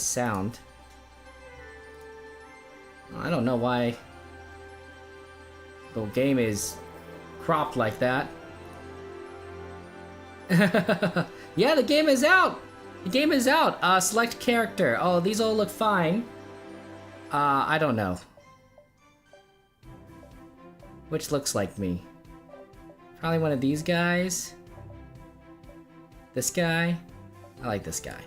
sound. I don't know why the game is cropped like that. Yeah, the game is out! The game is out! Select character. Oh, these all look fine. I don't know. Which looks like me? Probably one of these guys. This guy. I like this guy.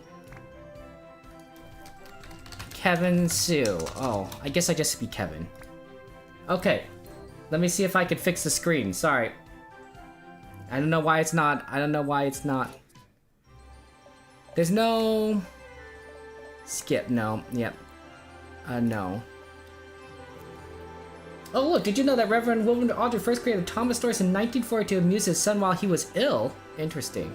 Kevin Sue. Oh, I guess I just be Kevin. Okay. Let me see if I can fix the screen. Sorry. I don't know why it's not. I don't know why it's not. There's no... Skip. No. Yep. No. Oh, look. Did you know that Reverend William Audrey first created Thomas stories in 1940 to amuse his son while he was ill? Interesting.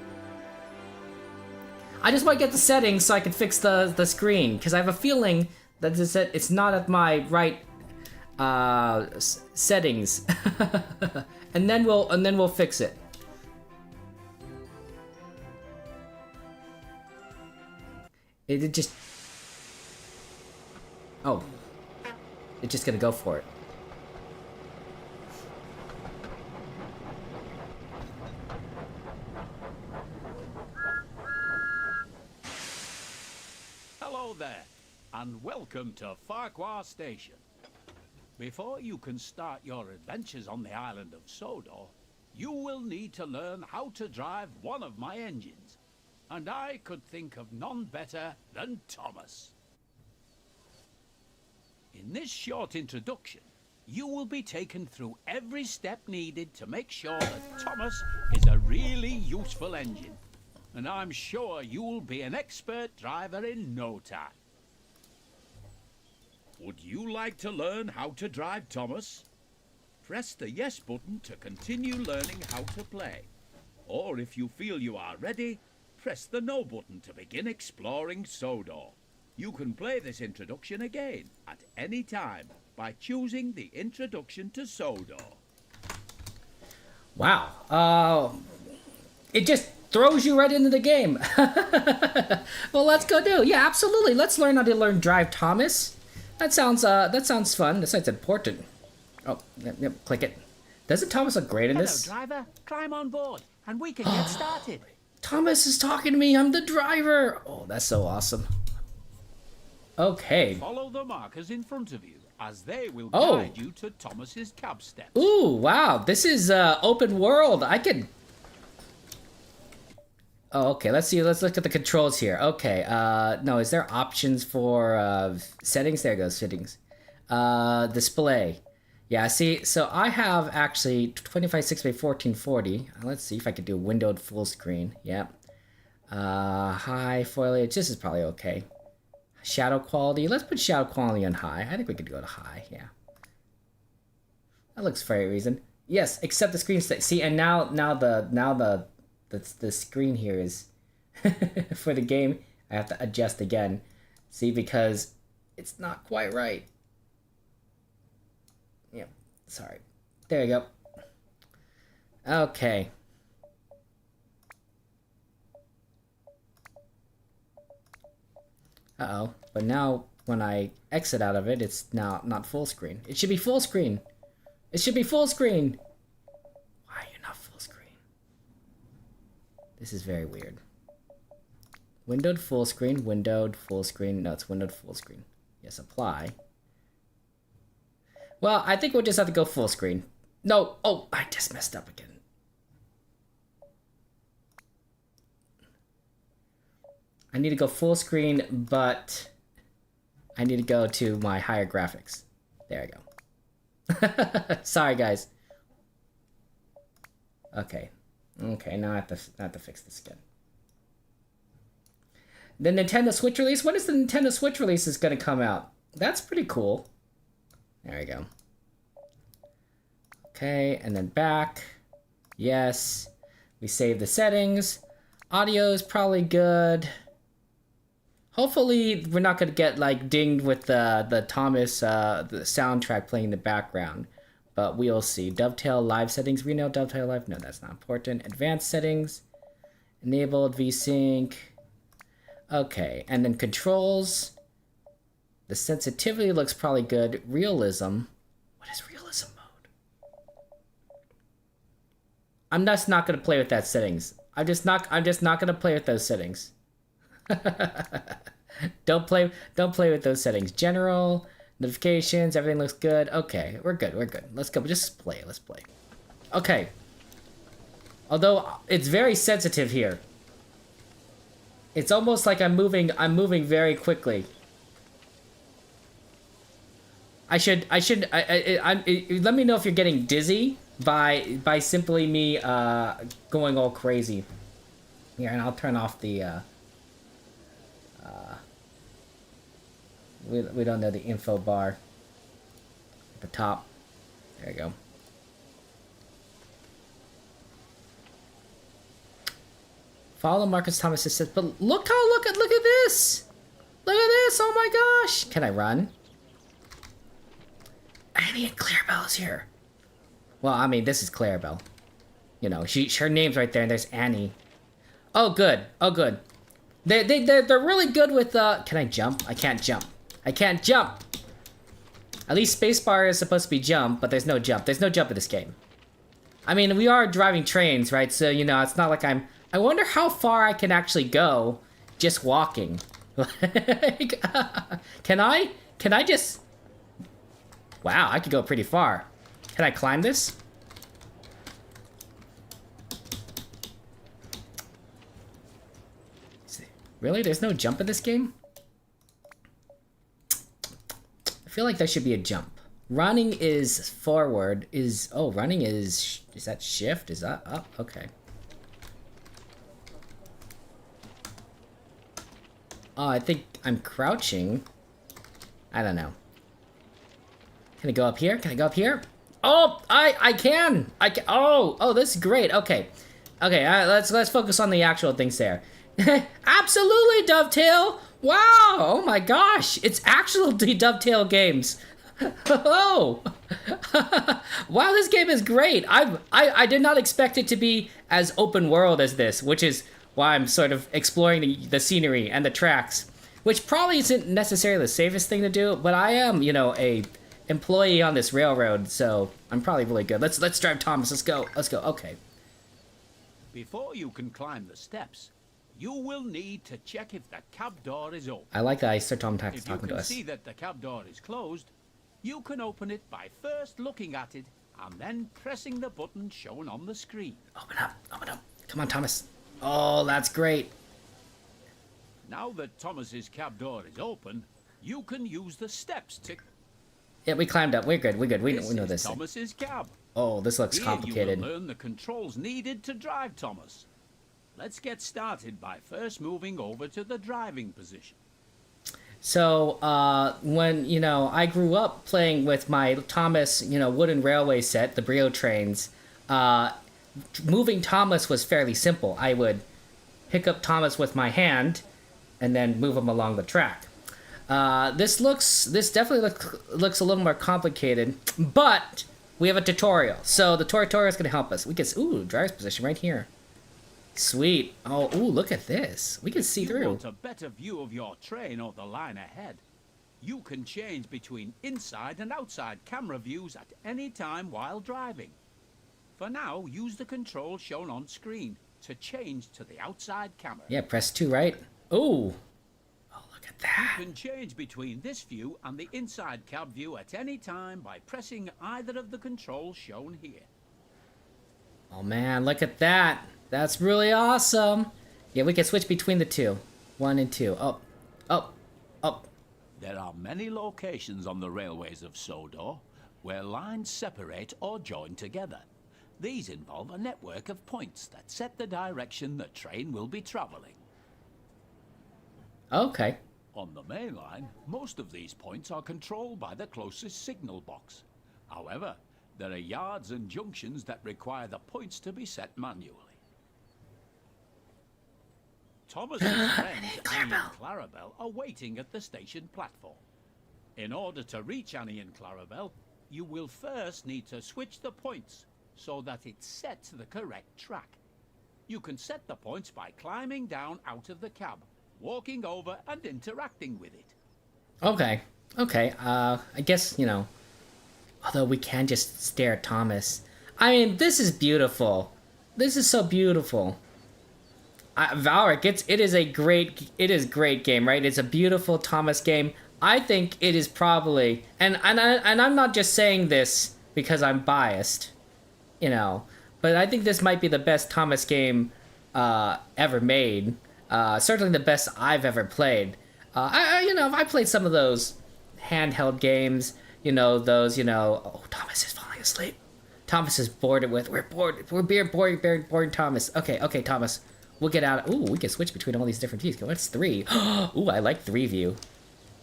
I just want to get the settings so I can fix the screen, because I have a feeling that it's not at my right settings, and then we'll fix it. It just it's just gonna go for it. There, and welcome to Farquhar Station. Before you can start your adventures on the Island of Sodor, you will need to learn how to drive one of my engines, and I could think of none better than Thomas. In this short introduction, you will be taken through every step needed to make sure that Thomas is a really useful engine. And I'm sure you'll be an expert driver in no time. Would you like to learn how to drive Thomas? Press the yes button to continue learning how to play. Or if you feel you are ready, press the no button to begin exploring Sodor. You can play this introduction again at any time by choosing the introduction to Sodor. Wow. It just throws you right into the game. Well, let's go do. Yeah, absolutely. Let's learn how to drive Thomas. That sounds fun. That sounds important. Oh, yep, click it. Doesn't Thomas look great in this? Hello, driver. Climb on board, and we can get started. Thomas is talking to me. I'm the driver. Oh, that's so awesome. Okay. Follow the markers in front of you, as they will guide you to Thomas's cab steps. Ooh, wow. This is open world. I could... Oh, okay, let's see. Let's look at the controls here. Okay, no, is there options for settings? There goes, settings. Display. Yeah, see, so I have actually 2560 by 1440. Let's see if I could do windowed full screen. Yep. High foliage. This is probably okay. Shadow quality. Let's put shadow quality on high. I think we could go to high. Yeah. That looks very reason. Yes, except the screen state. See, and now the screen here is for the game. I have to adjust again. See, because it's not quite right. Yep, sorry. There you go. Okay. Uh-oh. But now when I exit out of it, it's now not full screen. It should be full screen. It should be full screen. Why are you not full screen? This is very weird. Windowed full screen, windowed full screen. No, it's windowed full screen. Yes, apply. Well, I think we'll just have to go full screen. No, oh, I just messed up again. I need to go full screen, but I need to go to my higher graphics. There I go. Sorry, guys. Okay. Okay, now I have to fix this again. The Nintendo Switch release? When is the Nintendo Switch release is going to come out? That's pretty cool. There we go. Okay, and then back. Yes. We save the settings. Audio is probably good. Hopefully, we're not going to get, like, dinged with the Thomas the soundtrack playing in the background. But we'll see. Dovetail live settings. Rename dovetail live. No, that's not important. Advanced settings. Enabled VSync. Okay, and then controls. The sensitivity looks probably good. Realism. What is realism mode? I'm just not gonna play with that settings. I'm just not gonna play with those settings. Don't play with those settings. General, notifications, everything looks good. Okay, we're good. Let's go. Just play. Let's play. Okay. Although it's very sensitive here. It's almost like I'm moving very quickly. Let me know if you're getting dizzy by simply me going all crazy. Here, and I'll turn off the we don't know the info bar at the top. There you go. Follow Marcus Thomas says, but look at this! Look at this! Oh my gosh! Can I run? Annie Clarabel is here. Well, I mean, this is Clarabel. You know, her name's right there, and there's Annie. Oh, good. Oh, good. They're really good with Can I jump? I can't jump. I can't jump. At least spacebar is supposed to be jump, but there's no jump. There's no jump in this game. I mean, we are driving trains, right? So, you know, it's not like I wonder how far I can actually go just walking. Can I just... Wow, I could go pretty far. Can I climb this? Really? There's no jump in this game? I feel like there should be a jump. Running is forward. Running is that shift? Is that up? Okay. Oh, I think I'm crouching. I don't know. Can I go up here? Can I go up here? Oh, I can. Oh, this is great. Okay. Let's focus on the actual things there. Absolutely, Dovetail. Wow. Oh my gosh. It's actually Dovetail games. Oh. Wow, this game is great. I did not expect it to be as open world as this, which is why I'm sort of exploring the scenery and the tracks, which probably isn't necessarily the safest thing to do, but I am, you know, a employee on this railroad, so I'm probably really good. Let's drive Thomas. Let's go. Okay. Before you can climb the steps, you will need to check if the cab door is open. I like that Sir Topham Hatt is talking to us. If you can see that the cab door is closed, you can open it by first looking at it and then pressing the button shown on the screen. Open up. Come on, Thomas. Oh, that's great. Now that Thomas's cab door is open, you can use the steps to... Yeah, we climbed up. We're good. We know this. Thomas's cab. Oh, this looks complicated. You will learn the controls needed to drive Thomas. Let's get started by first moving over to the driving position. So, when, you know, I grew up playing with my Thomas, you know, wooden railway set, the Brio trains, moving Thomas was fairly simple. I would pick up Thomas with my hand and then move him along the track. This definitely looks a little more complicated, but we have a tutorial. So the tutorial is going to help us. We can, driver's position right here. Sweet. Oh, look at this. We can see through. If you want a better view of your train or the line ahead, you can change between inside and outside camera views at any time while driving. For now, use the controls shown on screen to change to the outside camera. Yeah, press 2, right? Oh, look at that. You can change between this view and the inside cab view at any time by pressing either of the controls shown here. Oh man, look at that. That's really awesome. Yeah, we can switch between the two. 1 and 2. Oh. There are many locations on the railways of Sodor where lines separate or join together. These involve a network of points that set the direction the train will be traveling. Okay. On the main line, most of these points are controlled by the closest signal box. However, there are yards and junctions that require the points to be set manually. Thomas and friends Annie and Clarabel are waiting at the station platform. In order to reach Annie and Clarabel, you will first need to switch the points so that it's set to the correct track. You can set the points by climbing down out of the cab, walking over and interacting with it. Okay. Okay. I guess, you know, although we can just stare at Thomas. I mean, this is beautiful. This is so beautiful. Valric, it is great game, right? It's a beautiful Thomas game. I think it is probably, and I'm not just saying this because I'm biased, you know, but I think this might be the best Thomas game ever made. Certainly the best I've ever played. I played some of those handheld games, you know, those, you know, oh, Thomas is falling asleep. Thomas is bored with, we're bored Thomas. Okay, Thomas, we'll get out. Ooh, we can switch between all these different views. What's 3? Ooh, I like 3 view.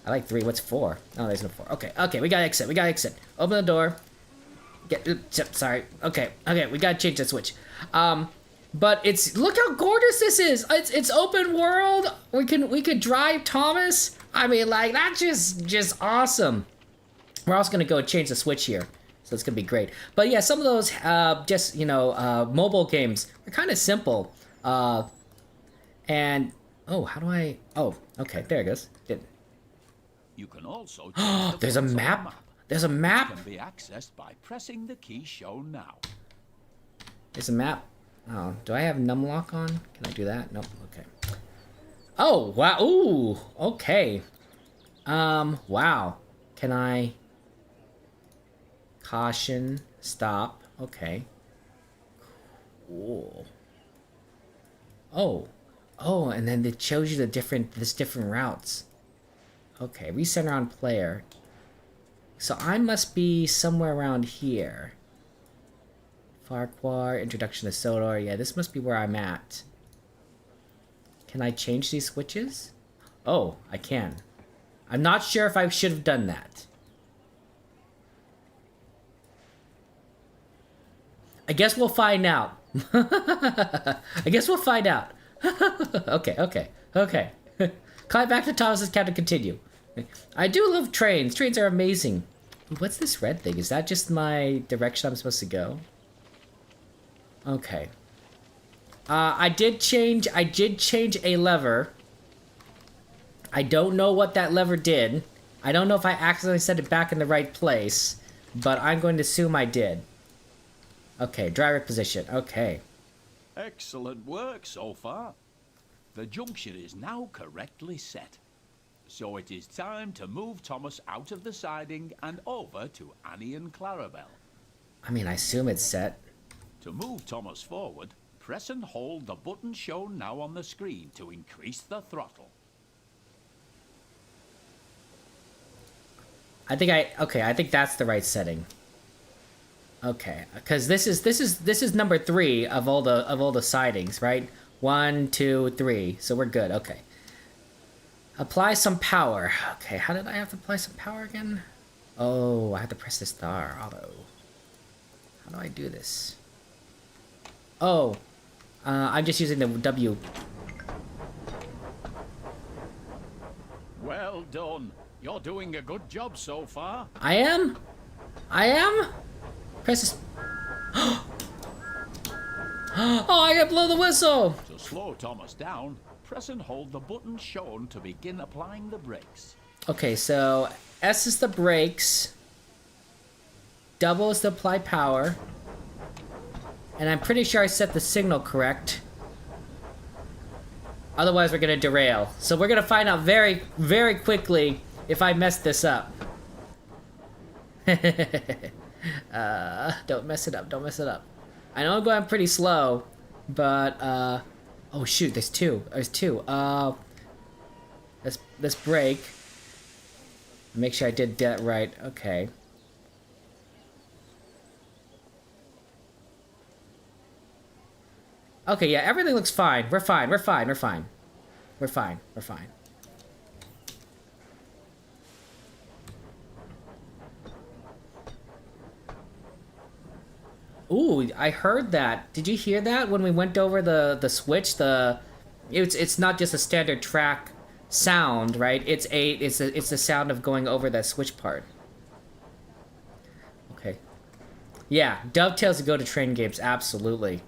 I like 3. What's 4? Oh, there's no 4. Okay, we gotta exit. Open the door. Sorry. Okay, we gotta change the switch. But it's, look how gorgeous this is. It's open world. We could drive Thomas. I mean, like, that's just awesome. We're also gonna go change the switch here, so it's gonna be great. But yeah, some of those just, you know, mobile games are kind of simple. And oh, how do I? Oh, okay, there it goes. You can also There's a map. There's a map. It can be accessed by pressing the key shown now. There's a map. Oh, do I have numlock on? Can I do that? Nope. Okay. Oh, wow. Ooh, okay. Wow. Can I... Caution. Stop. Okay. Cool. Oh, and then it shows you the different routes. Okay, recenter on player. So I must be somewhere around here. Farquhar, Introduction to Sodor. Yeah, this must be where I'm at. Can I change these switches? Oh, I can. I'm not sure if I should have done that. I guess we'll find out. I guess we'll find out. Okay. Climb back to Thomas's cab to continue. I do love trains. Trains are amazing. What's this red thing? Is that just my direction I'm supposed to go? Okay. I did change a lever. I don't know what that lever did. I don't know if I accidentally set it back in the right place, but I'm going to assume I did. Okay, driver position. Okay. Excellent work so far. The junction is now correctly set. So it is time to move Thomas out of the siding and over to Annie and Clarabel. I mean, I assume it's set. To move Thomas forward, press and hold the button shown now on the screen to increase the throttle. I think that's the right setting. Okay, because this is number 3 of all the sidings, right? 1, 2, 3. So we're good. Okay. Apply some power. Okay, how did I have to apply some power again? Oh, I have to press the star auto. How do I do this? Oh, I'm just using the W. Well done. You're doing a good job so far. I am? Press this. Oh, I gotta blow the whistle. To slow Thomas down, press and hold the button shown to begin applying the brakes. Okay, so S is the brakes. Double is to apply power. And I'm pretty sure I set the signal correct. Otherwise, we're gonna derail. So we're gonna find out very, very quickly if I mess this up. Don't mess it up. Don't mess it up. I know I'm going pretty slow, but oh shoot, there's 2. There's 2. Let's brake. Make sure I did that right. Okay. Okay, yeah, everything looks fine. We're fine. Ooh, I heard that. Did you hear that when we went over the switch? It's not just a standard track sound, right? It's the sound of going over that switch part. Okay. Yeah, dovetails to go to train games, absolutely.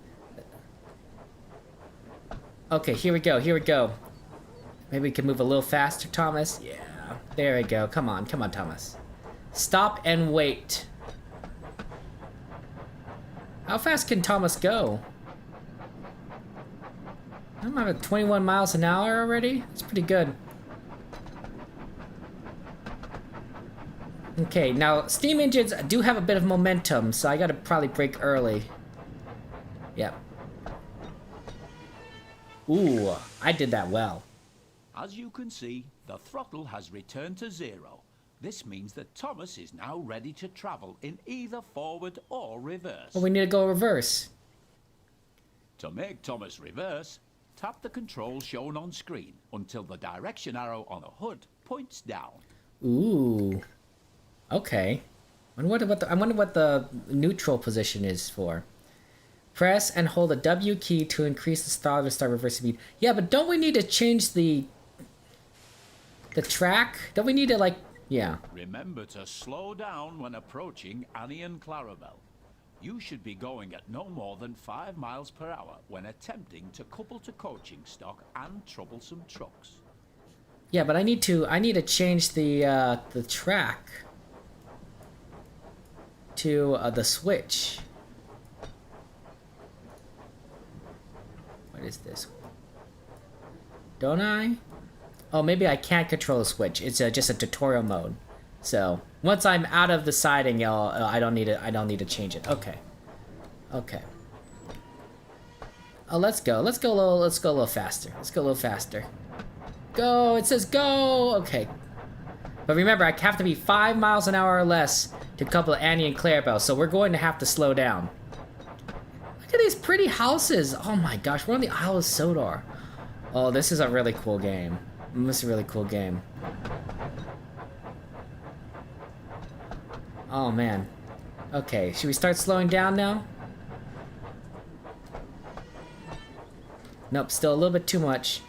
Okay, here we go. Maybe we can move a little faster, Thomas. Yeah, there we go. Come on, Thomas. Stop and wait. How fast can Thomas go? I'm at 21 miles an hour already. That's pretty good. Okay, now steam engines do have a bit of momentum, so I gotta probably brake early. Yep. Ooh, I did that well. As you can see, the throttle has returned to 0. This means that Thomas is now ready to travel in either forward or reverse. Well, we need to go reverse. To make Thomas reverse, tap the controls shown on screen until the direction arrow on the hood points down. Ooh. Okay. I wonder what the neutral position is for. Press and hold the W key to increase the throttle to start reverse speed. Yeah, but don't we need to change the track? Don't we need to, like, yeah. Remember to slow down when approaching Annie and Clarabel. You should be going at no more than 5 miles per hour when attempting to couple to coaching stock and troublesome trucks. Yeah, but I need to change the track to the switch. What is this? Don't I? Oh, maybe I can't control the switch. It's just a tutorial mode. So once I'm out of the siding, I don't need to change it. Okay. Okay. Oh, let's go. Let's go a little faster. Let's go a little faster. Go! It says go! Okay. But remember, I have to be 5 miles an hour or less to couple Annie and Clarabel, so we're going to have to slow down. Look at these pretty houses! Oh my gosh, we're on the Isle of Sodor. Oh, this is a really cool game. This is a really cool game. Oh man. Okay, should we start slowing down now? Nope, still a little bit too much.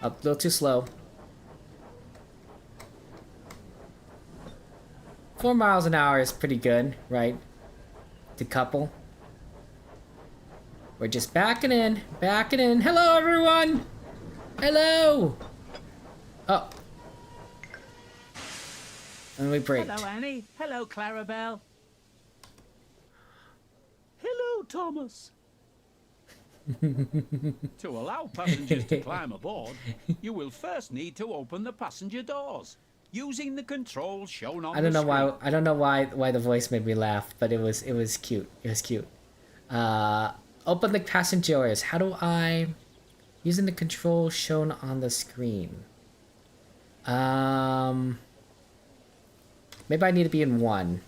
A little too slow. 4 miles an hour is pretty good, right? To couple. We're just backing in, backing in. Hello, everyone! Hello! Oh. And we braked. Hello, Annie. Hello, Clarabel. Hello, Thomas. To allow passengers to climb aboard, you will first need to open the passenger doors using the controls shown on the screen. I don't know why the voice made me laugh, but it was cute. It was cute. Open the passenger doors. How do I using the controls shown on the screen? Maybe I need to be in 1.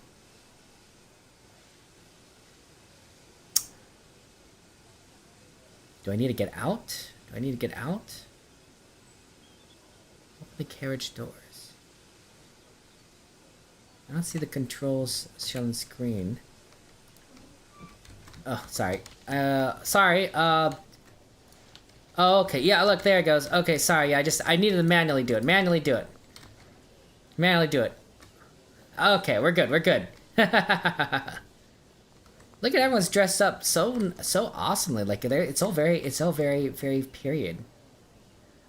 Do I need to get out? Do I need to get out? Open the carriage doors. I don't see the controls shown on the screen. Oh, sorry. Sorry. Oh, okay. Yeah, look, there it goes. Okay, sorry. Yeah, I needed to manually do it. Manually do it. Manually do it. Okay, we're good. We're good. Look at everyone's dressed up so awesomely. Like it's all very period.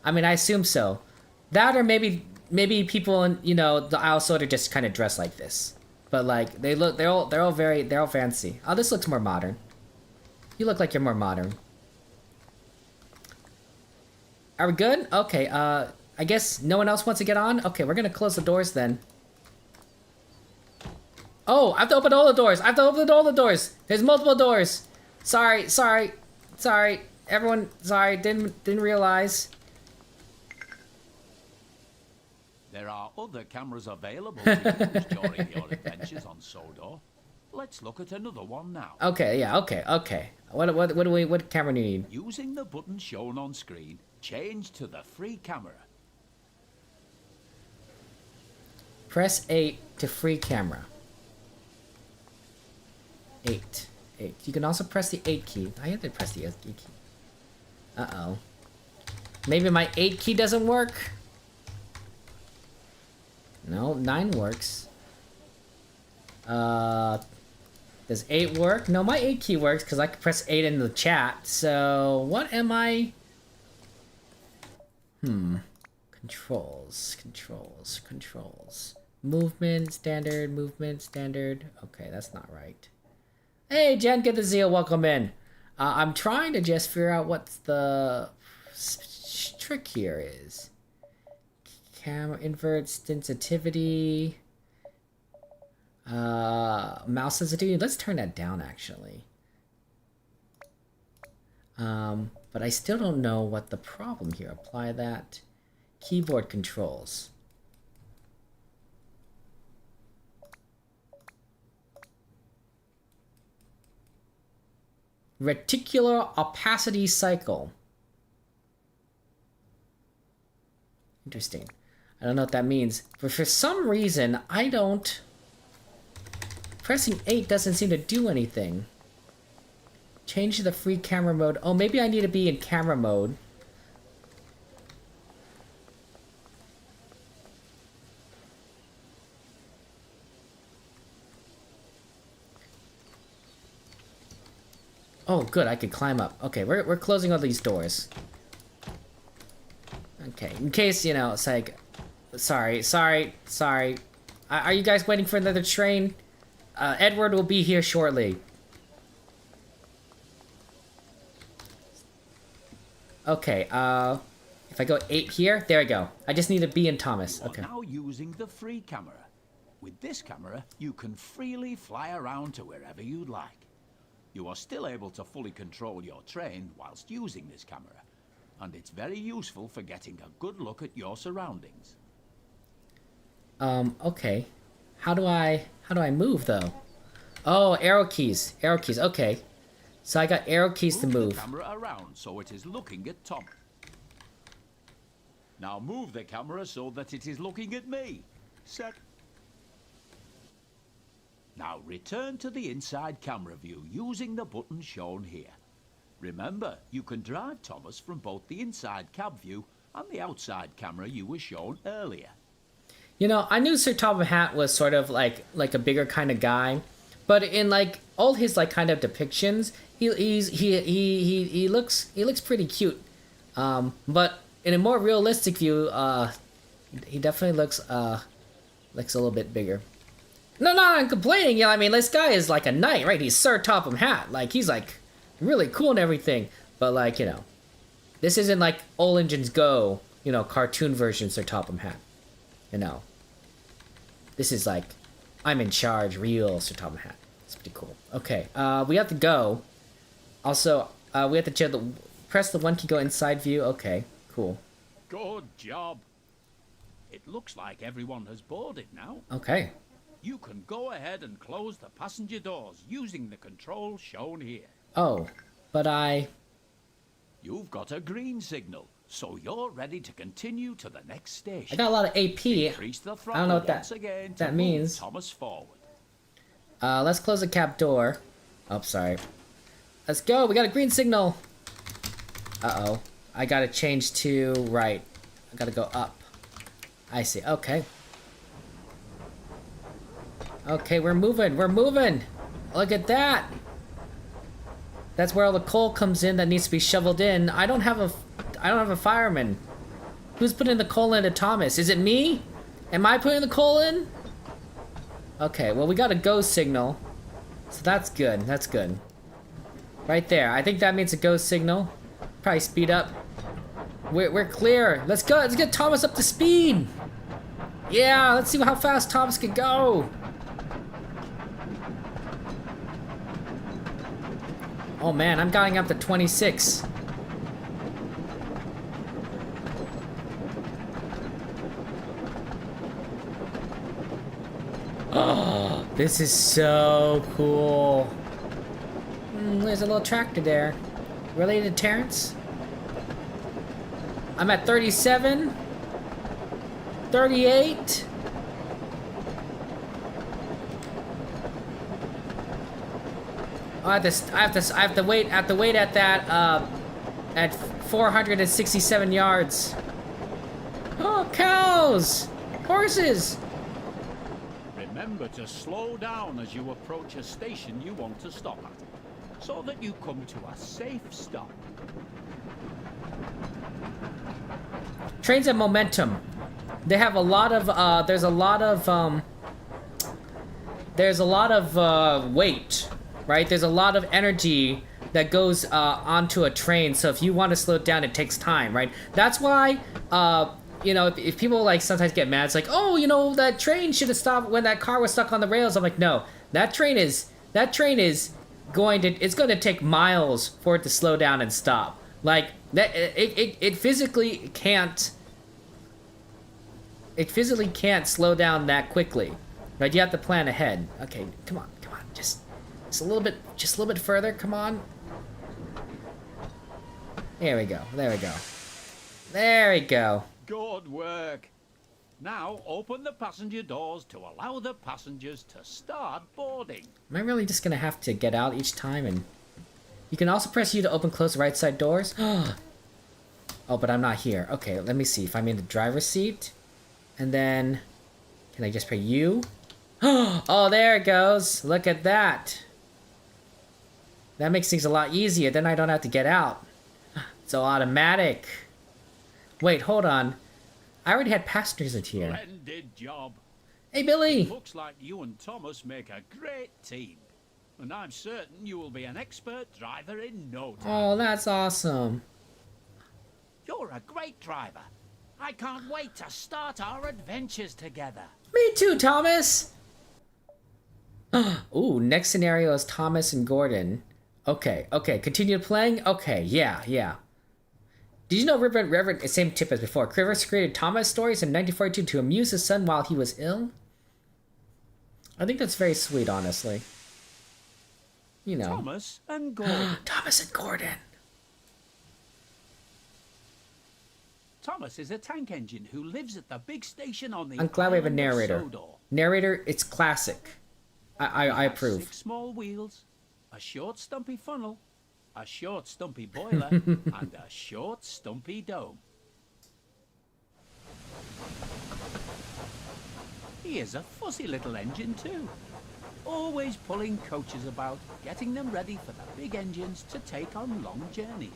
I mean, I assume so. That or maybe people in the Isle of Sodor just kind of dress like this. But like they're all fancy. Oh, this looks more modern. You look like you're more modern. Are we good? Okay. I guess no one else wants to get on. Okay, we're gonna close the doors then. Oh, I have to open all the doors. I have to open all the doors. There's multiple doors. Sorry. Everyone, sorry. Didn't realize. There are other cameras available to use during your adventures on Sodor. Let's look at another one now. Okay, yeah, okay. What camera do you need? Using the button shown on screen, change to the free camera. Press 8 to free camera. 8. You can also press the 8 key. I have to press the 8 key. Uh-oh. Maybe my 8 key doesn't work? No, 9 works. Does 8 work? No, my 8 key works because I can press 8 in the chat. So, what am I? Controls. Movement, standard. Okay, that's not right. Hey, Jen, get the zeal, welcome in. I'm trying to just figure out what the trick here is. Camera invert sensitivity. Mouse sensitivity. Let's turn that down, actually. But I still don't know what the problem here. Apply that. Keyboard controls. Reticular opacity cycle. Interesting. I don't know what that means, but for some reason, I don't... Pressing 8 doesn't seem to do anything. Change to the free camera mode. Oh, maybe I need to be in camera mode. Oh, good, I can climb up. Okay, we're closing all these doors. Okay, in case, you know, it's like... Sorry. Are you guys waiting for another train? Edward will be here shortly. Okay, if I go 8 here, there we go. I just need to be in Thomas. Okay. Now using the free camera. With this camera, you can freely fly around to wherever you'd like. You are still able to fully control your train whilst using this camera, and it's very useful for getting a good look at your surroundings. Okay. How do I move though? Oh, arrow keys, okay. So I got arrow keys to move. Move the camera around so it is looking at Tom. Now move the camera so that it is looking at me. Set. Now return to the inside camera view using the button shown here. Remember, you can drive Thomas from both the inside cab view and the outside camera you were shown earlier. You know, I knew Sir Topham Hatt was sort of like a bigger kind of guy, but in like all his like kind of depictions, he looks pretty cute. But in a more realistic view, he definitely looks a little bit bigger. No, I'm complaining. You know, I mean, this guy is like a knight, right? He's Sir Topham Hatt. Like, he's like really cool and everything. But like, you know, this isn't like All Engines Go, you know, cartoon version Sir Topham Hatt. You know, this is like, I'm in charge, real Sir Topham Hatt. It's pretty cool. Okay, we have to go. Also, we have to press the 1 key, go inside view. Okay, cool. Good job. It looks like everyone has boarded now. Okay. You can go ahead and close the passenger doors using the controls shown here. Oh, but You've got a green signal, so you're ready to continue to the next station. I got a lot of AP. Increase the I don't know what once again to that move means. Thomas forward. Let's close the cab door. Oh, sorry. Let's go. We got a green signal. Uh-oh. I gotta change to right. I gotta go up. I see. Okay. Okay, we're moving. Look at that. That's where all the coal comes in that needs to be shoveled in. I don't have a fireman. Who's putting the coal into Thomas? Is it me? Am I putting the coal in? Okay, well, we got a go signal. So that's good. That's good. Right there. I think that means a go signal. Probably speed up. We're clear. Let's go. Let's get Thomas up to speed. Yeah, let's see how fast Thomas can go. Oh man, I'm going up to 26. Oh, this is so cool. There's a little tractor there. Related to Terrence? I'm at 37. 38. I have to wait at that at 467 yards. Oh, cows! Horses! Remember to slow down as you approach a station you want to stop at, so that you come to a safe stop. trains have momentum. They have a lot of, there's a lot of weight, right? There's a lot of energy that goes onto a train, so if you want to slow it down, it takes time, right? That's why, you know, if people like sometimes get mad, it's like, oh, you know, that train should have stopped when that car was stuck on the rails. I'm like, no, that train is going to, it's going to take miles for it to slow down and stop. Like, that, it physically can't, slow down that quickly, right? You have to plan ahead. Okay, come on, just a little bit further, come on. There we go. Good work. Now open the passenger doors to allow the passengers to start boarding. Am I really just gonna have to get out each time? And you can also press U to open close right side doors. Oh, but I'm not here. Okay, let me see if I'm in the driver's seat. And then, can I just press U? Oh, there it goes. Look at that. That makes things a lot easier. Then I don't have to get out. It's automatic. Wait, hold on. I already had passengers in here. Splendid job. Hey, Billy. Looks like you and Thomas make a great team. And I'm certain you will be an expert driver in no time. Oh, that's awesome. You're a great driver. I can't wait to start our adventures together. Me too, Thomas. Ooh, next scenario is Thomas and Gordon. Okay, continue playing? Okay, yeah. Did you know Reverend, same tip as before, Rivers created Thomas stories in 1942 to amuse his son while he was ill? I think that's very sweet, honestly. You know. Thomas and Gordon. Thomas and Gordon. Thomas is a tank engine who lives at the big station on the I'm glad we have a Island of narrator. Sodor. Narrator, it's classic. I approve. 6 small wheels, a short stumpy funnel, a short stumpy boiler, and a short stumpy dome. He is a fussy little engine too, always pulling coaches about, getting them ready for the big engines to take on long journeys.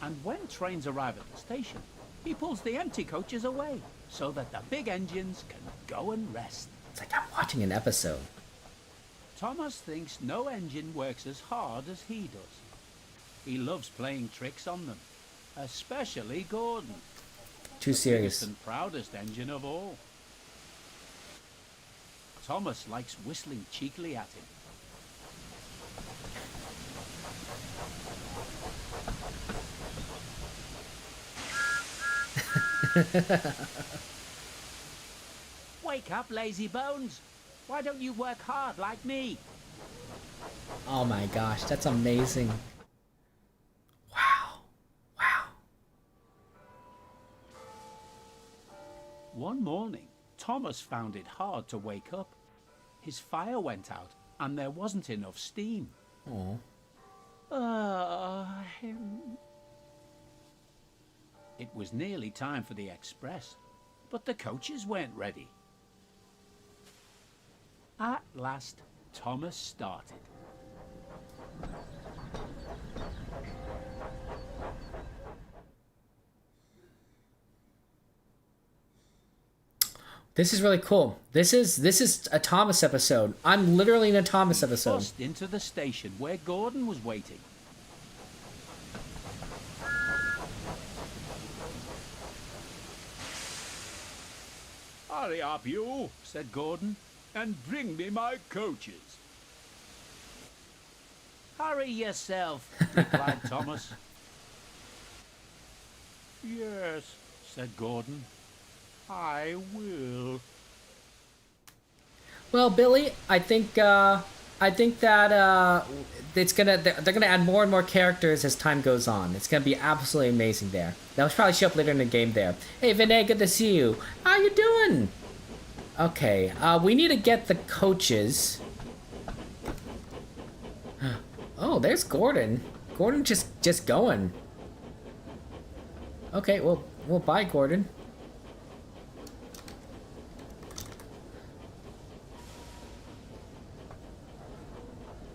And when trains arrive at the station, he pulls the empty coaches away so that the big engines can go and rest. It's like I'm watching an episode. Thomas thinks no engine works as hard as he does. He loves playing tricks on them, especially Gordon. Too serious. The biggest and proudest engine of all. Thomas likes whistling cheekily at him. Wake up, lazy bones. Why don't you work hard like me? Oh my gosh, that's amazing. Wow. One morning, Thomas found it hard to wake up. His fire went out and there wasn't enough steam. Oh. It was nearly time for the express, but the coaches weren't ready. At last, Thomas started. This is really cool. This is a Thomas episode. I'm literally in a Thomas episode. Bust into the station where Gordon was waiting. Hurry up, you, said Gordon, and bring me my coaches. Hurry yourself, replied Thomas. Yes, said Gordon. I will. Well, Billy, I think that they're gonna add more and more characters as time goes on. It's gonna be absolutely amazing there. They'll probably show up later in the game there. Hey, Vinay, good to see you. How you doing? Okay, we need to get the coaches. Oh, there's Gordon. Gordon just going. Okay, well, bye, Gordon.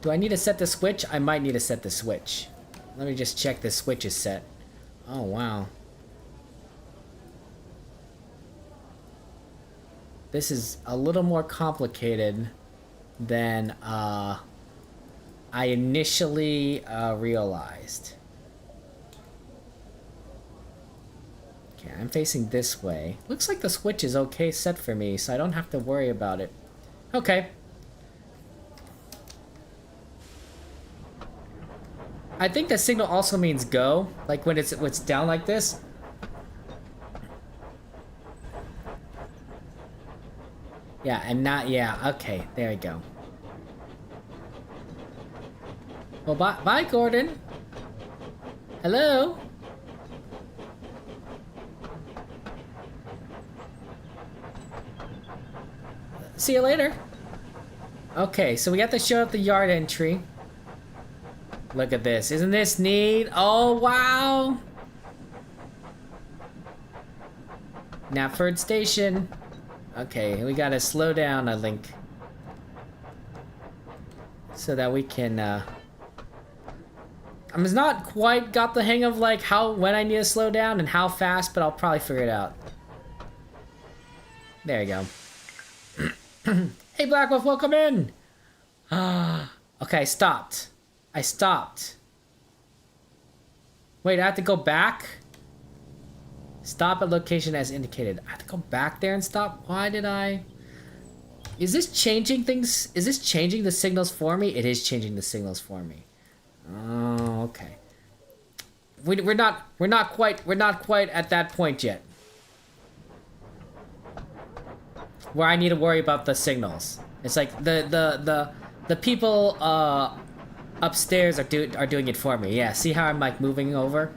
Do I need to set the switch? I might need to set the switch. Let me just check the switch is set. Oh, wow. This is a little more complicated than I initially realized. Okay, I'm facing this way. Looks like the switch is okay set for me, so I don't have to worry about it. Okay. I think the signal also means go, like when it's down like this. Yeah, and not, yeah, okay, there we go. Well, bye, Gordon. Hello? See you later. Okay, so we have to show up the yard entry. Look at this. Isn't this neat? Oh, wow. Knapford Station. Okay, we gotta slow down, I think. So that we can, I'm just not quite got the hang of, like, when I need to slow down and how fast, but I'll probably figure it out. There you go. Hey, Black Wolf, welcome in! Okay, I stopped. I stopped. Wait, I have to go back? Stop at location as indicated. I have to go back there and stop? Why did I... Is this changing things? Is this changing the signals for me? It is changing the signals for me. Oh, okay. We're not quite at that point yet. Where I need to worry about the signals. It's like the people upstairs are doing it for me. Yeah, see how I'm like moving over?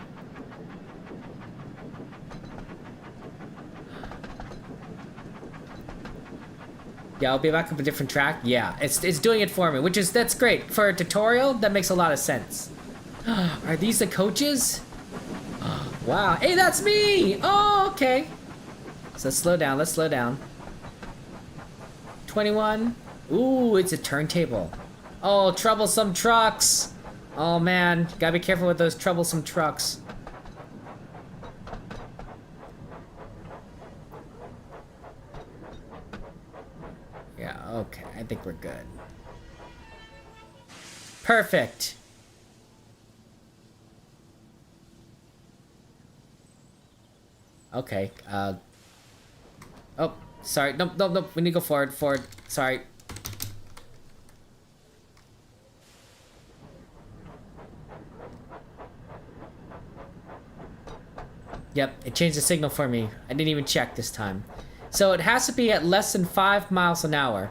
Yeah, I'll be back up a different track. Yeah, it's doing it for me, that's great. For a tutorial, that makes a lot of sense. Are these the coaches? Wow, hey, that's me! Oh, okay. So let's slow down. 21. Ooh, it's a turntable. Oh, troublesome trucks. Oh man, gotta be careful with those troublesome trucks. Yeah, okay, I think we're good. Perfect. Okay, oh, sorry, nope, we need to go forward, sorry. Yep, it changed the signal for me. I didn't even check this time. So it has to be at less than 5 miles an hour.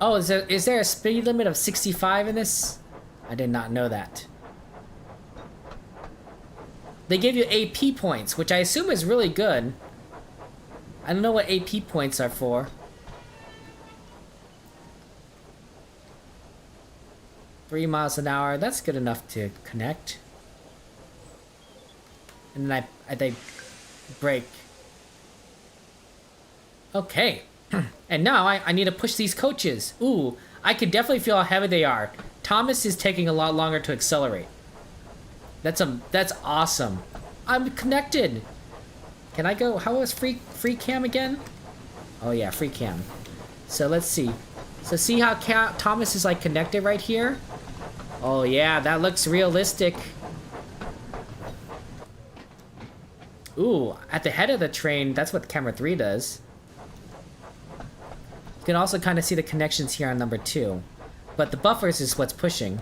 Oh, is there a speed limit of 65 in this? I did not know that. They give you AP points, which I assume is really good. I don't know what AP points are for. Three miles an hour, that's good enough to connect. And then they break. Okay. And now I need to push these coaches. Ooh, I can definitely feel how heavy they are. Thomas is taking a lot longer to accelerate. That's awesome. I'm connected. Can I go? How was free cam again? Oh yeah, free cam. So let's see. So see how Thomas is like connected right here? Oh yeah, that looks realistic. Ooh, at the head of the train, that's what camera 3 does. You can also kind of see the connections here on number 2. But the buffers is what's pushing.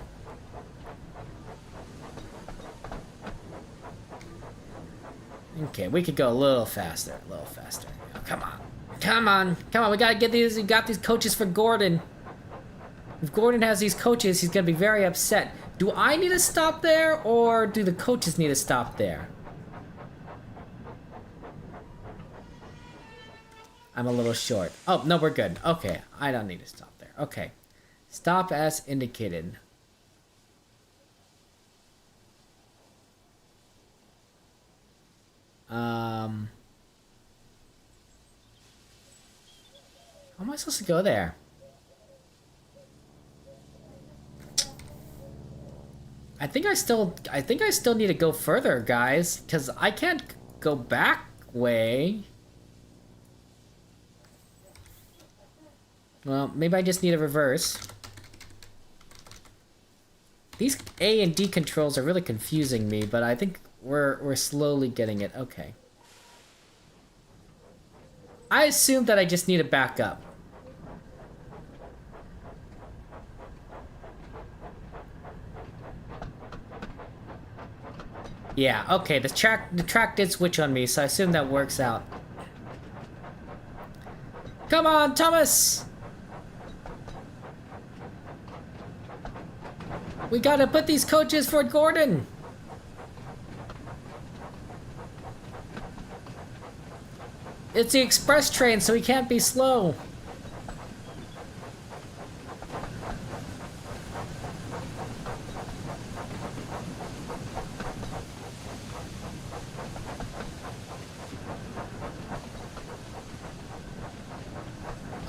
Okay, we could go a little faster, Oh, come on, we gotta get these, we got these coaches for Gordon. If Gordon has these coaches, he's gonna be very upset. Do I need to stop there, or do the coaches need to stop there? I'm a little short. Oh, no, we're good. Okay, I don't need to stop there. Okay. Stop as indicated. How am I supposed to go there? I think I still need to go further, guys, because I can't go back way. Well, maybe I just need a reverse. These A and D controls are really confusing me, but I think we're slowly getting it. Okay. I assume that I just need to back up. Yeah, okay, the track did switch on me, so I assume that works out. Come on, Thomas! We gotta put these coaches for Gordon! It's the express train, so he can't be slow.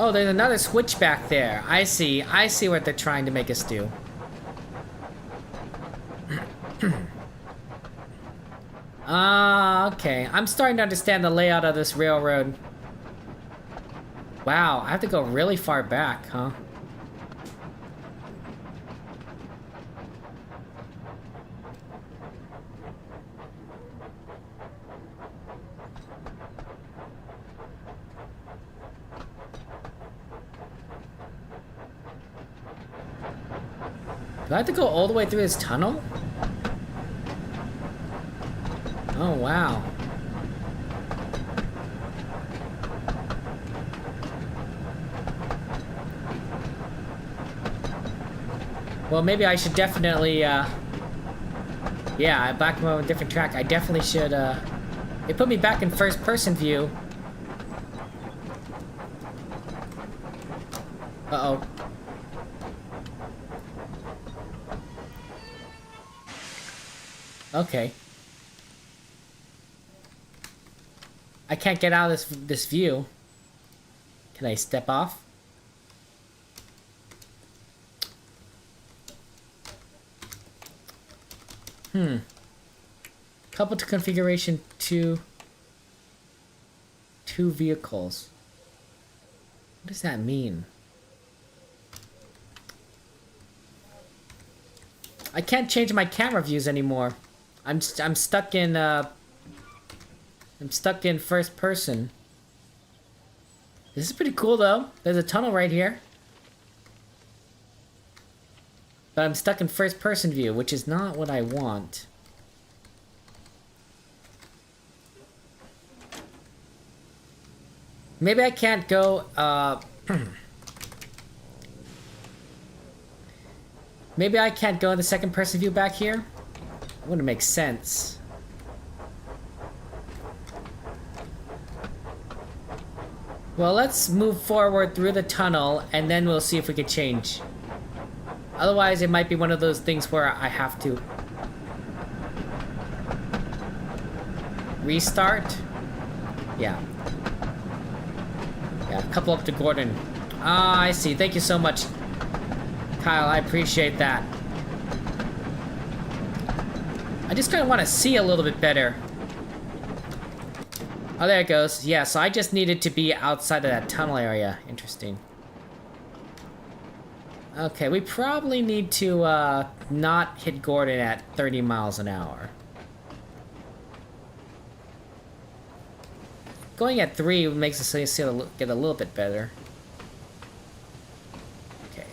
Oh, there's another switch back there. I see what they're trying to make us do. Ah, okay. I'm starting to understand the layout of this railroad. Wow, I have to go really far back, huh? Do I have to go all the way through this tunnel? Oh, wow. Well, maybe I should definitely, yeah, I backed on a different track. I definitely should, it put me back in first-person view. Uh-oh. Okay. I can't get out of this view. Can I step off? Couple to configuration two vehicles. What does that mean? I can't change my camera views anymore. I'm stuck in first person. This is pretty cool though. There's a tunnel right here. But I'm stuck in first person view, which is not what I want. Maybe I can't go, maybe I can't go in the second person view back here? Wouldn't make sense. Well, let's move forward through the tunnel, and then we'll see if we can change. Otherwise, it might be one of those things where I have to restart. Yeah. Yeah, couple up to Gordon. Ah, I see. Thank you so much, Kyle. I appreciate that. I just kind of want to see a little bit better. Oh, there it goes. Yeah, so I just needed to be outside of that tunnel area. Interesting. Okay, we probably need to not hit Gordon at 30 miles an hour. Going at 3 makes us get a little bit better. Okay.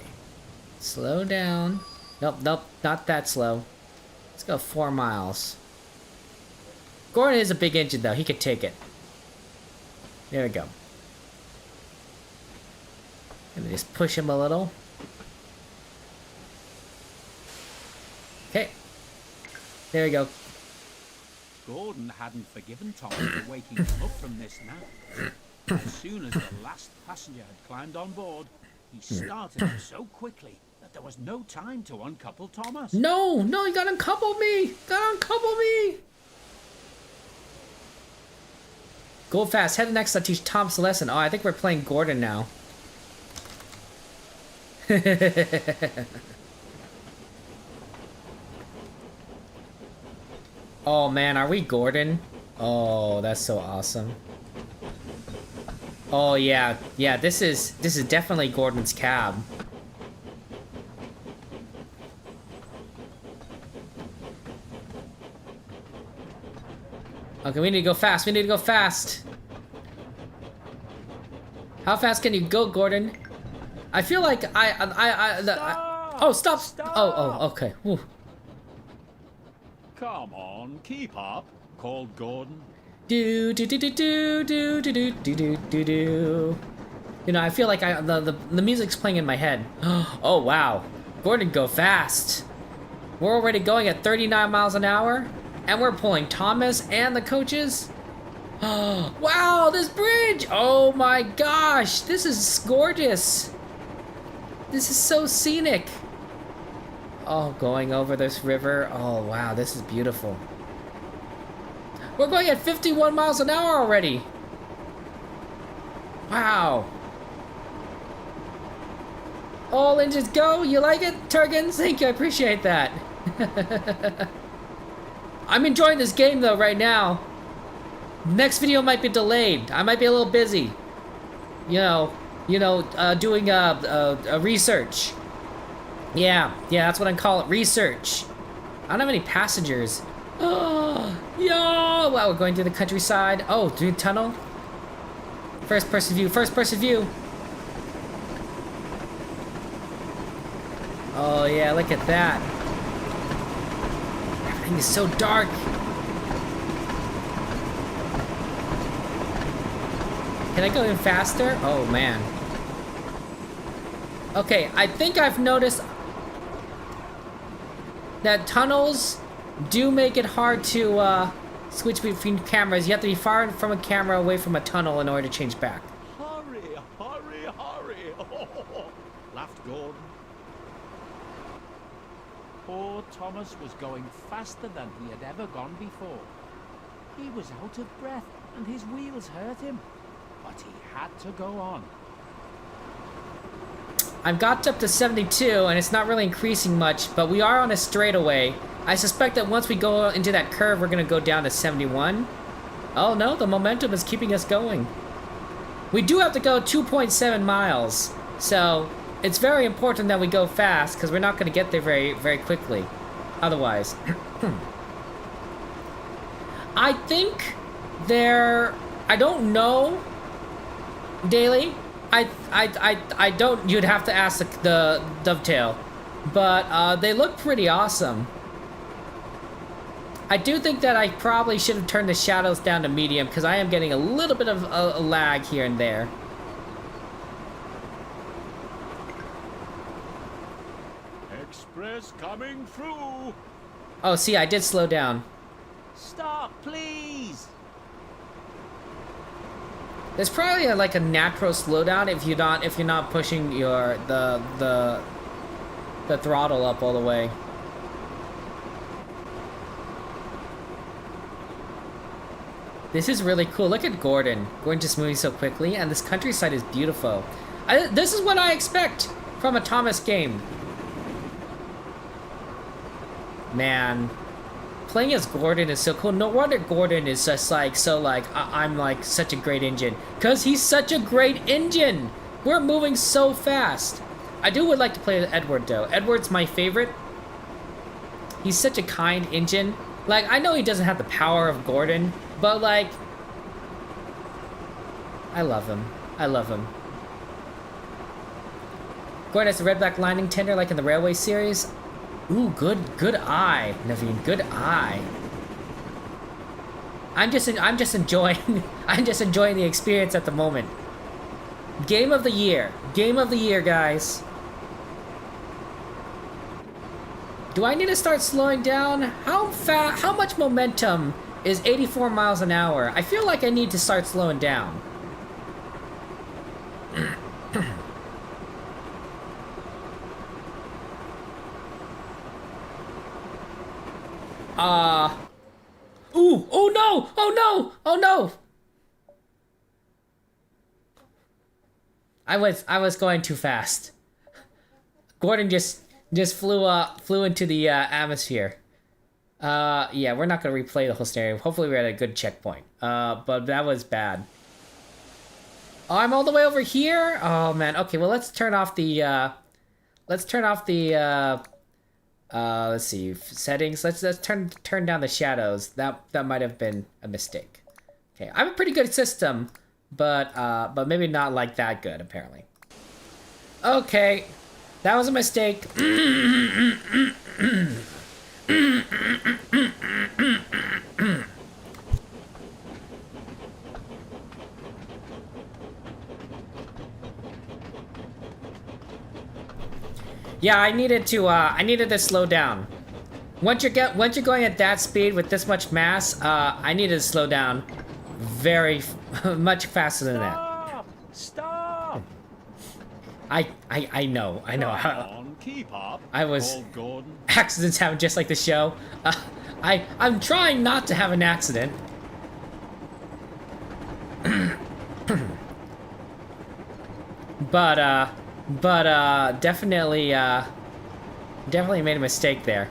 Slow down. Nope, nope, not that slow. Let's go 4 miles. Gordon is a big engine, though. He could take it. There we go. Gonna just push him a little. Okay. There we go. Gordon hadn't forgiven Thomas for waking him up from this nap. As soon as the last passenger had climbed on board, he started up so quickly that there was no time to uncouple Thomas. No, no, you gotta uncouple me! Gotta uncouple me! Go fast. Head next to teach Thomas a lesson. Oh, I think we're playing Gordon now. Oh man, are we Gordon? Oh, that's so awesome. Oh yeah, yeah. This is definitely Gordon's cab. Okay, we need to go fast. We need to go fast. How fast can you go, Gordon? I feel like oh, stop! Stop! Oh, okay. Whew. Come on, keep up, called Gordon. Do do do do do do do do do do do do. You know, I feel like the music's playing in my head. Oh wow, Gordon, go fast. We're already going at 39 miles an hour, and we're pulling Thomas and the coaches. Wow, this bridge! Oh my gosh, this is gorgeous. This is so scenic. Oh, going over this river. Oh wow, this is beautiful. We're going at 51 miles an hour already. Wow. All engines go. You like it, Turgens? Thank you. I appreciate that. I'm enjoying this game though right now. Next video might be delayed. I might be a little busy. You know, doing a research. Yeah, that's what I call it, research. I don't have any passengers. Oh, yeah! Wow, we're going through the countryside. Oh, through the tunnel. First person view, first person view. Oh yeah, look at that. Everything is so dark. Can I go in faster? Oh man. Okay, I think I've noticed that tunnels do make it hard to switch between cameras. You have to be far from a camera away from a tunnel in order to change back. Hurry, hurry, hurry. Laughed Gordon. Poor Thomas was going faster than he had ever gone before. He was out of breath and his wheels hurt him, but he had to go on. I've got up to 72 and it's not really increasing much, but we are on a straightaway. I suspect that once we go into that curve, we're gonna go down to 71. Oh no, the momentum is keeping us going. We do have to go 2.7 miles, so it's very important that we go fast because we're not gonna get there very, very quickly. Otherwise. I think I don't know, Daily. I don't, you'd have to ask the Dovetail, but they look pretty awesome. I do think that I probably should have turned the shadows down to medium because I am getting a little bit of a lag here and there. Express coming through. Oh, see, I did slow down. Stop, please. There's probably like a natural slowdown if you're not pushing your the throttle up all the way. This is really cool. Look at Gordon. Gordon just moving so quickly, and this countryside is beautiful. This is what I expect from a Thomas game. Man, playing as Gordon is so cool. No wonder Gordon is just like I'm like such a great engine, cause he's such a great engine. We're moving so fast. I would like to play with Edward though. Edward's my favorite. He's such a kind engine. Like, I know he doesn't have the power of Gordon, but like, I love him. I love him. Gordon has a red black lining tender like in the Railway series. Ooh, good eye, Naveen, good eye. I'm just enjoying the experience at the moment. Game of the year, guys. Do I need to start slowing down? How much momentum is 84 miles an hour? I feel like I need to start slowing down. Ooh, oh no, oh no, oh no. I was going too fast. Gordon just flew into the atmosphere. Yeah, we're not gonna replay the whole scenario. Hopefully we're at a good checkpoint. But that was bad. Oh, I'm all the way over here? Oh, man. Okay, well, let's turn off the, let's see, settings. Let's turn down the shadows. That might have been a mistake. Okay, I have a pretty good system, but maybe not like that good, apparently. Okay, that was a mistake. Yeah, I needed to slow down. Once you're going at that speed with this much mass, I needed to slow down very much faster than that. Stop! I know. Come on, keep up. I was Old Gordon. accidents happen just like the show. I'm trying not to have an accident. but definitely made a mistake there.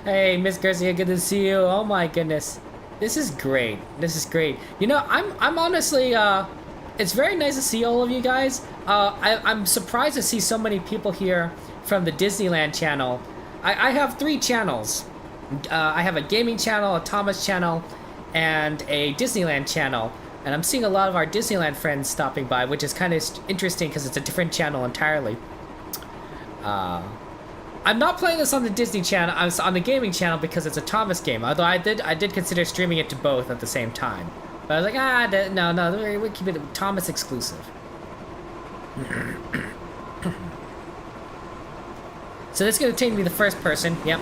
Hey, Miss Garcia, good to see you. Oh my goodness. This is great. This is great. You know, I'm honestly, it's very nice to see all of you guys. I'm surprised to see so many people here from the Disneyland channel. I have 3 channels. I have a gaming channel, a Thomas channel, and a Disneyland channel. And I'm seeing a lot of our Disneyland friends stopping by, which is kind of interesting because it's a different channel entirely. I'm not playing this on the Disney channel. I was on the gaming channel because it's a Thomas game. Although I did consider streaming it to both at the same time. But I was like, no, we keep it Thomas exclusive. So this is gonna take me the first person. Yep.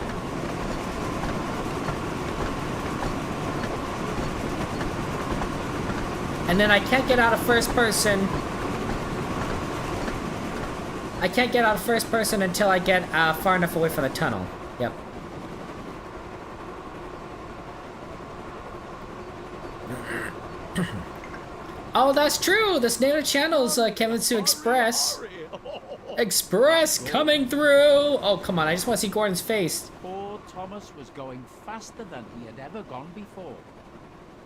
And then I can't get out of first person. I can't get out of first person until I get far enough away from the tunnel. Yep. Oh, that's true! The Snail Channel's Kevin Sue Express. Express coming through! Oh, come on, I just want to see Gordon's face. Poor Thomas was going faster than he had ever gone before.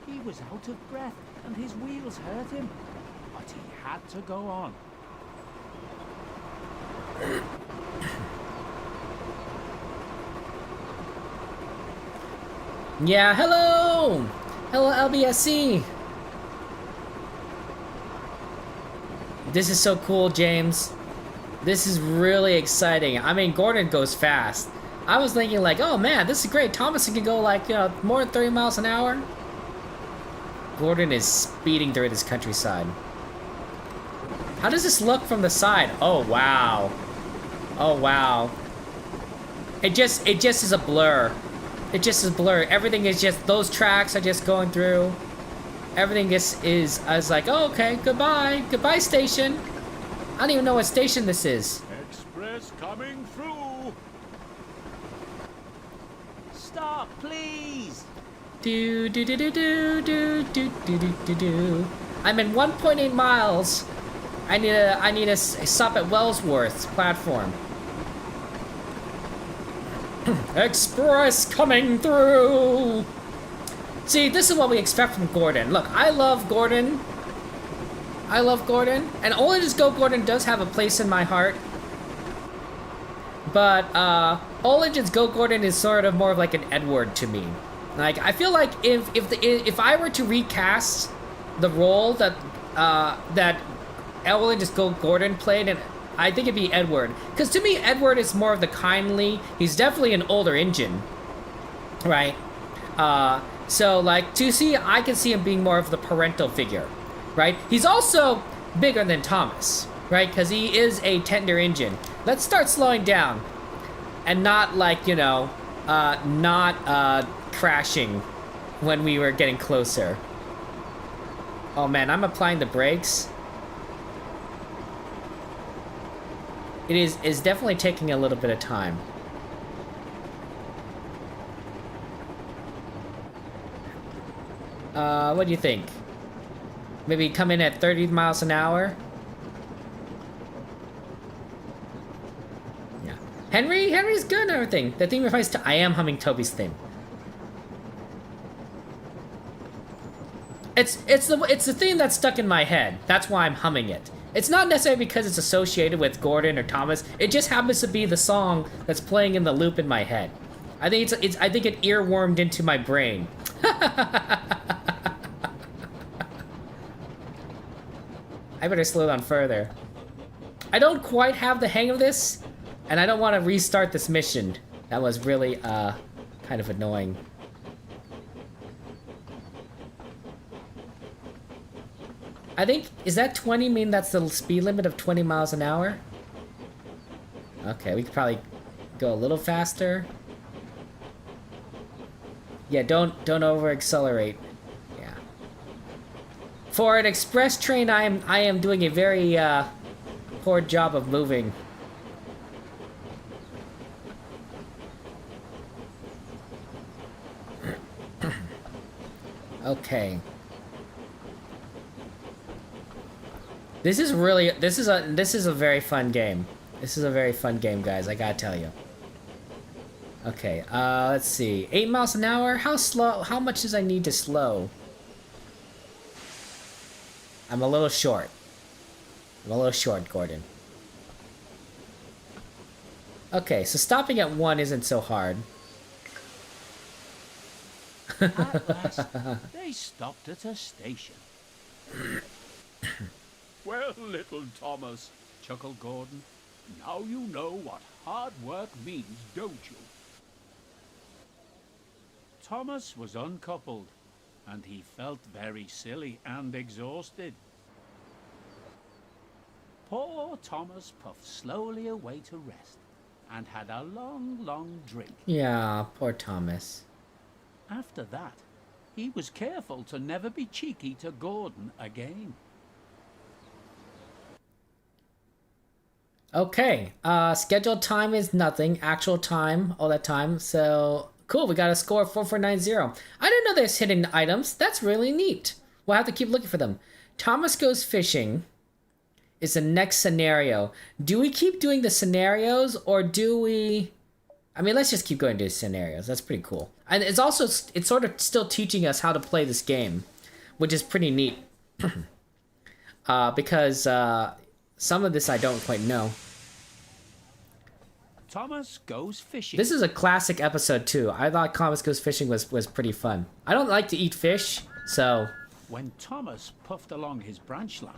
He was out of breath and his wheels hurt him, but he had to go on. Yeah, hello! Hello, LBSC! This is so cool, James. This is really exciting. I mean, Gordon goes fast. I was thinking like, oh man, this is great. Thomas can go like, more than 30 miles an hour. Gordon is speeding through this countryside. How does this look from the side? Oh, wow. Oh, wow. It just is a blur. It just is a blur. Everything is just, those tracks are just going through. Everything is, I was like, oh, okay, goodbye. Goodbye, station. I don't even know what station this is. Express coming through. Stop, please! Do do do do do do do do do do do. I'm in 1.8 miles. I need a stop at Wellsworth platform. Express coming through. See, this is what we expect from Gordon. Look, I love Gordon. I love Gordon, and Only Just Go Gordon does have a place in my heart. But Only Just Go Gordon is sort of more of like an Edward to me. Like, I feel like if I were to recast the role that Only Just Go Gordon played, and I think it'd be Edward, because to me Edward is more of the kindly. He's definitely an older engine, right? So like I can see him being more of the parental figure, right? He's also bigger than Thomas, right? Because he is a tender engine. Let's start slowing down, and not like crashing when we were getting closer. Oh man, I'm applying the brakes. It is definitely taking a little bit of time. What do you think? Maybe come in at 30 miles an hour? Henry's good and everything. The theme refers to I am humming Toby's theme. It's the theme that's stuck in my head. That's why I'm humming it. It's not necessarily because it's associated with Gordon or Thomas. It just happens to be the song that's playing in the loop in my head. I think I think it earwormed into my brain. I better slow down further. I don't quite have the hang of this, and I don't want to restart this mission. That was really kind of annoying. I think, is that 20 mean that's the speed limit of 20 miles an hour? Okay, we could probably go a little faster. Yeah, don't over accelerate. Yeah. For an express train, I am doing a very poor job of moving. Okay. This is a very fun game. This is a very fun game, guys. I gotta tell you. Okay, let's see. 8 miles an hour? How slow? How much does I need to slow? I'm a little short. I'm a little short, Gordon. Okay, so stopping at 1 isn't so hard. At last, they stopped at a station. Well, little Thomas, chuckled Gordon, now you know what hard work means, don't you? Thomas was uncoupled, and he felt very silly and exhausted. Poor Thomas puffed slowly away to rest, and had a long, long drink. Yeah, poor Thomas. After that, he was careful to never be cheeky to Gordon again. Okay, scheduled time is nothing. Actual time, all that time. So, cool, we got a score of 4490. I didn't know there's hidden items. That's really neat. We'll have to keep looking for them. Thomas Goes Fishing is the next scenario. Do we keep doing the scenarios, or do we... I mean, let's just keep going to the scenarios. That's pretty cool. And it's also, it's sort of still teaching us how to play this game, which is pretty neat. Because some of this I don't quite know. Thomas Goes Fishing. This is a classic episode too. I thought Thomas Goes Fishing was pretty fun. I don't like to eat fish, so... When Thomas puffed along his branch line,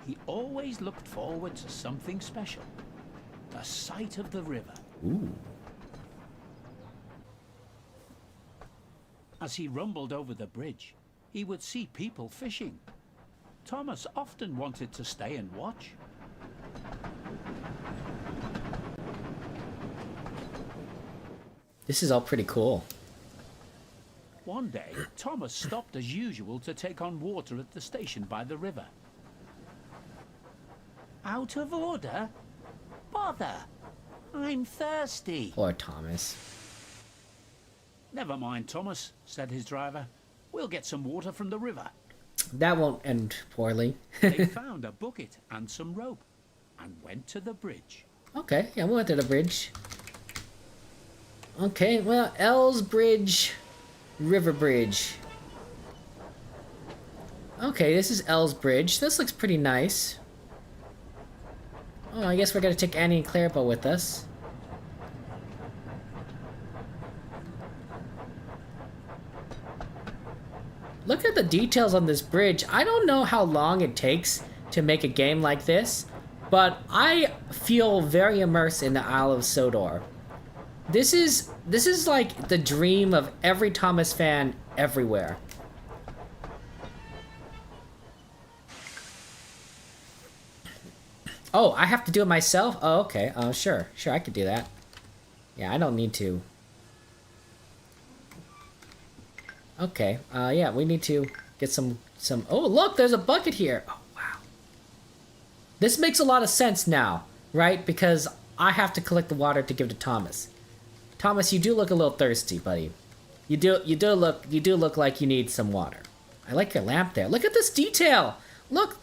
he always looked forward to something special. The sight of the river. Ooh. As he rumbled over the bridge, he would see people fishing. Thomas often wanted to stay and watch. This is all pretty cool. One day, Thomas stopped as usual to take on water at the station by the river. Out of order? Bother! I'm thirsty. Poor Thomas. Never mind, Thomas, said his driver. We'll get some water from the river. That won't end poorly. They found a bucket and some rope and went to the bridge. Okay, yeah, we went to the bridge. Okay, well, L's Bridge, River Bridge. Okay, this is L's Bridge. This looks pretty nice. Oh, I guess we're gonna take Annie Clarabel with us. Look at the details on this bridge. I don't know how long it takes to make a game like this, but I feel very immersed in the Isle of Sodor. This is like the dream of every Thomas fan everywhere. Oh, I have to do it myself? Oh, okay. Oh, sure, I could do that. Yeah, I don't need to. Okay, yeah, we need to get some... Oh, look, there's a bucket here. Oh, wow. This makes a lot of sense now, right? Because I have to collect the water to give to Thomas. Thomas, you do look a little thirsty, buddy. You do look like you need some water. I like your lamp there. Look at this detail. Look,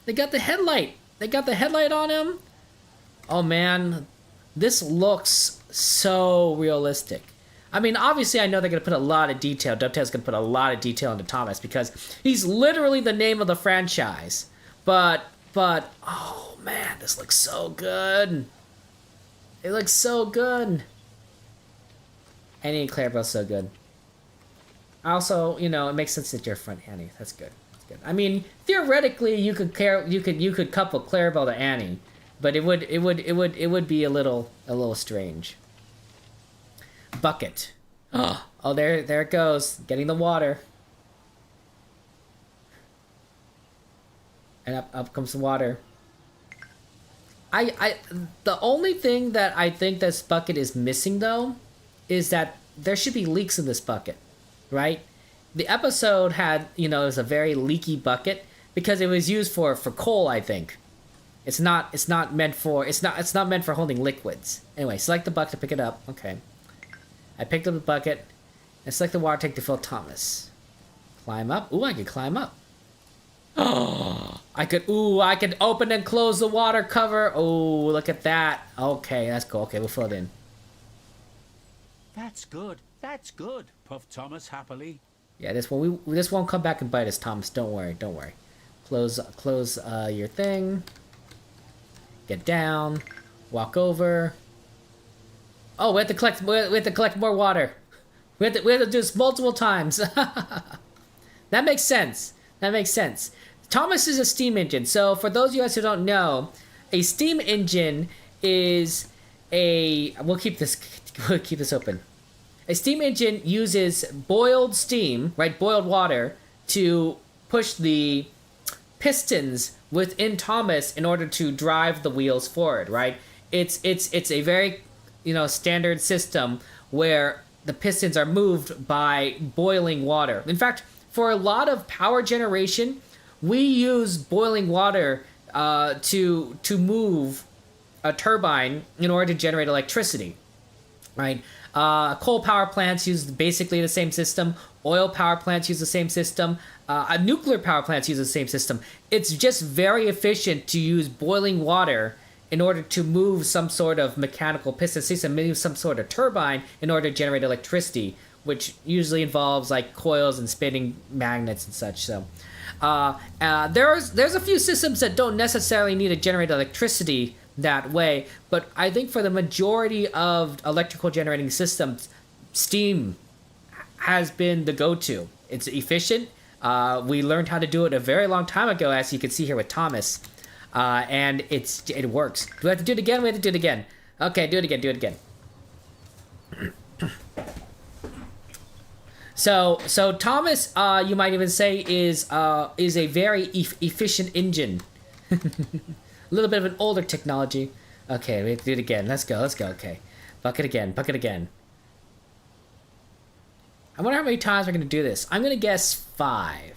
they got the headlight. They got the headlight on him. Oh man, This looks so realistic. I mean, obviously, I know they're going to put a lot of detail. Dovetail's going to put a lot of detail into Thomas because he's literally the name of the franchise. But, oh man, this looks so good. It looks so good. Annie Clarabel's so good. Also, you know, it makes sense that you're front Annie. That's good. That's good. I mean, theoretically, you could couple Clarabel to Annie, but it would be a little strange. Bucket. Oh, there it goes. Getting the water. And up comes the water. The only thing that I think this bucket is missing though is that there should be leaks in this bucket, right? The episode had, you know, it was a very leaky bucket because it was used for coal, I think. It's not meant for holding liquids. Anyway, select the bucket to pick it up. Okay. I picked up the bucket and select the water tank to fill Thomas. Climb up. Ooh, I could climb up. Oh, I could open and close the water cover. Oh, look at that. Okay, that's cool. Okay, we'll fill it in. That's good. That's good, puffed Thomas happily. Yeah, this won't come back and bite us, Thomas. Don't worry. Close your thing. Get down. Walk over. Oh, we have to collect more water. We have to do this multiple times. That makes sense. Thomas is a steam engine. So for those of you guys who don't know, a steam engine is we'll keep this open. A steam engine uses boiled steam, right? Boiled water to push the pistons within Thomas in order to drive the wheels forward, right? It's a very, you know, standard system where the pistons are moved by boiling water. In fact, for a lot of power generation, we use boiling water to move a turbine in order to generate electricity, right? Coal power plants use basically the same system. Oil power plants use the same system. Nuclear power plants use the same system. It's just very efficient to use boiling water in order to move some sort of mechanical piston system, move some sort of turbine in order to generate electricity, which usually involves like coils and spinning magnets and such. So there's a few systems that don't necessarily need to generate electricity that way, but I think for the majority of electrical generating systems, steam has been the go-to. It's efficient. We learned how to do it a very long time ago, as you can see here with Thomas. And it works. Do we have to do it again? We have to do it again. Okay, do it again. So Thomas, you might even say, is a very efficient engine. A little bit of an older technology. Okay, we have to do it again. Let's go. Okay, bucket again. I wonder how many times we're gonna do this. I'm gonna guess 5.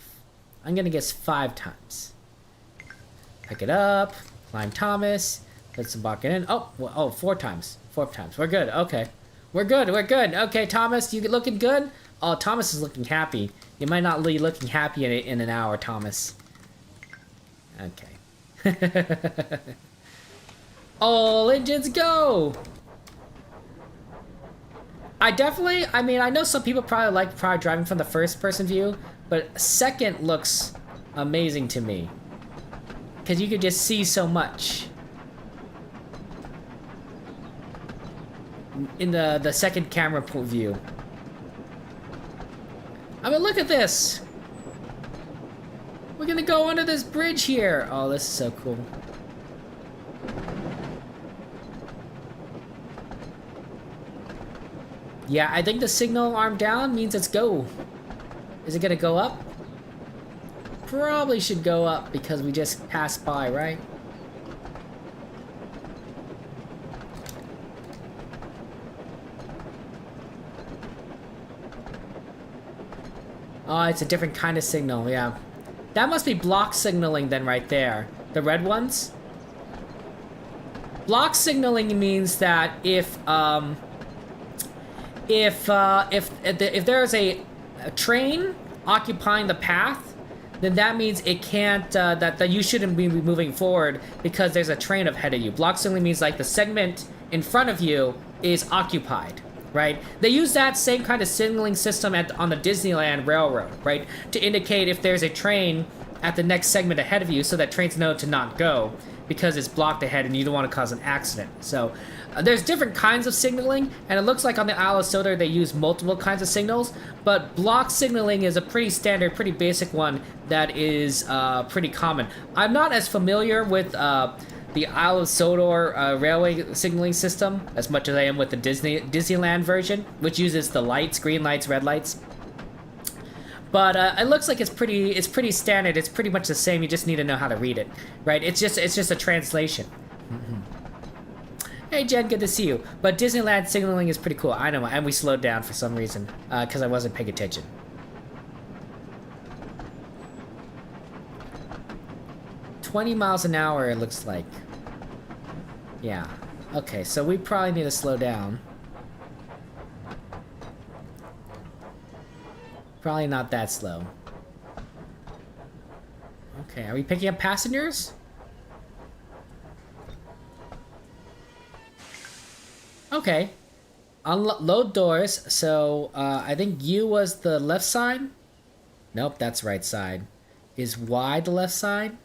I'm gonna guess 5 times. Pick it up, climb Thomas, put some bucket in. Oh, 4 times. 4 times. We're good. Okay. We're good. Okay, Thomas, you looking good? Oh, Thomas is looking happy. You might not be looking happy in an hour, Thomas. Okay. All engines go! I know some people probably like driving from the first person view, but second looks amazing to me. Because you could just see so much in the second camera view. I mean, look at this. We're gonna go under this bridge here. Oh, this is so cool. Yeah, I think the signal arm down means it's go. Is it gonna go up? Probably should go up because we just passed by, right? Oh, it's a different kind of signal, yeah. That must be block signaling then right there. The red ones? Block signaling means that if there's a train occupying the path, then that means it can't, that you shouldn't be moving forward because there's a train ahead of you. Block signaling means like the segment in front of you is occupied, right? They use that same kind of signaling system on the Disneyland Railroad, right? To indicate if there's a train at the next segment ahead of you so that trains know to not go because it's blocked ahead and you don't want to cause an accident. So there's different kinds of signaling, and it looks like on the Isle of Sodor they use multiple kinds of signals, but block signaling is a pretty standard, pretty basic one that is pretty common. I'm not as familiar with the Isle of Sodor railway signaling system as much as I am with the Disneyland version, which uses the lights, green lights, red lights. But it looks like it's pretty standard. It's pretty much the same. You just need to know how to read it, right? It's just a translation. Hey Jen, good to see you. But Disneyland signaling is pretty cool. I know, and we slowed down for some reason because I wasn't paying attention. $20 miles an hour, it looks like. Yeah. Okay, so we probably need to slow down. Probably not that slow. Okay, are we picking up passengers? Okay. Unload doors. So, I think U was the left side. Nope, that's right side. Is Y the left side?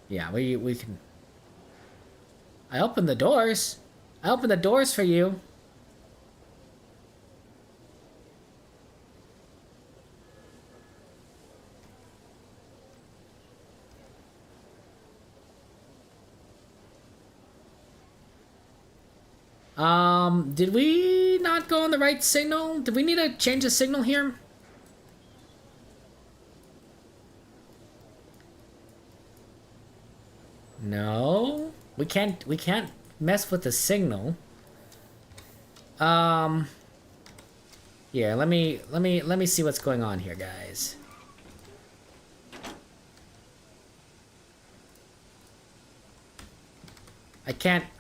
Yeah, we can... I opened the doors. I opened the doors for you. Did we not go on the right signal? Did we need to change the signal here? No, we can't mess with the signal. Here, let me see what's going on here, guys. I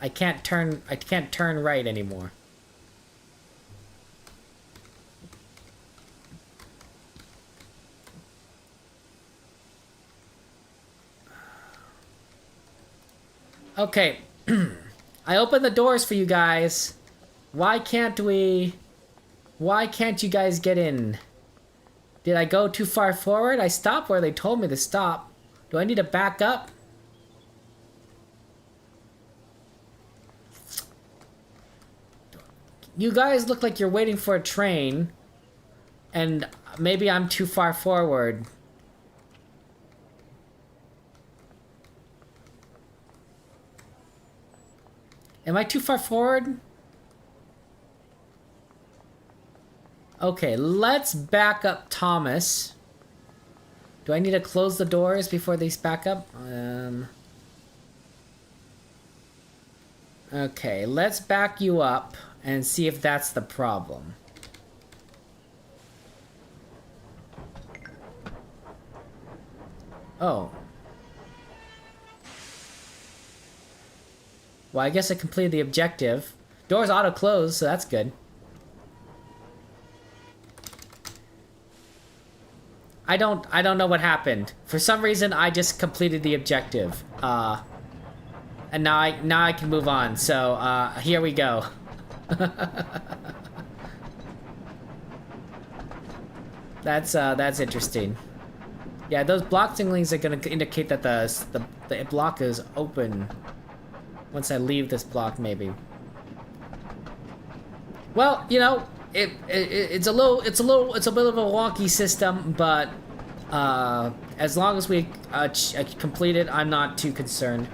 can't turn right anymore. Okay. I opened the doors for you guys. Why can't you guys get in? Did I go too far forward? I stopped where they told me to stop. Do I need to back up? You guys look like you're waiting for a train, and maybe I'm too far forward. Am I too far forward? Okay, let's back up Thomas. Do I need to close the doors before these back up? Okay, let's back you up and see if that's the problem. Oh. Well, I guess I completed the objective. Doors auto-close, so that's good. I don't know what happened. For some reason, I just completed the objective. And now I can move on. So, here we go. That's interesting. Yeah, those block singlings are gonna indicate that the block is open once I leave this block, maybe. Well, you know, it's a bit of a wonky system, but as long as we complete it, I'm not too concerned.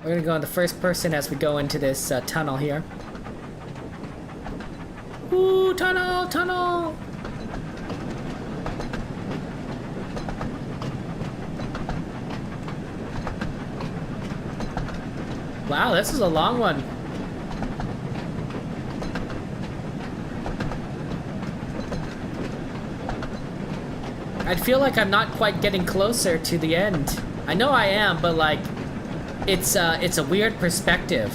We're gonna go in the first person as we go into this tunnel here. Ooh, tunnel, tunnel! Wow, this is a long one. I feel like I'm not quite getting closer to the end. I know I am, but like, it's a weird perspective,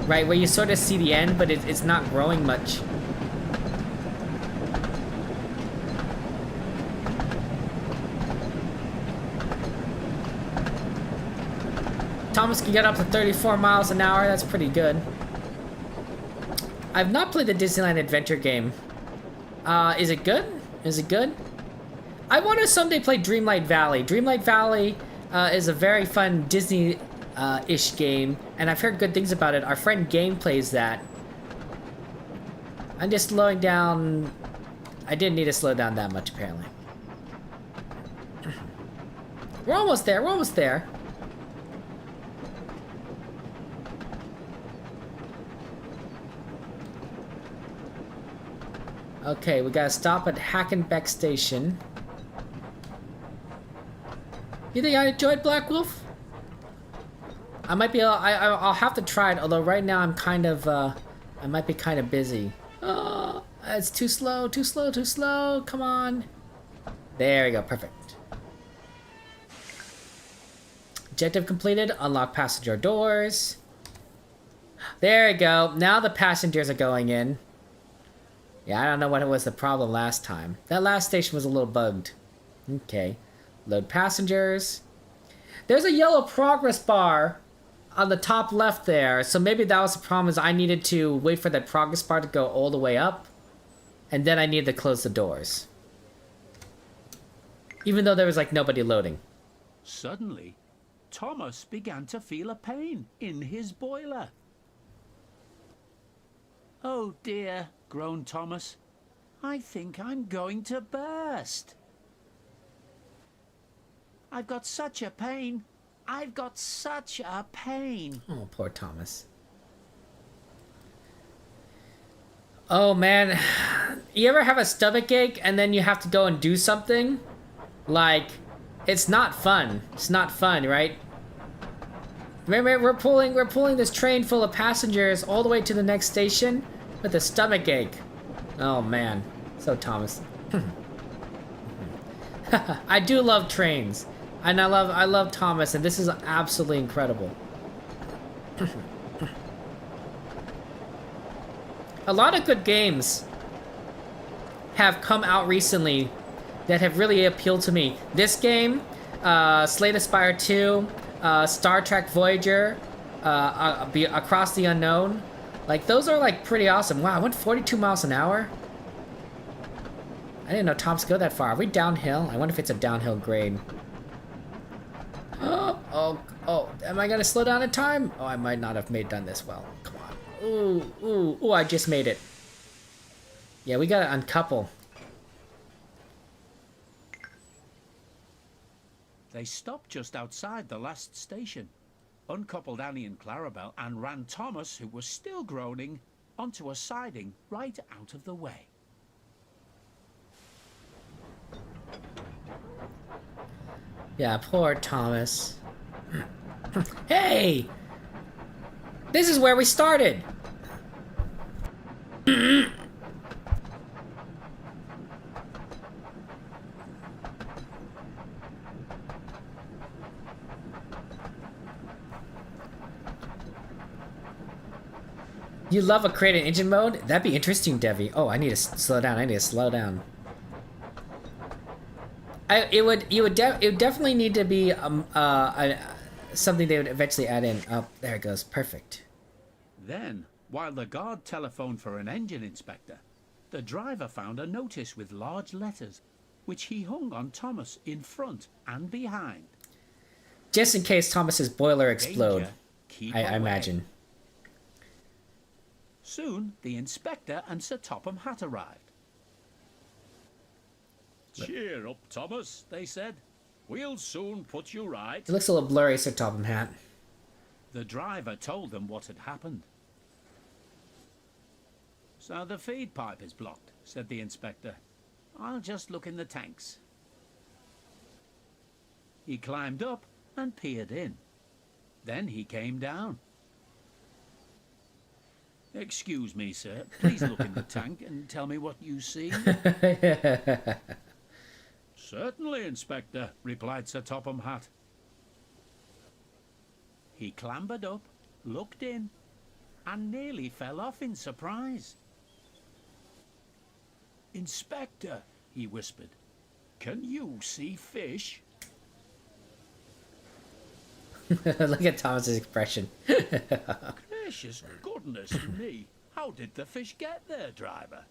right? Where you sort of see the end, but it's not growing much. Thomas can get up to 34 miles an hour. That's pretty good. I've not played the Disneyland Adventure game. Is it good? Is it good? I want to someday play Dreamlight Valley. Dreamlight Valley is a very fun Disney-ish game, and I've heard good things about it. Our friend Game plays that. I'm just slowing down. I didn't need to slow down that much, apparently. We're almost there. We're almost there. Okay, we gotta stop at Hackenbeck Station. You think I enjoyed Black Wolf? I might be. I'll have to try it. Although right now I'm kind of. I might be kind of busy. Oh, it's too slow. Too slow. Too slow. Come on. There we go. Perfect. Objective completed. Unlock passenger doors. There we go. Now the passengers are going in. Yeah, I don't know what was the problem last time. That last station was a little bugged. Okay. Load passengers. There's a yellow progress bar on the top left there. So maybe that was the problem, is I needed to wait for that progress bar to go all the way up. And then I needed to close the doors. Even though there was like nobody loading. Suddenly, Thomas began to feel a pain in his boiler. Oh dear, groaned Thomas. I think I'm going to burst. I've got such a pain. I've got such a pain. Oh, poor Thomas. Oh man, you ever have a stomach ache and then you have to go and do something? Like, it's not fun. It's not fun, right? Remember, we're pulling this train full of passengers all the way to the next station with a stomach ache. Oh man, so Thomas. I do love trains, and I love Thomas, and this is absolutely incredible. A lot of good games have come out recently that have really appealed to me. This game, Slay the Spire 2, Star Trek Voyager, Across the Unknown. Like, those are like pretty awesome. Wow, I went 42 miles an hour. I didn't know tops go that far. Are we downhill? I wonder if it's a downhill grade. Oh, am I gonna slow down in time? Oh, I might not have done this well. Come on. Ooh, I just made it. Yeah, we gotta uncouple. They stopped just outside the last station, uncoupled Annie and Clarabel, and ran Thomas, who was still groaning, onto a siding right out of the way. Yeah, poor Thomas. Hey! This is where we started! You love a crate in engine mode? That'd be interesting, Devi. Oh, I need to slow down. I need to slow down. It would definitely need to be something they would eventually add in. Oh, there it goes. Perfect. Then, while the guard telephoned for an engine inspector, the driver found a notice with large letters, which he hung on Thomas in front and behind. Just in case Thomas's boiler explode, Danger, keep I away. imagine. Soon, the inspector and Sir Topham Hatt arrived. Cheer up, Thomas, they said. We'll soon put you right. It looks a little blurry, Sir Topham Hatt. The driver told them what had happened. So the feed pipe is blocked, said the inspector. I'll just look in the tanks. He climbed up and peered in. Then he came down. Excuse me, sir. Please look in the tank and tell me what you see. Certainly, Inspector, replied Sir Topham Hatt. He clambered up, looked in, and nearly fell off in surprise. Inspector, he whispered, can you see fish? Look at Thomas's expression. Gracious goodness me. How did the fish get there, driver?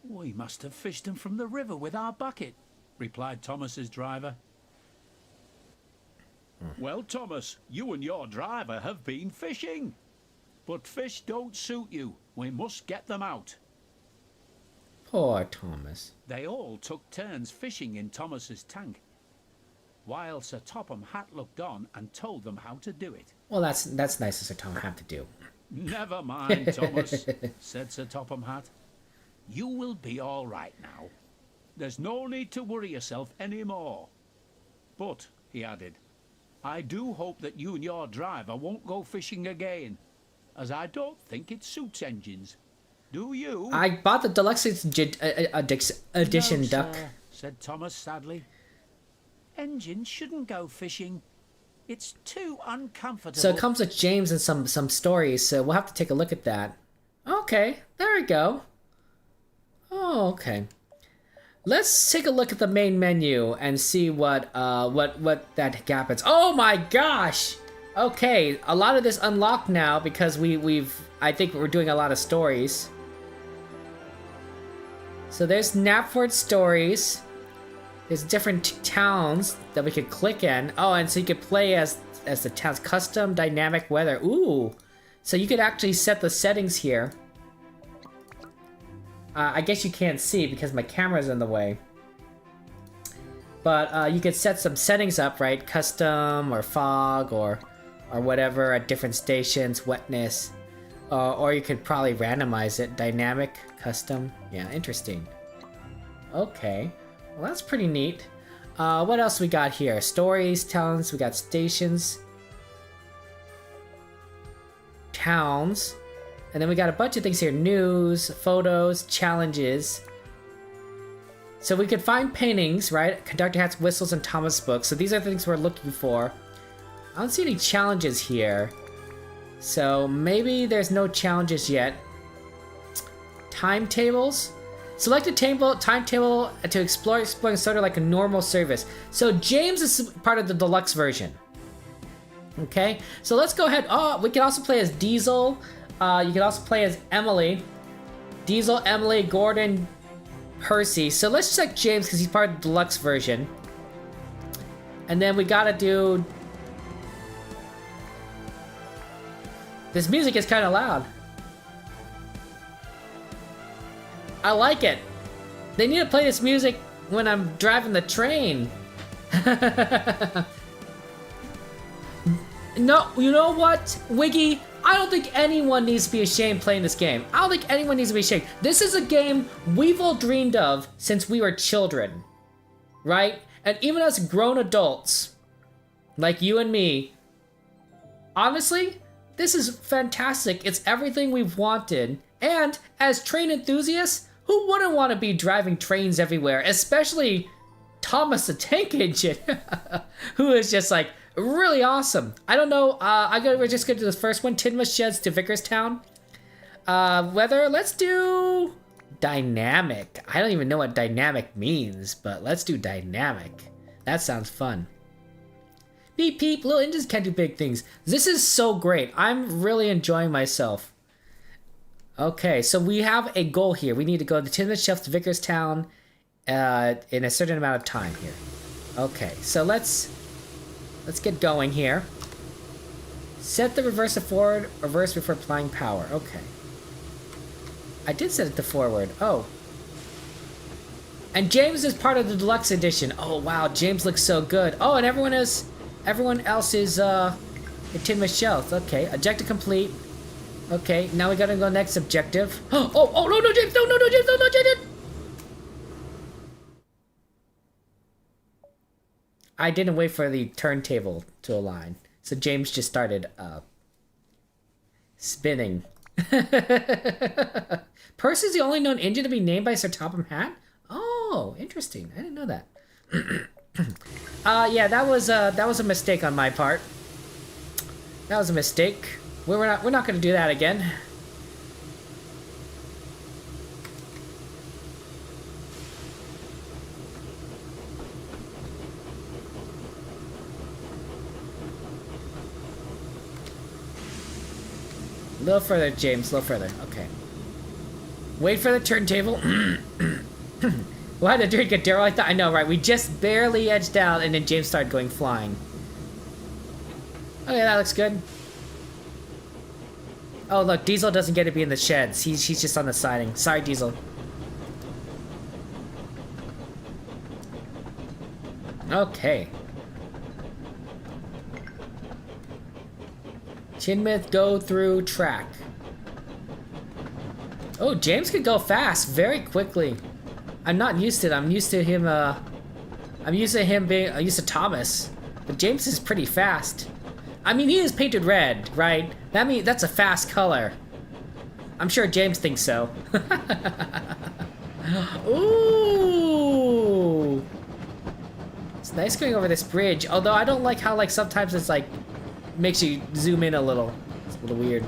We must have fished them from the river with our bucket, replied Thomas's driver. Well, Thomas, you and your driver have been fishing. But fish don't suit you. We must get them out. Poor Thomas. They all took turns fishing in Thomas's tank, while Sir Topham Hatt looked on and told them how to do it. Well, that's nice of Sir Topham Hatt to do. Never mind, Thomas, said Sir Topham Hatt. You will be all right now. There's no need to worry yourself any more. But, he added, I do hope that you and your driver won't go fishing again, as I don't think it suits engines. Do you? I bought the deluxe edition, No, Duck. sir, said Thomas sadly. Engines shouldn't go fishing. It's too uncomfortable. So it comes with James and some stories, so we'll have to take a look at that. Okay, there we go. Oh, okay. Let's take a look at the main menu and see what that gap is. Oh my gosh! Okay, a lot of this unlocked now because I think we're doing a lot of stories. So there's Knapford stories. There's different towns that we could click in. Oh, and so you could play as the town's custom dynamic weather. Ooh, so you could actually set the settings here. I guess you can't see because my camera's in the way. But you could set some settings up, right? Custom or fog or whatever at different stations, wetness. Or you could probably randomize it. Dynamic, custom. Yeah, interesting. Okay. Well, that's pretty neat. What else we got here? Stories, towns, we got stations. Towns. And then we got a bunch of things here. News, photos, challenges. So we could find paintings, right? Conductor hats, whistles, and Thomas books. So these are the things we're looking for. I don't see any challenges here. So maybe there's no challenges yet. Timetables. Select a timetable to explore Sodor like a normal service. So James is part of the deluxe version. Okay, so let's go ahead. Oh, we can also play as Diesel. You can also play as Emily. Diesel, Emily, Gordon, Percy. So let's check James because he's part of the deluxe version. And then we gotta do... This music is kind of loud. I like it. They need to play this music when I'm driving the train. No, you know what, Wiggy? I don't think anyone needs to be ashamed playing this game. I don't think anyone needs to be ashamed. This is a game we've all dreamed of since we were children, right? And even as grown adults, like you and me, honestly, this is fantastic. It's everything we've wanted. And as train enthusiasts, who wouldn't want to be driving trains everywhere? Especially Thomas the Tank Engine, who is just like really awesome. I don't know. We're just going to do the first one. Tinmouth Sheds to Vickerstown. Weather, let's do dynamic. I don't even know what dynamic means, but let's do dynamic. That sounds fun. Beep beep, little engines can do big things. This is so great. I'm really enjoying myself. Okay, so we have a goal here. We need to go to Tinmouth Sheds to Vickerstown in a certain amount of time here. Okay, so let's get going here. Set the reverse to forward, reverse before applying power. Okay. I did set it to forward. Oh. And James is part of the deluxe edition. Oh wow, James looks so good. Oh, and everyone else is in Tinmouth Sheds. Okay, objective complete. Okay, now we gotta go next objective. Oh no, James, no, James, no, James. I didn't wait for the turntable to align, so James just started spinning. Percy's the only known engine to be named by Sir Topham Hatt. Oh, interesting. I didn't know that. Yeah, that was a mistake on my part. That was a mistake. We're not going to do that again. A little further, James. A little further. Okay. Wait for the turntable. We'll have to drink a Daryl like that. I know, right? We just barely edged out, and then James started going flying. Okay, that looks good. Oh, look, Diesel doesn't get to be in the sheds. He's just on the siding. Sorry, Diesel. Okay. Chinmouth go through track. Oh, James could go fast very quickly. I'm not used to it. I'm used to him, I'm used to him being, I'm used to Thomas. But James is pretty fast. I mean, he is painted red, right? That's a fast color. I'm sure James thinks so. Ooh! It's nice going over this bridge. Although I don't like how, like, sometimes it's like makes you zoom in a little. It's a little weird.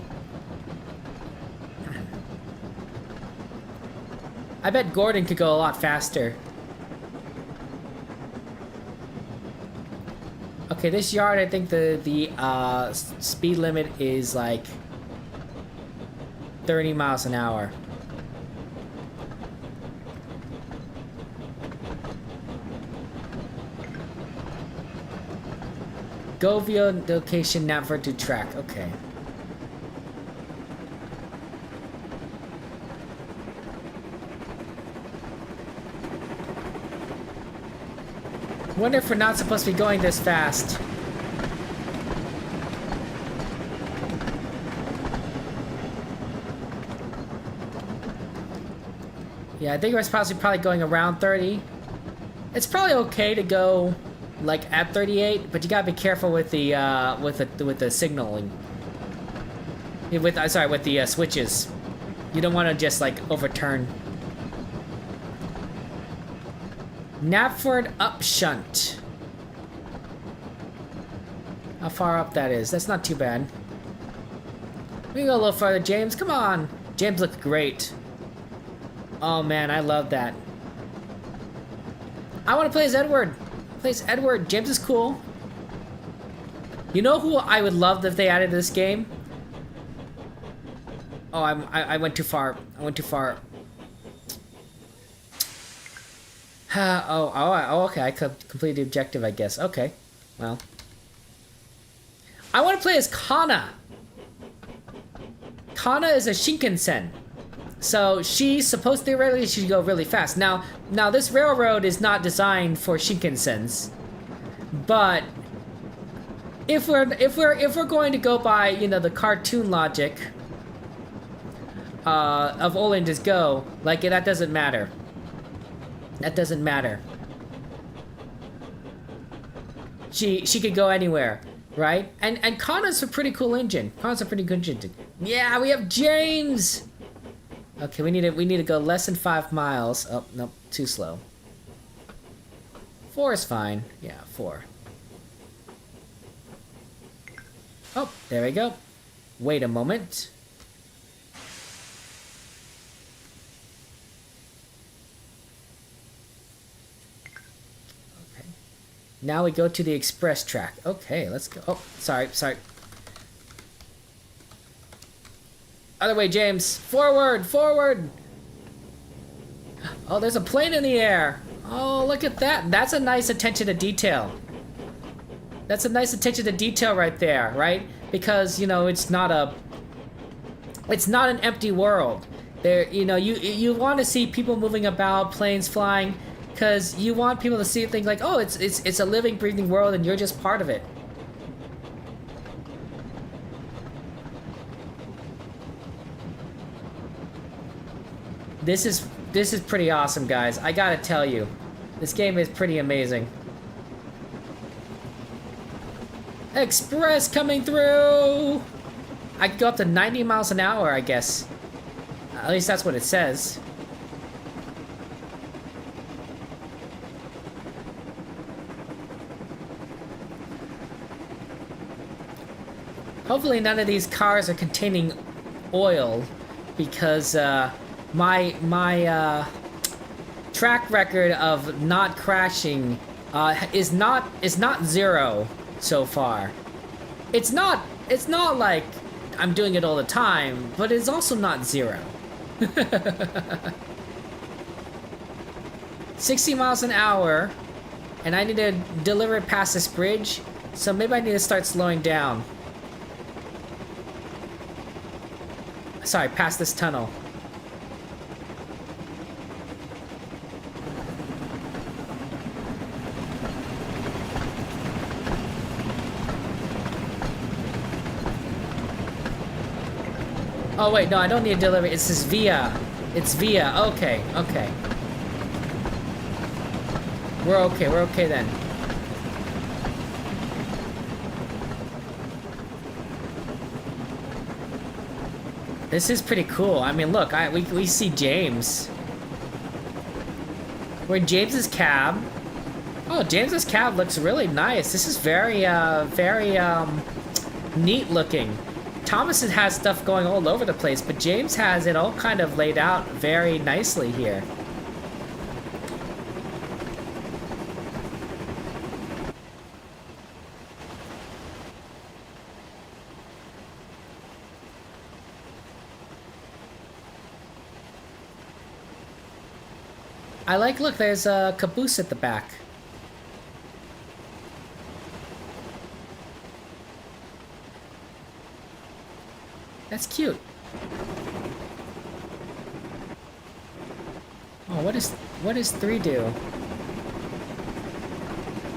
I bet Gordon could go a lot faster. Okay, this yard, I think the speed limit is like 30 miles an hour. Go via location, navigate to track. Okay. Wonder if we're not supposed to be going this fast. Yeah, I think we're supposed to be probably going around 30. It's probably okay to go like at 38, but you gotta be careful with the signaling. With the switches. You don't want to just like overturn. Knapford up shunt. How far up that is? That's not too bad. We can go a little further, James. Come on. James looks great. Oh man, I love that. I want to play as Edward. Play as Edward. James is cool. You know who I would love if they added to this game? Oh, I went too far. I went too far. Okay. I completed the objective, I guess. Okay. Well. I want to play as Kana. Kana is a Shinkansen. So she's supposed theoretically she should go really fast. Now this railroad is not designed for Shinkansens. But if we're going to go by, you know, the cartoon logic of Oland is Go, like that doesn't matter. That doesn't matter. She could go anywhere, right? And Kana's a pretty cool engine. Kana's a pretty good engine. Yeah, we have James. Okay, we need to go less than 5 miles. Oh, nope, too slow. 4 is fine. Yeah, 4. Oh, there we go. Wait a moment. Okay. Now we go to the express track. Okay, let's go. Oh, sorry. Other way, James. Forward. Oh, there's a plane in the air. Oh, look at that. That's a nice attention to detail. That's a nice attention to detail right there, right? Because, you know, it's not an empty world. There, you know, you want to see people moving about, planes flying, because you want people to see things like, oh, it's a living, breathing world, and you're just part of it. This is pretty awesome, guys. I gotta tell you, this game is pretty amazing. Express coming through! I could go up to 90 miles an hour, I guess. At least that's what it says. Hopefully none of these cars are containing oil, because my track record of not crashing is not 0 so far. It's not like I'm doing it all the time, but it's also not 0. 60 miles an hour, and I need to deliver it past this bridge, so maybe I need to start slowing down. Sorry, past this tunnel. Oh wait, no, I don't need to deliver. It's this via. It's via. Okay, okay. We're okay then. This is pretty cool. I mean, look, we see James. We're in James's cab. Oh, James's cab looks really nice. This is very neat looking. Thomas has stuff going all over the place, but James has it all kind of laid out very nicely here. I like, look, there's a caboose at the back. That's cute. Oh, what does 3 do?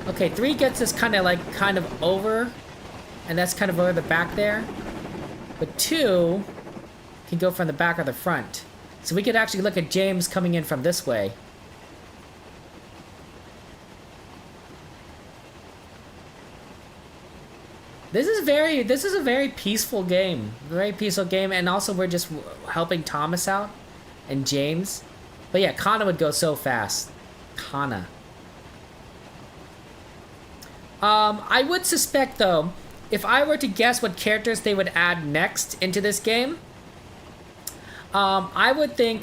Okay, 3 gets us kind of over, and that's kind of over the back there. But 2 can go from the back or the front. So we could actually look at James coming in from this way. This is a very peaceful game. Very peaceful game, and also we're just helping Thomas out and James. But yeah, Kana would go so fast. Kana. I would suspect though, if I were to guess what characters they would add next into this game, I would think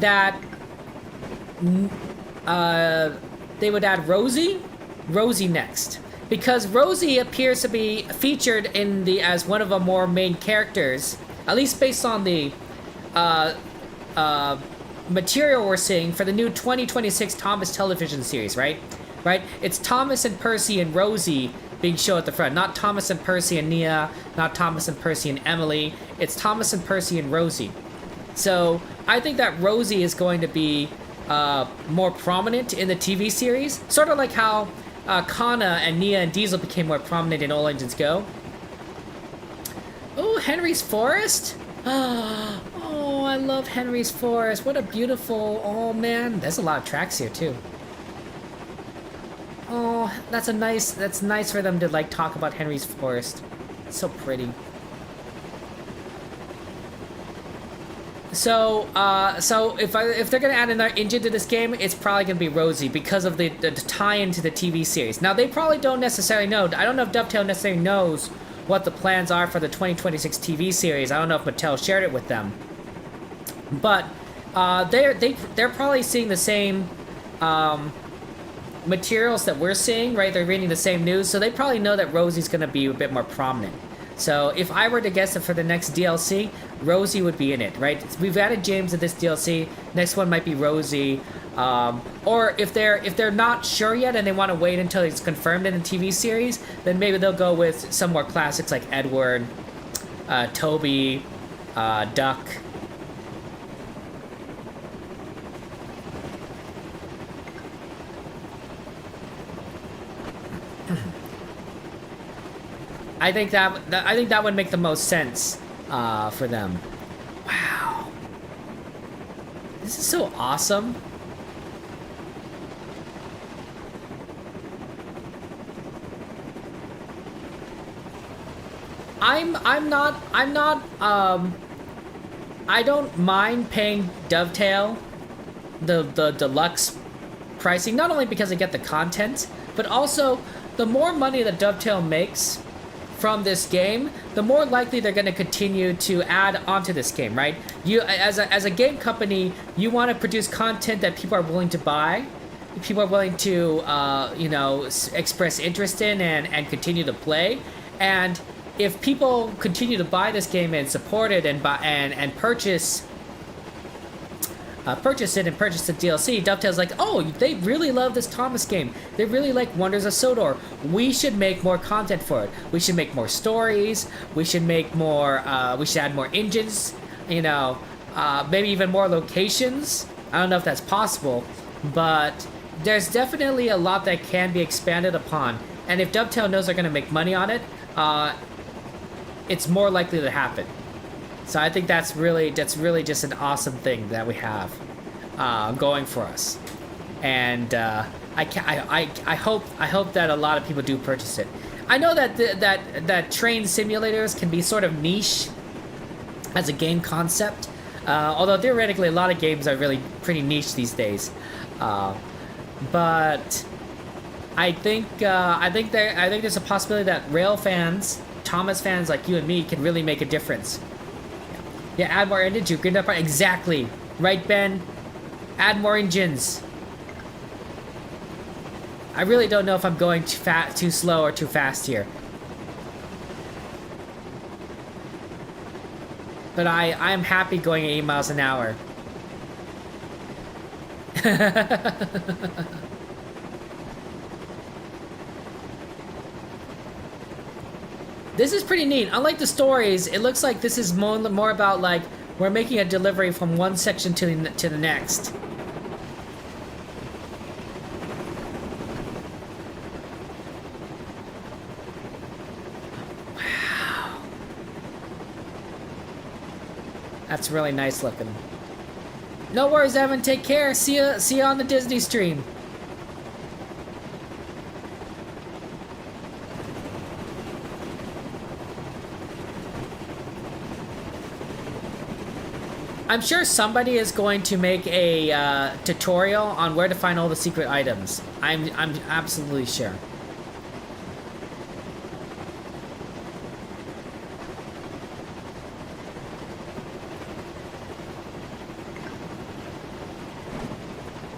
that they would add Rosie next. Because Rosie appears to be featured in as one of the more main characters, at least based on the material we're seeing for the new 2026 Thomas television series, right? Right? It's Thomas and Percy and Rosie being shown at the front, not Thomas and Percy and Nia, not Thomas and Percy and Emily. It's Thomas and Percy and Rosie. So I think that Rosie is going to be more prominent in the TV series, sort of like how Kana and Nia and Diesel became more prominent in All Engines Go. Oh, Henry's Forest? Oh, I love Henry's Forest. What a beautiful... Oh, man. There's a lot of tracks here, too. Oh, that's nice for them to, like, talk about Henry's Forest. It's so pretty. So if they're gonna add another engine to this game, it's probably gonna be Rosie because of the tie-in to the TV series. Now they probably don't necessarily know. I don't know if Dovetail necessarily knows what the plans are for the 2026 TV series. I don't know if Mattel shared it with them, but they're probably seeing the same materials that we're seeing, right? They're reading the same news, so they probably know that Rosie's gonna be a bit more prominent. So if I were to guess that for the next DLC, Rosie would be in it, right? We've added James in this DLC. Next one might be Rosie. Or if they're not sure yet and they want to wait until it's confirmed in the TV series, then maybe they'll go with some more classics like Edward, Toby, Duck. I think that would make the most sense for them. Wow, this is so awesome. I don't mind paying Dovetail the deluxe pricing, not only because I get the content, but also the more money that Dovetail makes from this game, the more likely they're going to continue to add onto this game, right? You, as a game company, you want to produce content that people are willing to buy, people are willing to, express interest in and continue to play. And if people continue to buy this game and support it and buy and purchase it and purchase the DLC, Dovetail's like, oh, they really love this Thomas game. They really like Wonders of Sodor. We should make more content for it. We should make more stories. We should make more. We should add more engines. You know, maybe even more locations. I don't know if that's possible, but there's definitely a lot that can be expanded upon. And if Dovetail knows they're going to make money on it, it's more likely to happen. So I think that's really just an awesome thing that we have going for us, and I hope that a lot of people do purchase it. I know that that train simulators can be sort of niche as a game concept, although theoretically a lot of games are really pretty niche these days. But I think there's a possibility that rail fans, Thomas fans like you and me, can really make a difference. Yeah, add more engines. You get up exactly right, Ben. Add more engines. I really don't know if I'm going too fast, too slow, or too fast here. But I am happy going at 8 miles an hour. This is pretty neat. Unlike the stories, it looks like this is more about like we're making a delivery from one section to the next. Wow, that's really nice looking. No worries, Evan. Take care. See ya on the Disney stream. I'm sure somebody is going to make a tutorial on where to find all the secret items. I'm absolutely sure.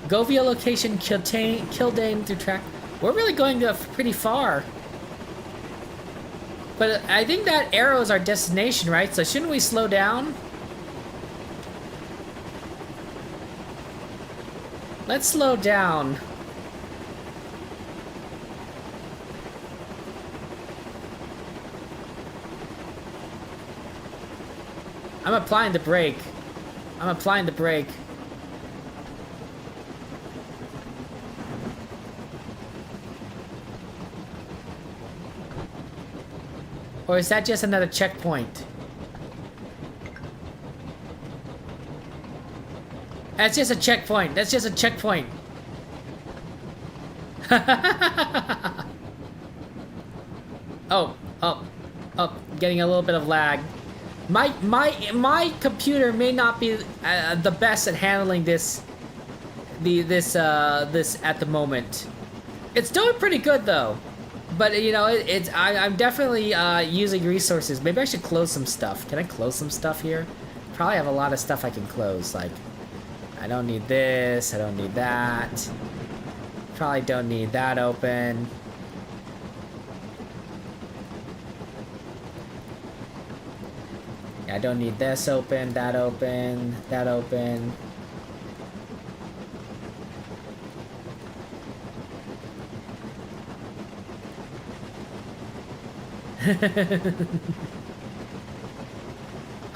Go via location Kildane through track. We're really going pretty far. But I think that arrow is our destination, right? So shouldn't we slow down? Let's slow down. I'm applying the brake. I'm applying the brake. Or is that just another checkpoint? That's just a checkpoint. That's just a checkpoint. Oh, getting a little bit of lag. My computer may not be the best at handling this at the moment. It's doing pretty good though. But you know, I'm definitely using resources. Maybe I should close some stuff. Can I close some stuff here? Probably have a lot of stuff I can close, like I don't need this, I don't need that. Probably don't need that open. Yeah, I don't need this open, that open, that open.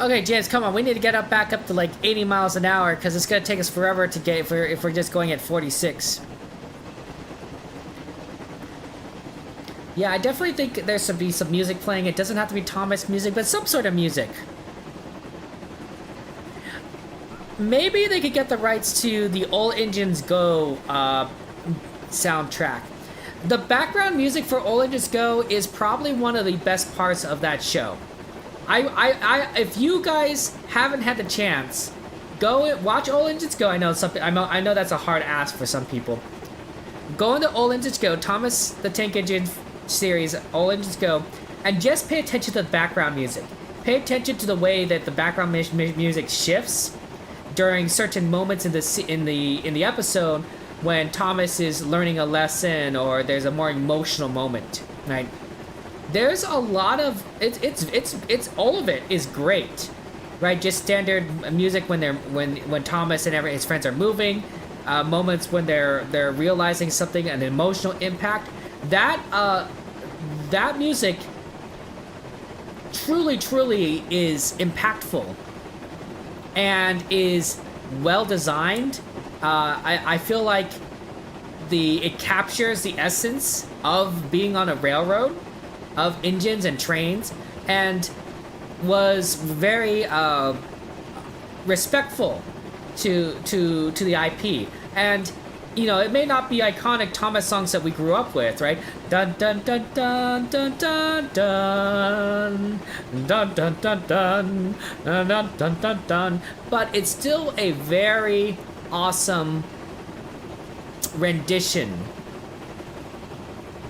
Okay, James, come on. We need to get back up to like 80 miles an hour because it's going to take us forever to get if we're just going at 46. Yeah, I definitely think there should be some music playing. It doesn't have to be Thomas music, but some sort of music. Maybe they could get the rights to the All Engines Go soundtrack. The background music for All Engines Go is probably one of the best parts of that show. If you guys haven't had the chance, go watch All Engines Go. I know that's a hard ask for some people. Go into All Engines Go, Thomas the Tank Engine series, All Engines Go, and just pay attention to the background music. Pay attention to the way that the background music shifts during certain moments in the episode when Thomas is learning a lesson or there's a more emotional moment, right? there's a lot of it's all of it is great, right? Just standard music when Thomas and his friends are moving, moments when they're realizing something, an emotional impact. That music truly is impactful and is well designed. I feel like it captures the essence of being on a railroad, of engines and trains, and was very respectful to the IP. And you know, it may not be iconic Thomas songs that we grew up with, right? Dun dun dun dun dun dun dun dun dun dun dun dun dun dun dun, but it's still a very awesome rendition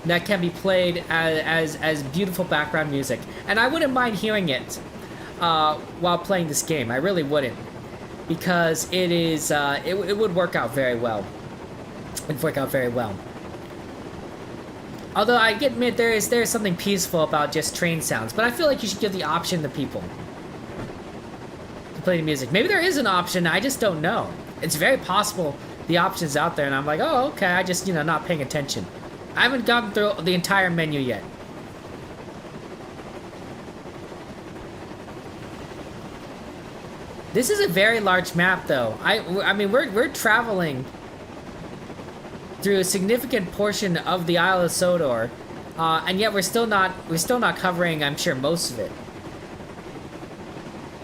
that can be played as beautiful background music, and I wouldn't mind hearing it while playing this game. I really wouldn't, because it is it would work out very well. It'd work out very well. Although I admit there is something peaceful about just train sounds, but I feel like you should give the option to people to play the music. Maybe there is an option, I just don't know. It's very possible the option's out there and I'm like, oh, okay, I just, you know, not paying attention. I haven't gotten through the entire menu yet. This is a very large map, though. I mean, we're traveling through a significant portion of the Isle of Sodor, and yet we're still not covering, I'm sure, most of it.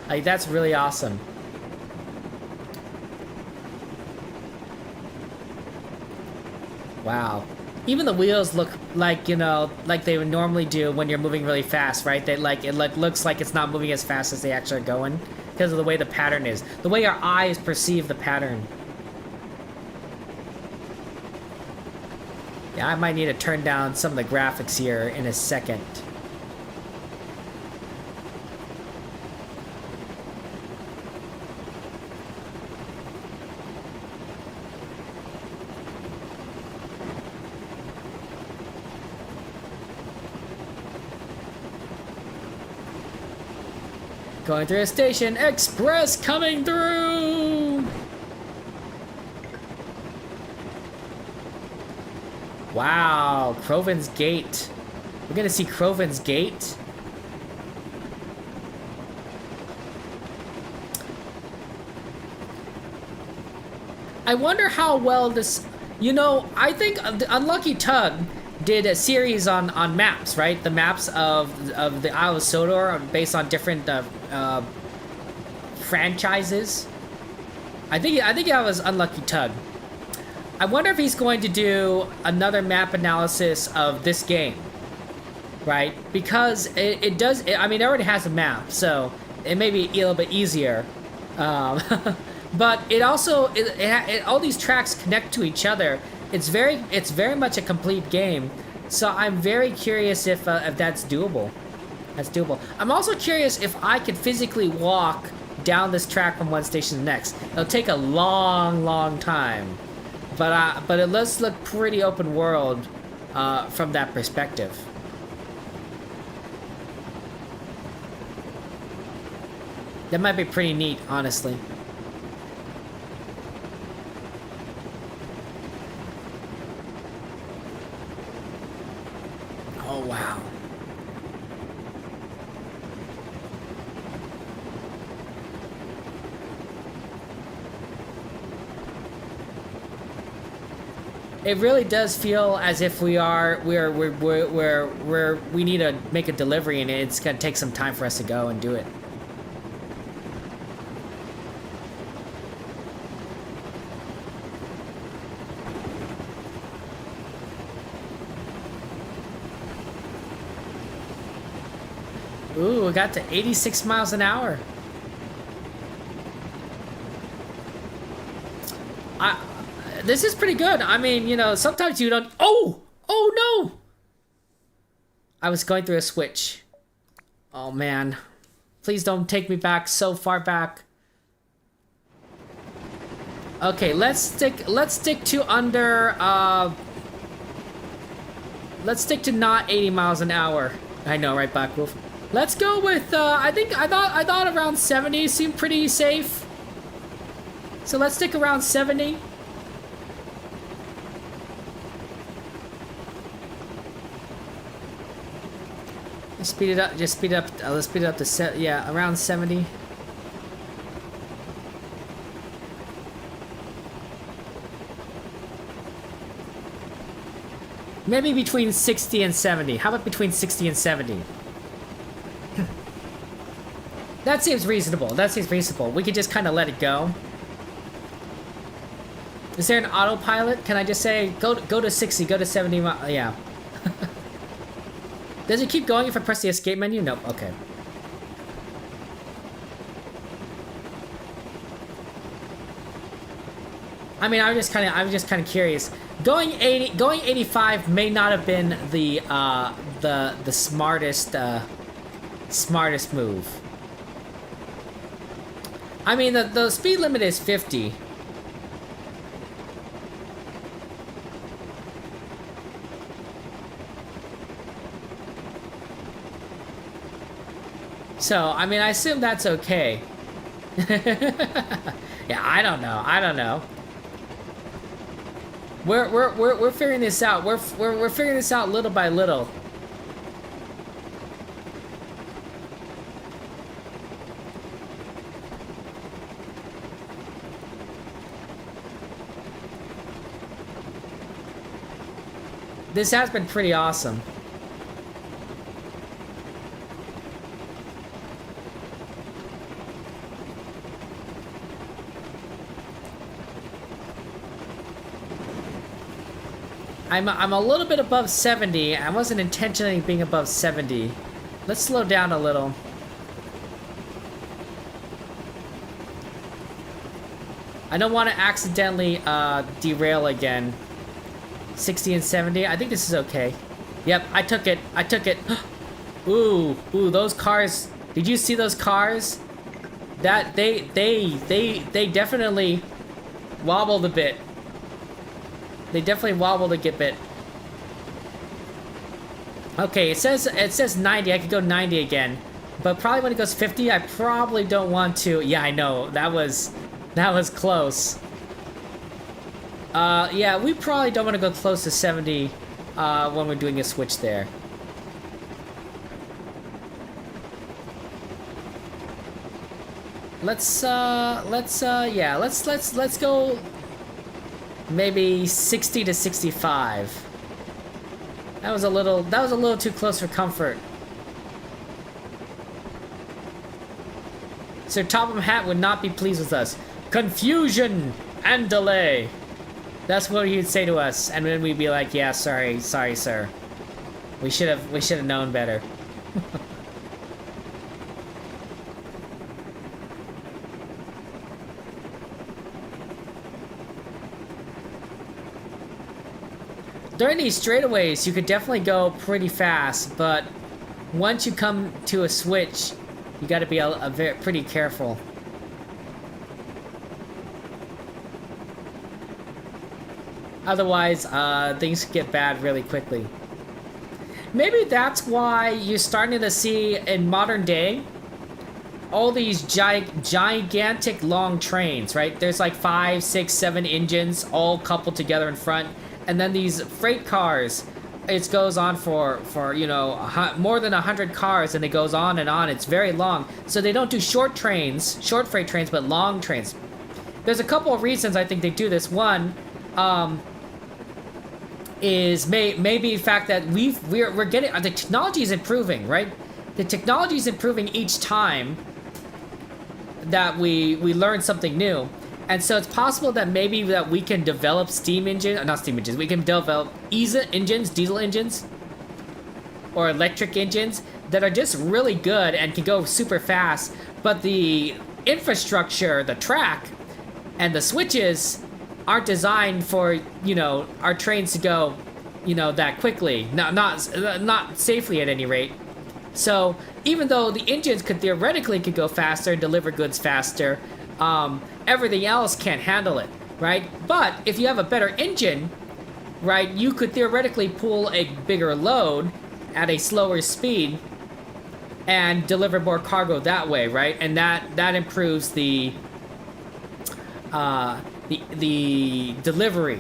Like, that's really awesome. Wow. Even the wheels look like, you know, like they would normally do when you're moving really fast, right? They looks like it's not moving as fast as they actually are going because of the way the pattern is, the way our eyes perceive the pattern. Yeah, I might need to turn down some of the graphics here in a second. Going through a station, express coming through! Wow, Croven's Gate. We're gonna see Croven's Gate. I wonder how well this, you know, I think Unlucky Tug did a series on maps, right? The maps of the Isle of Sodor based on different franchises. I think that was Unlucky Tug. I wonder if he's going to do another map analysis of this game, right? Because it does. I mean, it already has a map, so it may be a little bit easier. But it also all these tracks connect to each other. It's very much a complete game. So I'm very curious if that's doable. That's doable. I'm also curious if I could physically walk down this track from one station to the next. It'll take a long time. But it does look pretty open world from that perspective. That might be pretty neat, honestly. Oh, wow. It really does feel as if we need to make a delivery, and it's gonna take some time for us to go and do it. Ooh, we got to 86 miles an hour. This is pretty good. I mean, you know, sometimes you don't... Oh! Oh, no! I was going through a switch. Oh, man. Please don't take me back so far back. Okay, let's stick to under... let's stick to not 80 miles an hour. I know, right, Black Wolf? Let's go with, I thought around 70 seemed pretty safe. So let's stick around 70. Speed it up, just speed it up, let's speed it up to, yeah, around 70. Maybe between 60 and 70. How about between 60 and 70? That seems reasonable. That seems reasonable. We could just kind of let it go. Is there an autopilot? Can I just say, go to 60, go to 70 miles? Yeah. Does it keep going if I press the escape menu? Nope. Okay. I mean, I'm just kind of curious. Going 85 may not have been the smartest move. I mean, the speed limit is 50. So, I mean, I assume that's okay. Yeah, I don't know. We're figuring this out. We're figuring this out little by little. This has been pretty awesome. I'm a little bit above 70. I wasn't intentionally being above 70. Let's slow down a little. I don't want to accidentally derail again. 60 and 70. I think this is okay. Yep, I took it. I took it. Ooh, those cars. Did you see those cars? That they definitely wobbled a bit. They definitely wobbled a bit. Okay, it says 90. I could go 90 again, but probably when it goes 50, I probably don't want to. Yeah, I know that was close. Yeah, we probably don't want to go close to 70 when we're doing a switch there. Let's go maybe 60 to 65. That was a little too close for comfort. Sir Topham Hatt would not be pleased with us. Confusion and delay. That's what he'd say to us, and then we'd be like, "Yeah, sorry, sir. We should have known better." During these straightaways, you could definitely go pretty fast, but once you come to a switch, you got to be pretty careful. Otherwise, things get bad really quickly. Maybe that's why you're starting to see in modern day all these gigantic long trains, right? There's like 5, 6, 7 engines all coupled together in front. And then these freight cars, it goes on for you know, more than 100 cars, and it goes on and on. It's very long. So they don't do short freight trains, but long trains. There's a couple of reasons I think they do this. One, is maybe the fact that we're getting, the technology is improving, right? The technology is improving each time that we learn something new. And so it's possible that maybe that we can develop we can develop diesel engines, or electric engines that are just really good and can go super fast, but the infrastructure, the track, and the switches aren't designed for, you know, our trains to go, you know, that quickly. Not safely at any rate. So even though the engines could go faster and deliver goods faster, everything else can't handle it, right? But if you have a better engine, right, you could theoretically pull a bigger load at a slower speed and deliver more cargo that way, right? And that improves the delivery,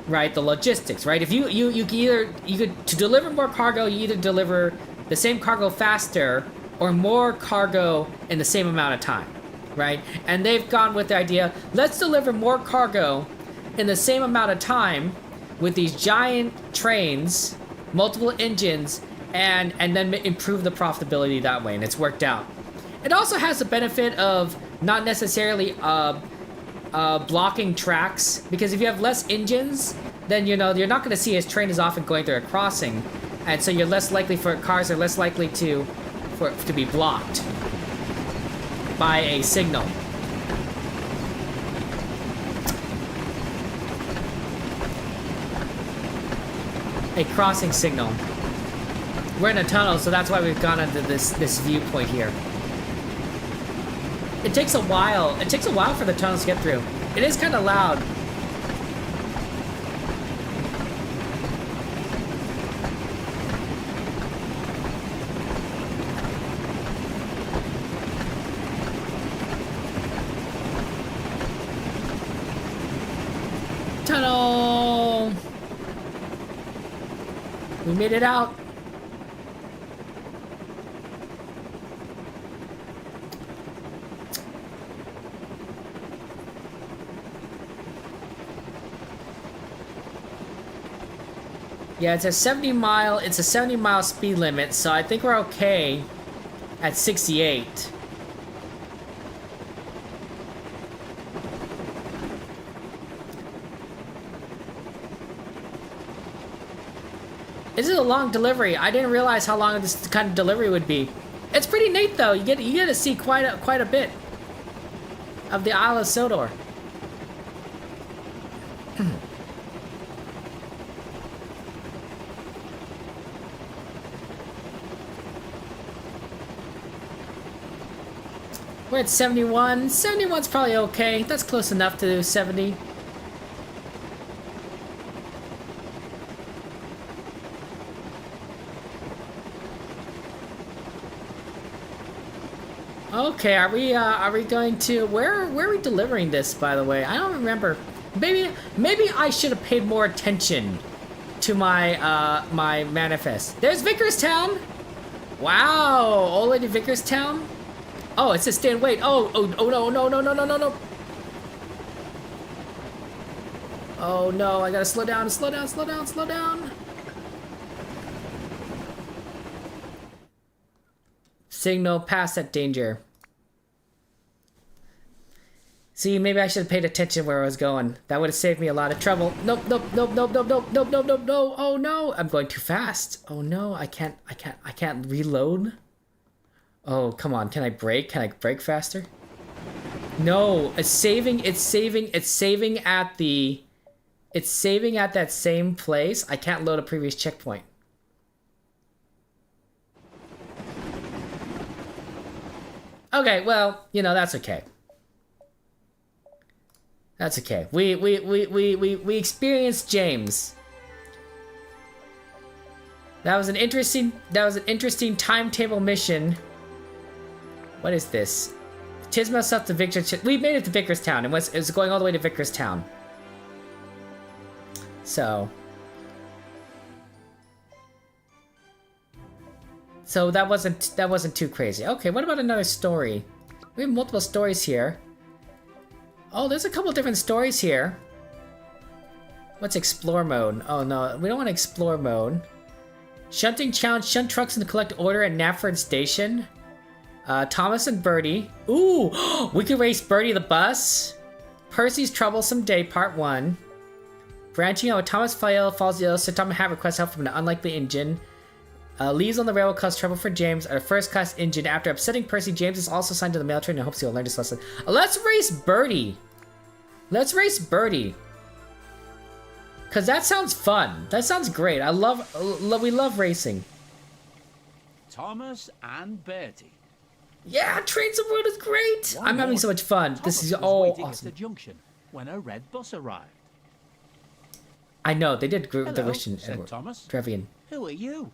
right? The logistics, right? If you could to deliver more cargo, you either deliver the same cargo faster or more cargo in the same amount of time, right? And they've gone with the idea, let's deliver more cargo in the same amount of time with these giant trains, multiple engines, and then improve the profitability that way, and it's worked out. It also has the benefit of not necessarily blocking tracks, because if you have less engines, then you know you're not going to see his train as often going through a crossing, and so you're less likely for cars are less likely to be blocked by a signal. A crossing signal. We're in a tunnel, so that's why we've gone into this viewpoint here. It takes a while. It takes a while for the tunnels to get through. It is kind of loud. Tunnel. We made it out. Yeah, it's a 70 mile speed limit, so I think we're okay at 68. This is a long delivery. I didn't realize how long this kind of delivery would be. It's pretty neat though. You get to see quite a bit of the Isle of Sodor. We're at 71. 71's probably okay. That's close enough to 70. Okay, are we going to where are we delivering this, by the way? I don't remember. Maybe I should have paid more attention to my my manifest. There's Vickerstown. Wow, old lady Vickerstown. Oh, it says stand wait. Oh no. Oh no, I gotta slow down. Signal past that danger. See, maybe I should have paid attention where I was going. That would have saved me a lot of trouble. Nope. Oh no, I'm going too fast. Oh no, I can't reload. Oh, come on. Can I brake? Can I brake faster? No, it's saving at that same place. I can't load a previous checkpoint. Okay, well, you know, that's okay. That's okay. We experienced James. That was an interesting timetable mission. What is this? Tisma up to Vickerstown. We made it to Vickerstown. It was going all the way to Vickerstown. So that wasn't too crazy. Okay, what about another story? We have multiple stories here. Oh, there's a couple different stories here. What's explore mode? Oh no, we don't want explore mode. Shunting challenge shunt trucks and collect order at Knapford Station. Thomas and Bertie. Ooh, we could race Bertie the bus. Percy's Troublesome Day Part 1. Branching out, Thomas falls ill. Sir Topham Hatt requests help from an unlikely engine. Leaves on the railroad cause trouble for James, a first-class engine. After upsetting Percy, James is also signed to the mail train and hopes he'll learn his lesson. Let's race Bertie. Cause that sounds fun. That sounds great. We love racing. Thomas and Bertie. Yeah, Trains of Road is great. I'm having so much fun. Thomas This is was all waiting awesome. at the junction when a red bus arrived. I know, they did the Hello, Russian said Edward. Thomas. Trevian. Who are you?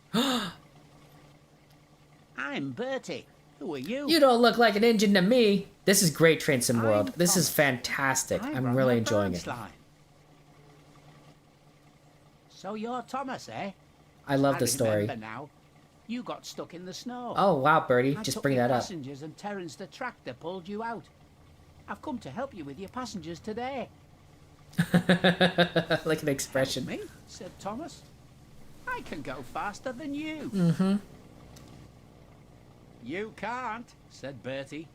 I'm Bertie. Who are you? You don't look like an engine to me. This is great Train Sim World. I'm This is Thomas. fantastic. I I'm run really the enjoying branch it. line. So you're Thomas, eh? I love the story. Remember now. You got stuck in the snow. Oh, wow, Bertie. I Just took bring your that up. passengers and Terence the tractor pulled you out. I've come to help you with your passengers today. Like an expression. Me? Said Thomas. I can go faster than you. Mm-hmm. You can't, said Bertie.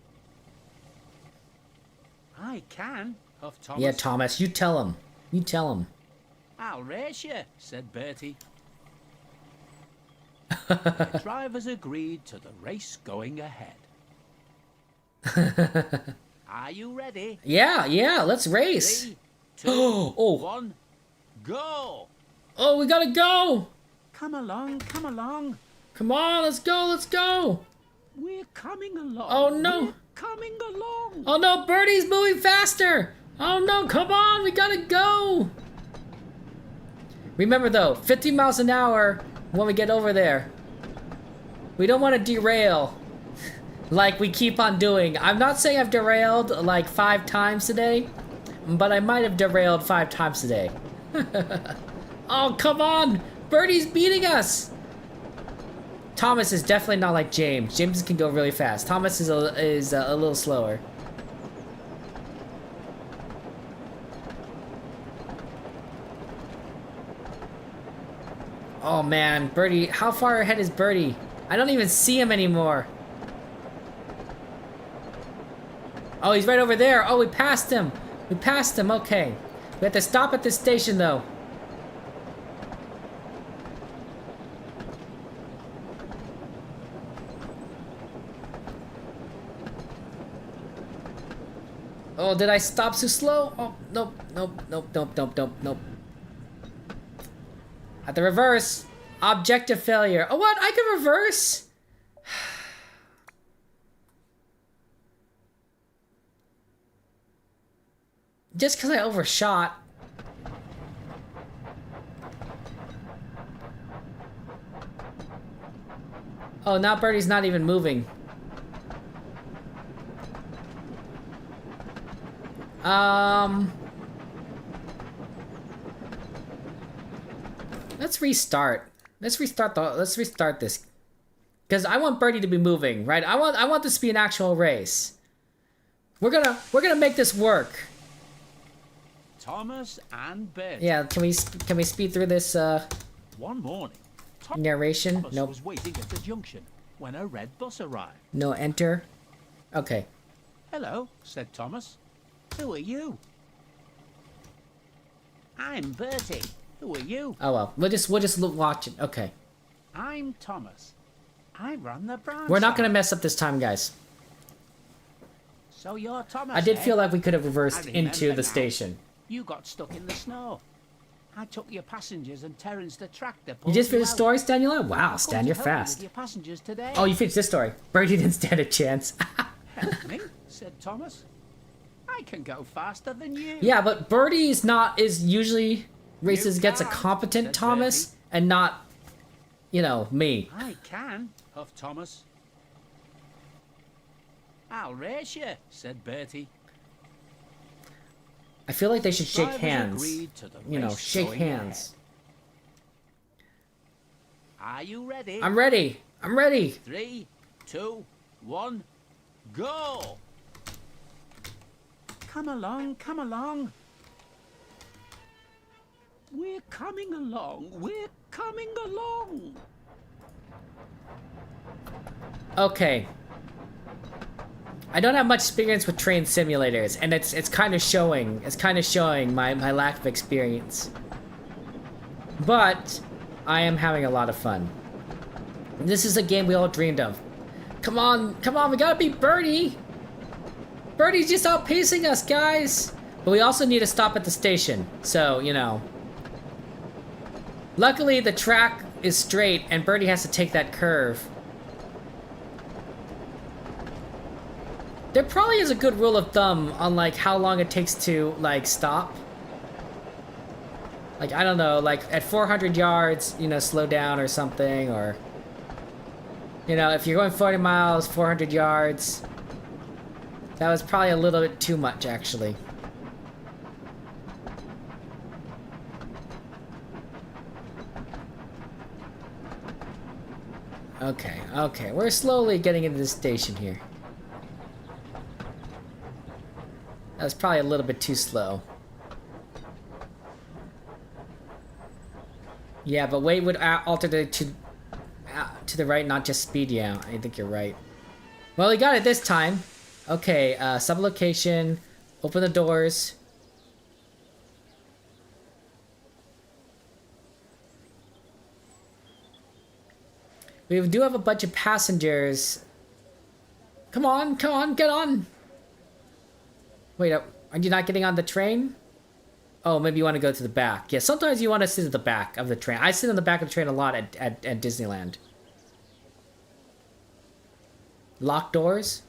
I can, huffed Thomas. Yeah, Thomas, you tell him. You tell him. I'll race you, said Bertie. The drivers agreed to the race going ahead. Are you ready? Yeah, let's race. 3, 2, Oh. 1, go! Oh, we gotta go. Come along, come along. Come on, let's go. We're coming along. Oh, no. We're coming along. Oh no, Bertie's moving faster. Oh no, come on, we gotta go. Remember though, 50 miles an hour when we get over there. We don't want to derail like we keep on doing. I'm not saying I've derailed like 5 times today, but I might have derailed 5 times today. Oh, come on. Bertie's beating us. Thomas is definitely not like James. James can go really fast. Thomas is a little slower. Oh man, Bertie, how far ahead is Bertie? I don't even see him anymore. Oh, he's right over there. Oh, we passed him. Okay. We have to stop at this station though. Oh, did I stop too slow? Oh, nope. At the reverse. Objective failure. Oh, what? I can reverse? Just because I overshot. Oh, now Bertie's not even moving. Let's restart. Let's restart this. Because I want Bertie to be moving, right? I want this to be an actual race. We're gonna make this work. Thomas and Bertie. Yeah, can we speed through this One morning, narration? Thomas Nope. was waiting at the junction when a red bus arrived. No enter. Okay. Hello, said Thomas. Who are you? I'm Bertie. Who are you? Oh well. We'll just watch it. Okay. I'm Thomas. I run the branch. We're not gonna line. mess up this time, guys. So you're Thomas. I did eh? feel like we could have I reversed remember into the now. station. You got stuck in the snow. I took your passengers and Terence the tractor You pulled just finished the out. story, Stan? You're like, wow, I've come Stan, to you're help you with fast. your passengers today. Oh, you finished this story. Bertie didn't stand a chance. Help me, said Thomas. I can go faster than you. Yeah, but Bertie is usually races against a can't, competent said Thomas Bertie. and not, you know, me. I can, huffed Thomas. I'll race you, said Bertie. I feel like they should shake Drivers hands. agreed to the You know, race shake going hands. ahead. Are you ready? I'm ready. 3, 2, 1, go! Come along, come along. We're coming along. We're coming along. Okay. I don't have much experience with train simulators, and it's kind of showing. It's kind of showing my lack of experience. But I am having a lot of fun. This is a game we all dreamed of. Come on, we gotta beat Bertie. Bertie's just outpacing us, guys. But we also need to stop at the station, so, you know. Luckily, the track is straight, and Bertie has to take that curve. There probably is a good rule of thumb on, like, how long it takes to, like, stop. Like, I don't know, like at 400 yards, you know, slow down or something, or, you know, if you're going 40 miles, 400 yards, that was probably a little bit too much, actually. Okay, okay, we're slowly getting into the station here. That was probably a little bit too slow. Yeah, but weight would alter to the right, not just speed. Yeah, I think you're right. Well, we got it this time. Okay, sublocation. Open the doors. We do have a bunch of passengers. Come on, come on, get on. Wait, are you not getting on the train? Oh, maybe you want to go to the back. Yeah, sometimes you want to sit at the back of the train. I sit on the back of the train a lot at Disneyland. Locked doors?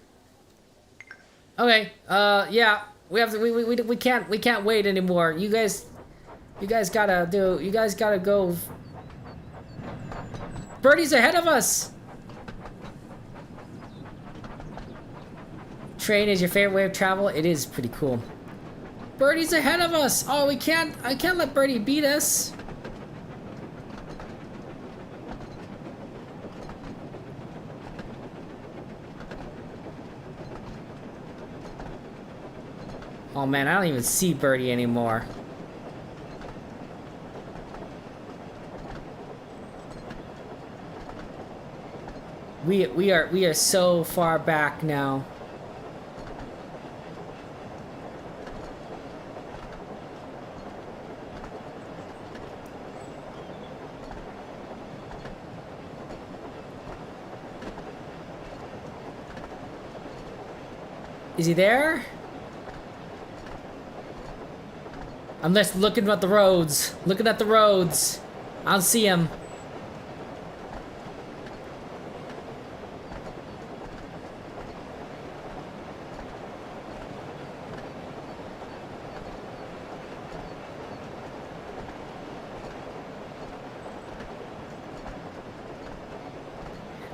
Okay, yeah. We can't wait anymore. You guys gotta go. Bertie's ahead of us! Train is your favorite way of travel? It is pretty cool. Bertie's ahead of us! Oh, I can't let Bertie beat us! Oh man, I don't even see Bertie anymore. We are so far back now. Is he there? I'm just looking at the roads. Looking at the roads. I don't see him.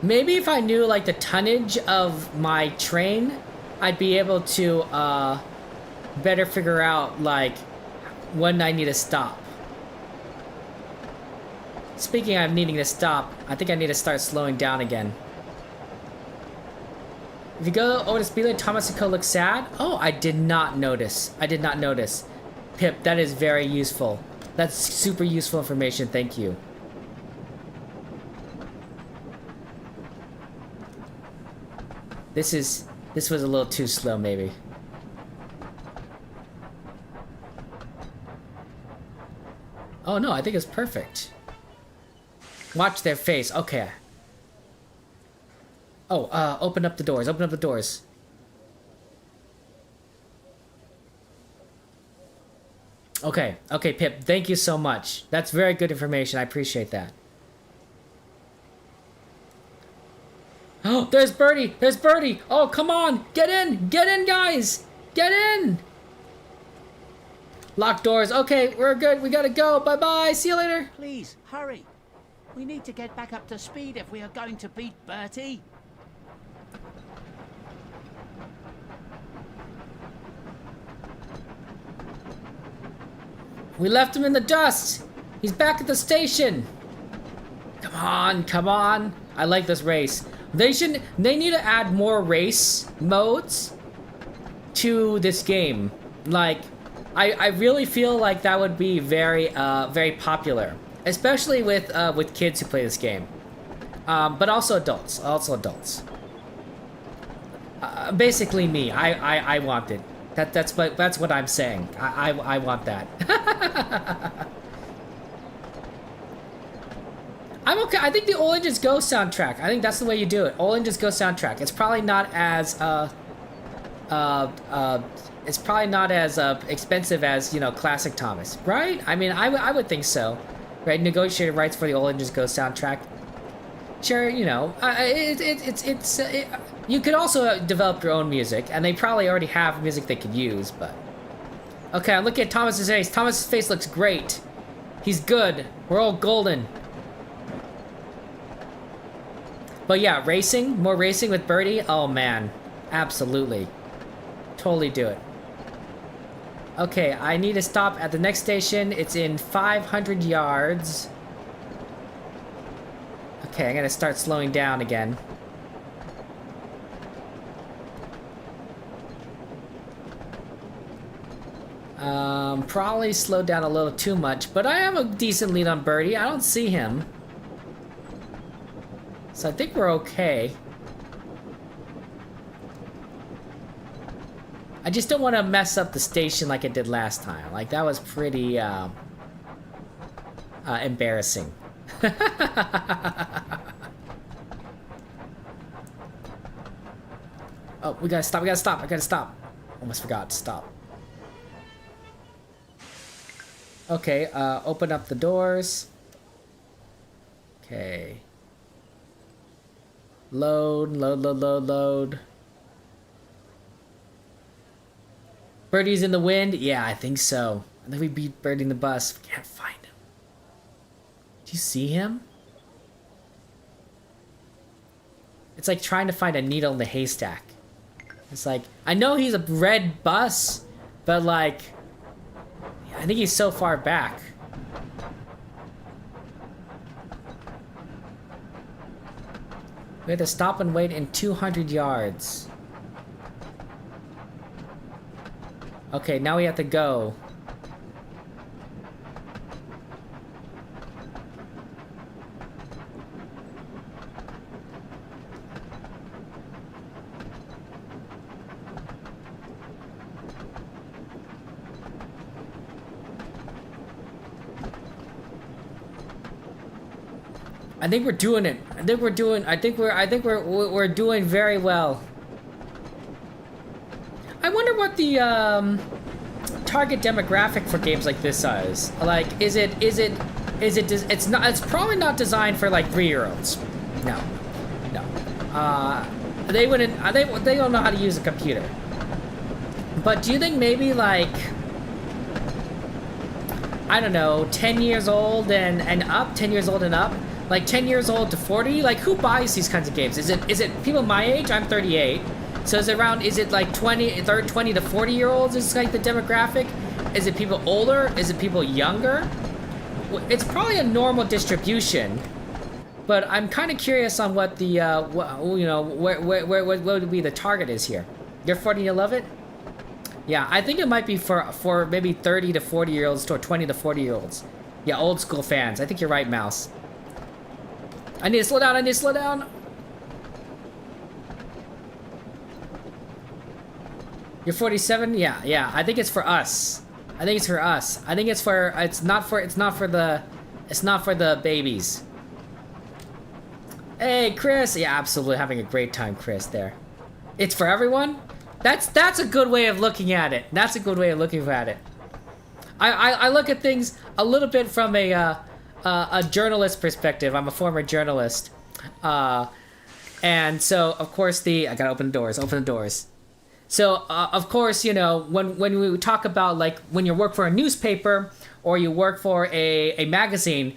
Maybe if I knew like the tonnage of my train, I'd be able to better figure out like when I need to stop. Speaking of needing to stop, I think I need to start slowing down again. If you go over to speed limit, Thomas and Co look sad. Oh, I did not notice. I did not notice. Pip, that is very useful. That's super useful information. Thank you. This was a little too slow, maybe. Oh no, I think it's perfect. Watch their face. Okay. Oh, open up the doors. Open up the doors. Okay. Okay, Pip. Thank you so much. That's very good information. I appreciate that. Oh, there's Bertie! There's Bertie! Oh, come on! Get in! Get in, guys! Get in! Locked doors. Okay, we're good. We gotta go. Bye-bye. See you later. Please, hurry. We need to get back up to speed if we are going to beat Bertie. We left him in the dust. He's back at the station. Come on, come on. I like this race. They need to add more race modes to this game. Like, I really feel like that would be very popular, especially with kids who play this game, but also adults. Basically me. I want it. That's what I'm saying. I want that. I'm okay. I think the All Engines Go soundtrack. I think that's the way you do it. All Engines Go soundtrack. It's probably not as expensive as, you know, classic Thomas, right? I mean, I would think so, right? Negotiated rights for the All Engines Go soundtrack. Sure, you know, you could also develop your own music, and they probably already have music they could use, but okay. I'm looking at Thomas's face. Thomas's face looks great. He's good. We're all golden. But yeah, racing, more racing with Bertie. Oh man, absolutely. Totally do it. Okay, I need to stop at the next station. It's in 500 yards. Okay, I'm gonna start slowing down again. Probably slowed down a little too much, but I have a decent lead on Bertie. I don't see him. So I think we're okay. I just don't want to mess up the station like I did last time. Like, that was pretty, embarrassing. Oh, we gotta stop, I gotta stop. Almost forgot to stop. Okay, open up the doors. Okay. Load. Bertie's in the wind? Yeah, I think so. I think we beat Bertie in the bus. We can't find him. Do you see him? It's like trying to find a needle in the haystack. It's like, I know he's a red bus, but like, I think he's so far back. We have to stop and wait in 200 yards. Okay, now we have to go. I think we're doing it. I think we're doing very well. I wonder what the target demographic for games like this is. Like, it's probably not designed for like 3-year-olds. No. They wouldn't. They don't know how to use a computer. But do you think maybe like, I don't know, 10 years old and up, 10 years old and up? Like 10 years old to 40? Like, who buys these kinds of games? Is it people my age? I'm 38. So is it like 20 to 40 year olds is like the demographic? Is it people older? Is it people younger? It's probably a normal distribution, but I'm kind of curious on what the what would be the target is here. You're 40, you love it? Yeah, I think it might be for maybe 30 to 40 year olds or 20 to 40 year olds. Yeah, old school fans. I think you're right, Mouse. I need to slow down. You're 47? Yeah. I think it's for us. It's not for the babies. Hey, Chris. Yeah, absolutely having a great time, Chris, there. It's for everyone? That's a good way of looking at it. I look at things a little bit from a journalist perspective. I'm a former journalist. And so, of course, I gotta open the doors. So, of course, you know, when we talk about, like, when you work for a newspaper or you work for a magazine,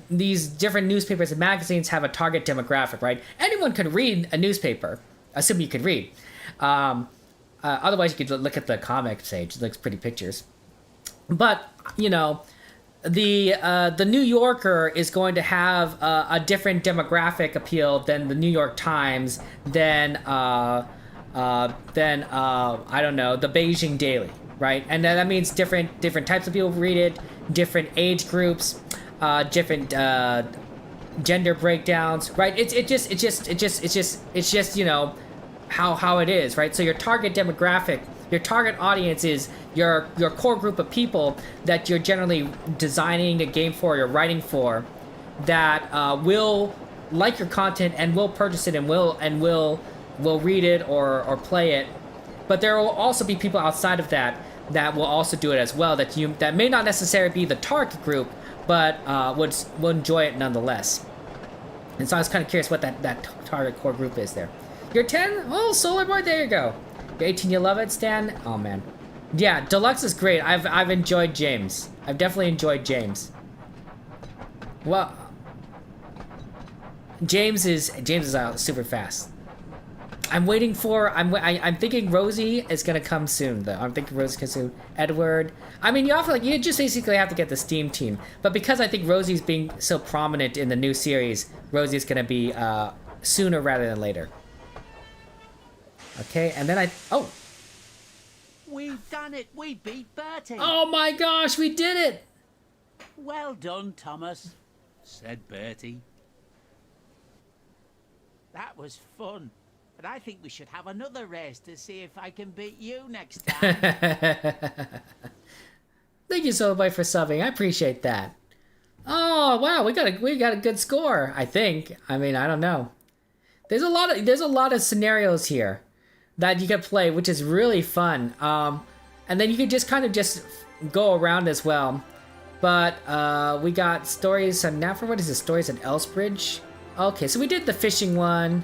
these different newspapers and magazines have a target demographic, right? Anyone can read a newspaper, assuming you can read. Otherwise, you could look at the comic page. It looks pretty pictures. But, you know, the New Yorker is going to have a different demographic appeal than the New York Times, than I don't know, the Beijing Daily, right? And that means different types of people read it, different age groups, different gender breakdowns, right? It's just you know how it is, right? So your target demographic, your target audience is your core group of people that you're generally designing a game for, you're writing for, that will like your content and will purchase it and will read it or play it. But there will also be people outside of that will also do it as well, that may not necessarily be the target group, but will enjoy it nonetheless. And so I was kind of curious what that target core group is there. You're 10? Oh, Solar Boy, there you go. You're 18, you love it, Stan? Oh, man. Yeah, Deluxe is great. I've enjoyed James. I've definitely enjoyed James. Well, James is out super fast. I'm waiting for. I'm thinking Rosie is gonna come soon though. I'm thinking Rosie comes soon. Edward. I mean, you just basically have to get the Steam team. But because I think Rosie's being so prominent in the new series, Rosie's gonna be sooner rather than later. Okay, and then oh. We've done it. We beat Bertie. Oh my gosh, we did it! Well done, Thomas. said Bertie. That was fun. But I think we should have another race to see if I can beat you next time. Thank you so much for subbing. I appreciate that. Oh wow, we got a good score. I think. I mean, I don't know. There's a lot of scenarios here that you can play, which is really fun. And then you can just kind of just go around as well. But we got stories on Nafra. What is this? Stories at Elsbridge. Okay, so we did the fishing one.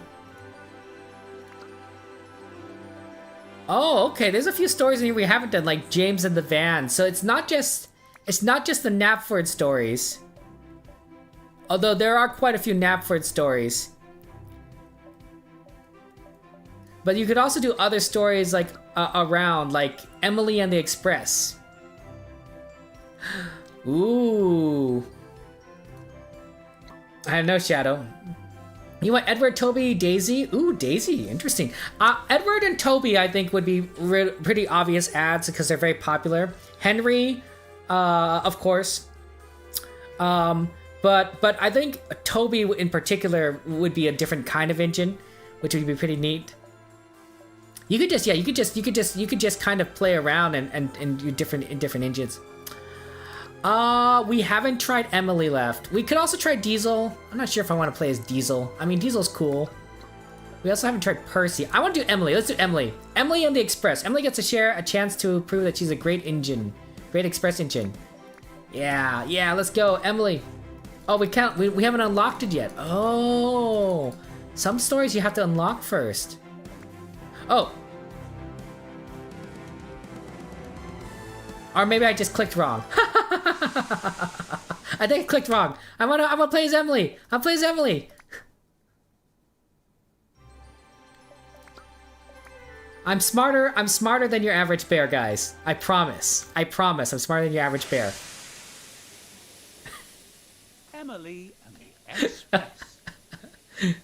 Oh, okay. There's a few stories in here we haven't done, like James and the Van. So it's not just the Knapford stories. Although there are quite a few Knapford stories. But you could also do other stories like around, like Emily and the Express. Ooh. I have no shadow. You want Edward, Toby, Daisy? Ooh, Daisy, interesting. Edward and Toby, I think, would be pretty obvious ads because they're very popular. Henry, of course. But I think Toby in particular would be a different kind of engine, which would be pretty neat. You could just kind of play around and do different engines. We haven't tried Emily left. We could also try Diesel. I'm not sure if I want to play as Diesel. I mean, Diesel's cool. We also haven't tried Percy. I want to do Emily. Let's do Emily. Emily and the Express. Emily gets to share a chance to prove that she's a great engine. Great Express engine. Yeah, let's go. Emily. Oh, we haven't unlocked it yet. Oh. Some stories you have to unlock first. Oh. Or maybe I just clicked wrong. I think I clicked wrong. I'm gonna play as Emily. I'll play as Emily. I'm smarter than your average bear, guys. I promise. I'm smarter than your average bear. Emily and the Express.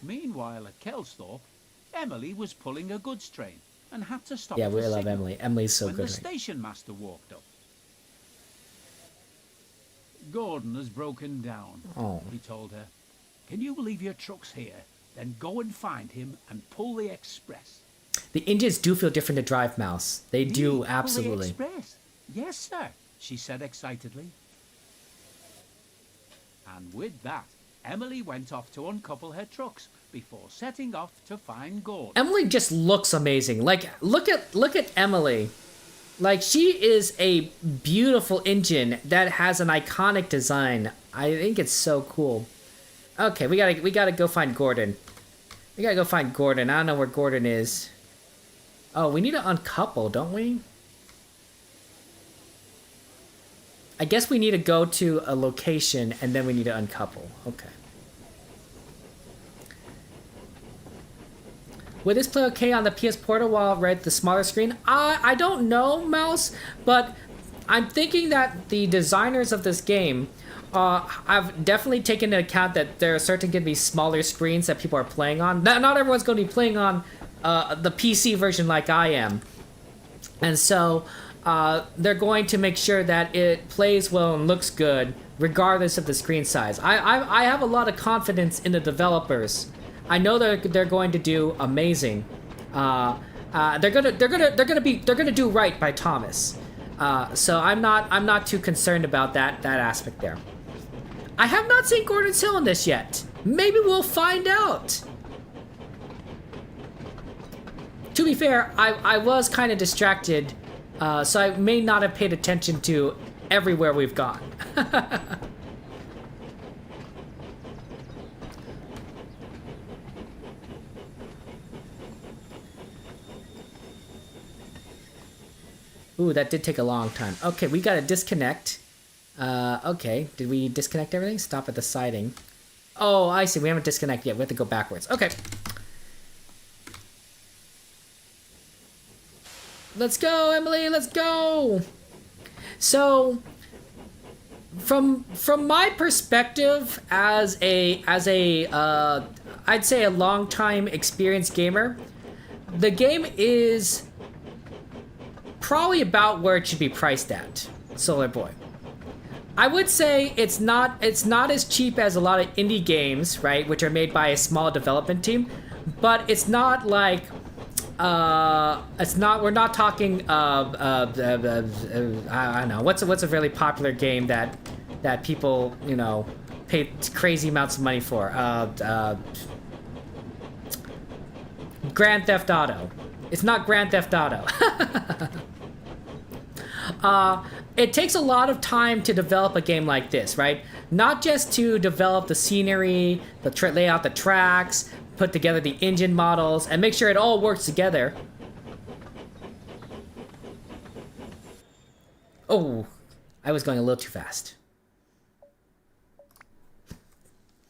Meanwhile, at Kelsthorpe, Emily was pulling a goods train and had to stop. Yeah, we for love signal Emily. Emily's so when good. the station master walked up. Gordon has broken down, he told her. Can you leave your trucks here? Then go and find him and pull the express. The engines do feel different to drive, Mouse. They do, absolutely. Pull the express? Yes, sir, she said excitedly. And with that, Emily went off to uncouple her trucks before setting off to find Gordon. Emily just looks amazing. Like, look at Emily. Like, she is a beautiful engine that has an iconic design. I think it's so cool. Okay, we gotta go find Gordon. I don't know where Gordon is. Oh, we need to uncouple, don't we? I guess we need to go to a location and then we need to uncouple. Okay. Would this play okay on the PS Portal while read the smaller screen? I don't know, Mouse, but I'm thinking that the designers of this game have definitely taken into account that there are certain going to be smaller screens that people are playing on. Not everyone's going to be playing on the PC version like I am. And so they're going to make sure that it plays well and looks good regardless of the screen size. I have a lot of confidence in the developers. I know they're going to do amazing. They're gonna do right by Thomas. So I'm not too concerned about that aspect there. I have not seen Gordon's Hill in this yet. Maybe we'll find out. To be fair, I was kind of distracted, so I may not have paid attention to everywhere we've gone. Ooh, that did take a long time. Okay, we gotta disconnect. Okay, did we disconnect everything? Stop at the siding. Oh, I see, we haven't disconnected yet. We have to go backwards. Okay. Let's go, Emily, let's go! So, from my perspective as a I'd say a long-time experienced gamer, the game is probably about where it should be priced at, Solar Boy. I would say it's not as cheap as a lot of indie games, right, which are made by a small development team, but it's not like we're not talking I don't know, what's a really popular game that people, you know, pay crazy amounts of money for. Grand Theft Auto. It's not Grand Theft Auto. It takes a lot of time to develop a game like this, right? Not just to develop the scenery, lay out the tracks, put together the engine models, and make sure it all works together. Oh, I was going a little too fast.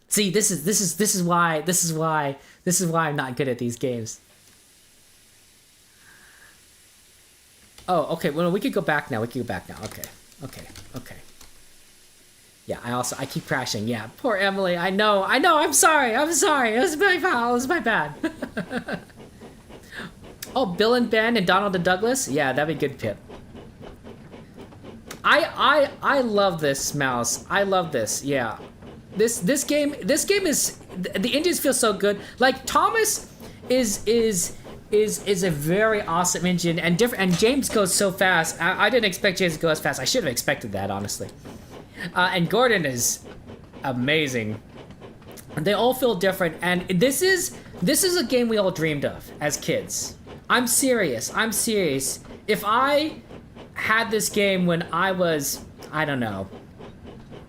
See, this is why I'm not good at these games. Oh, okay. Well, we could go back now. Okay. Yeah, I keep crashing. Yeah, poor Emily. I know. I'm sorry. It was my fault. It was my bad. Oh, Bill and Ben and Donald and Douglas. Yeah, that'd be good, Pip. I love this, Mouse. I love this. Yeah. This game is, the engines feel so good. Like, Thomas is a very awesome engine, and James goes so fast. I didn't expect James to go as fast. I should have expected that, honestly. And Gordon is amazing. They all feel different, and this is a game we all dreamed of as kids. I'm serious. If I had this game when I was, I don't know,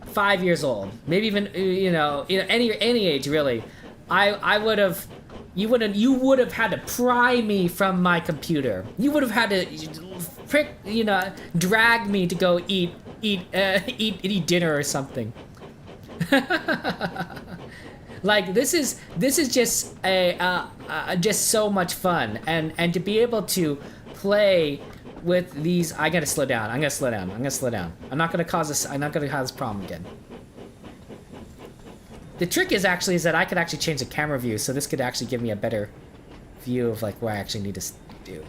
5 years old, maybe even any age really, I would have. You would have had to pry me from my computer. You would have had to drag me to go eat dinner or something. Like, this is just just so much fun, and to be able to play with these. I gotta slow down. I'm gonna slow down. I'm not gonna cause this problem again. The trick is that I could actually change the camera view, so this could actually give me a better view of like where I actually need to do.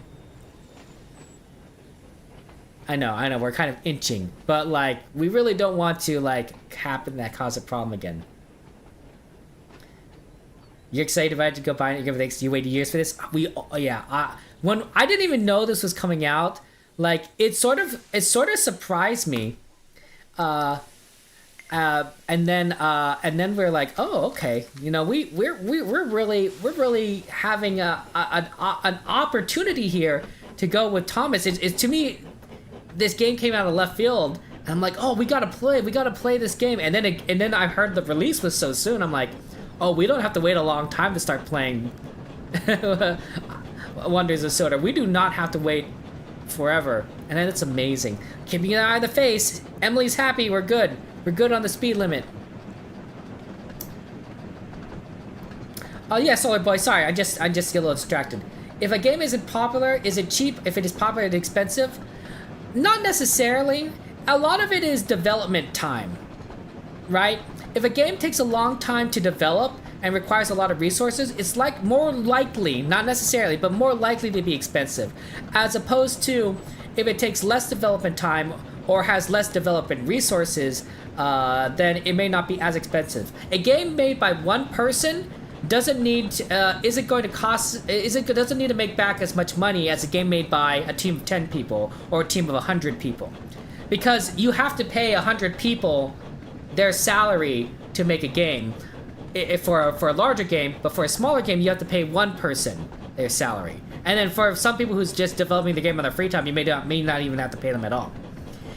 I know, we're kind of inching, but like we really don't want to like happen that cause a problem again. You're excited about it to go buy it? Thanks. You waited years for this. When I didn't even know this was coming out, like it sort of surprised me. And then we're like, oh, okay, we're really having an opportunity here to go with Thomas. It's to me, this game came out of left field, and I'm like, oh, we gotta play this game. And then I heard the release was so soon. I'm like, oh, we don't have to wait a long time to start playing Wonders of Sodor. We do not have to wait forever, and then it's amazing. Keeping an eye on the face. Emily's happy. We're good. We're good on the speed limit. Oh yeah, Solar Boy, sorry, I just get a little distracted. If a game isn't popular, is it cheap? If it is popular, it's expensive? Not necessarily. A lot of it is development time, right? If a game takes a long time to develop and requires a lot of resources, it's like more likely, not necessarily, but more likely to be expensive, as opposed to if it takes less development time or has less development resources, then it may not be as expensive. A game made by one person doesn't need doesn't need to make back as much money as a game made by a team of 10 people or a team of 100 people, because you have to pay 100 people their salary to make a game. For a larger game, but for a smaller game, you have to pay one person their salary. And then for some people who's just developing the game on their free time, you may not even have to pay them at all.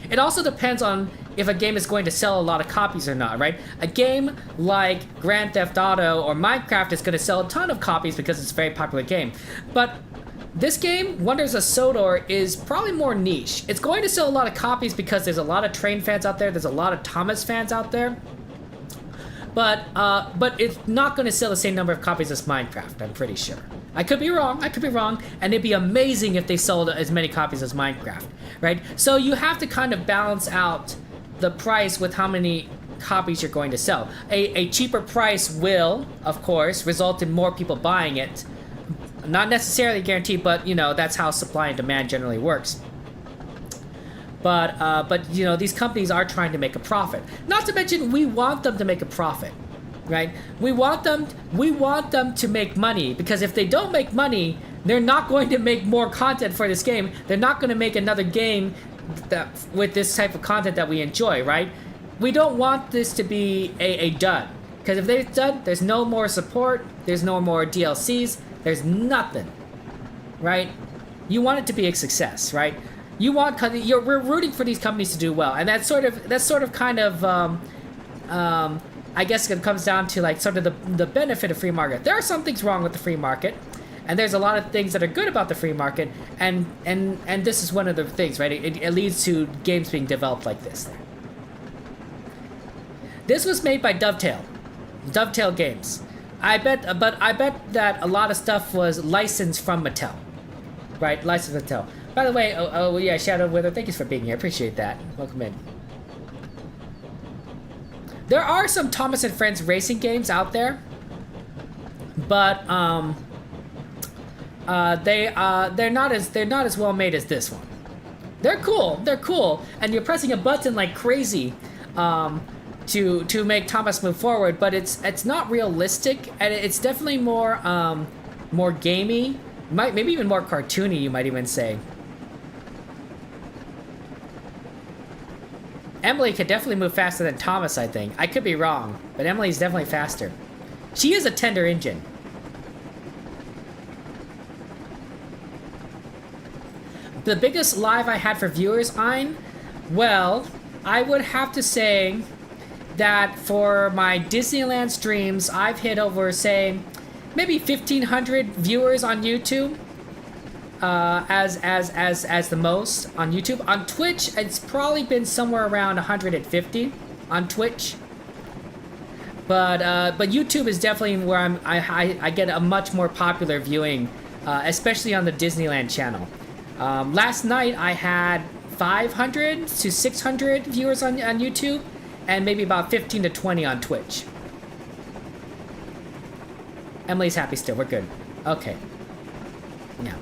It also depends on if a game is going to sell a lot of copies or not, right? A game like Grand Theft Auto or Minecraft is going to sell a ton of copies because it's a very popular game. But This game, Wonders of Sodor, is probably more niche. It's going to sell a lot of copies because there's a lot of Train fans out there. There's a lot of Thomas fans out there. But it's not going to sell the same number of copies as Minecraft, I'm pretty sure. I could be wrong, and it'd be amazing if they sold as many copies as Minecraft, right? So you have to kind of balance out the price with how many copies you're going to sell. A cheaper price will, of course, result in more people buying it. Not necessarily guaranteed, but you know, that's how supply and demand generally works. But you know, these companies are trying to make a profit. Not to mention, we want them to make a profit, right? We want them to make money, because if they don't make money, they're not going to make more content for this game. They're not going to make another game that with this type of content that we enjoy, right? We don't want this to be a dud, because if it's dud, there's no more support, there's no more DLCs, there's nothing, right? You want it to be a success, right? You want, we're rooting for these companies to do well, and that's sort of kind of I guess it comes down to like sort of the benefit of free market. There are some things wrong with the free market, and there's a lot of things that are good about the free market, and this is one of the things, right? It leads to games being developed like this. This was made by Dovetail Games. I bet that a lot of stuff was licensed from Mattel, right? Licensed Mattel. By the way, oh yeah, Shadow Wither, thank you for being here. Appreciate that. Welcome in. There are some Thomas and Friends racing games out there, but they're not as well made as this one. They're cool, and you're pressing a button like crazy to make Thomas move forward, but it's not realistic, and it's definitely more gamey, maybe even more cartoony, you might even say. Emily could definitely move faster than Thomas, I think. I could be wrong, but Emily's definitely faster. She is a tender engine. The biggest live I had for viewers, Ein? Well, I would have to say that for my Disneyland streams, I've hit over, say, maybe 1,500 viewers on YouTube. As the most on YouTube. On Twitch, it's probably been somewhere around 150 on Twitch. But YouTube is definitely where I get a much more popular viewing, especially on the Disneyland channel. Last night I had 500 to 600 viewers on YouTube, and maybe about 15 to 20 on Twitch. Emily's happy still. We're good. Okay. Yeah.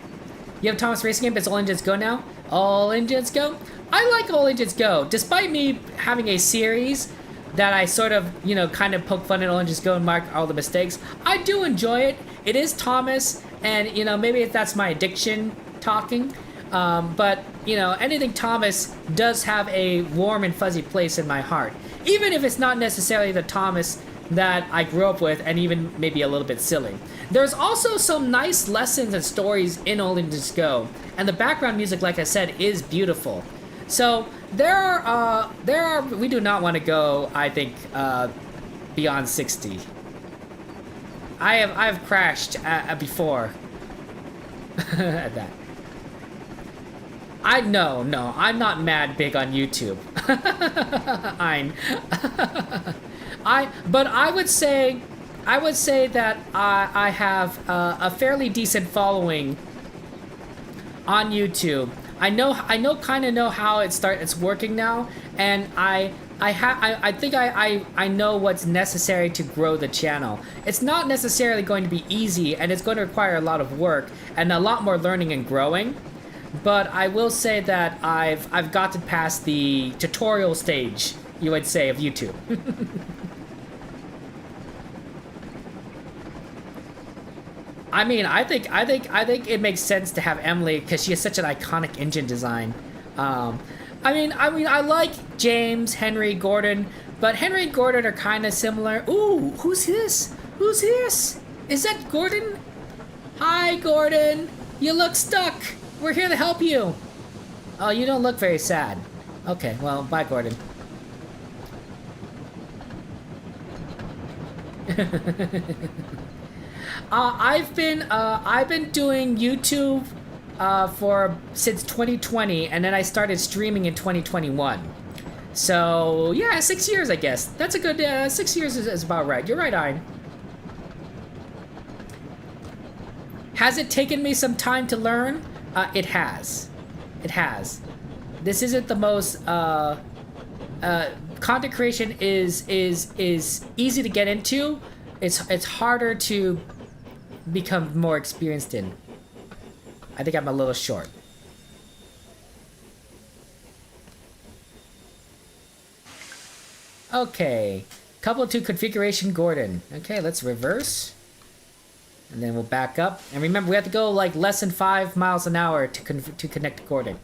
You have Thomas Racing Game, but it's All Engines Go now? All Engines Go? I like All Engines Go. Despite me having a series that I sort of, you know, kind of poke fun at All Engines Go and mark all the mistakes, I do enjoy it. It is Thomas, and, you know, maybe that's my addiction talking. But, you know, anything Thomas does have a warm and fuzzy place in my heart. Even if it's not necessarily the Thomas that I grew up with, and even maybe a little bit silly. There's also some nice lessons and stories in All Engines Go, and the background music, like I said, is beautiful. So there are we do not want to go, I think, beyond 60. I've crashed before at that. No, I'm not mad big on YouTube. But I would say that I have a fairly decent following on YouTube. I kind of know how it's working now, and I think I know what's necessary to grow the channel. It's not necessarily going to be easy, and it's going to require a lot of work and a lot more learning and growing. But I will say that I've gotten past the tutorial stage, you would say, of YouTube. I mean, I think it makes sense to have Emily because she has such an iconic engine design. I mean, I like James, Henry, Gordon, but Henry and Gordon are kind of similar. Ooh, who's this? Who's this? Is that Gordon? Hi, Gordon. You look stuck. We're here to help you. Oh, you don't look very sad. Okay, well, bye, Gordon. I've been doing YouTube since 2020, and then I started streaming in 2021. So yeah, 6 years, I guess. That's a good 6 years is about right. You're right, Ein. Has it taken me some time to learn? It has. It has. This isn't the most content creation is easy to get into. It's harder to become more experienced in. I think I'm a little short. Okay, couple to configuration Gordon. Okay, let's reverse. And then we'll back up. And remember, we have to go like less than 5 miles an hour to connect to Gordon.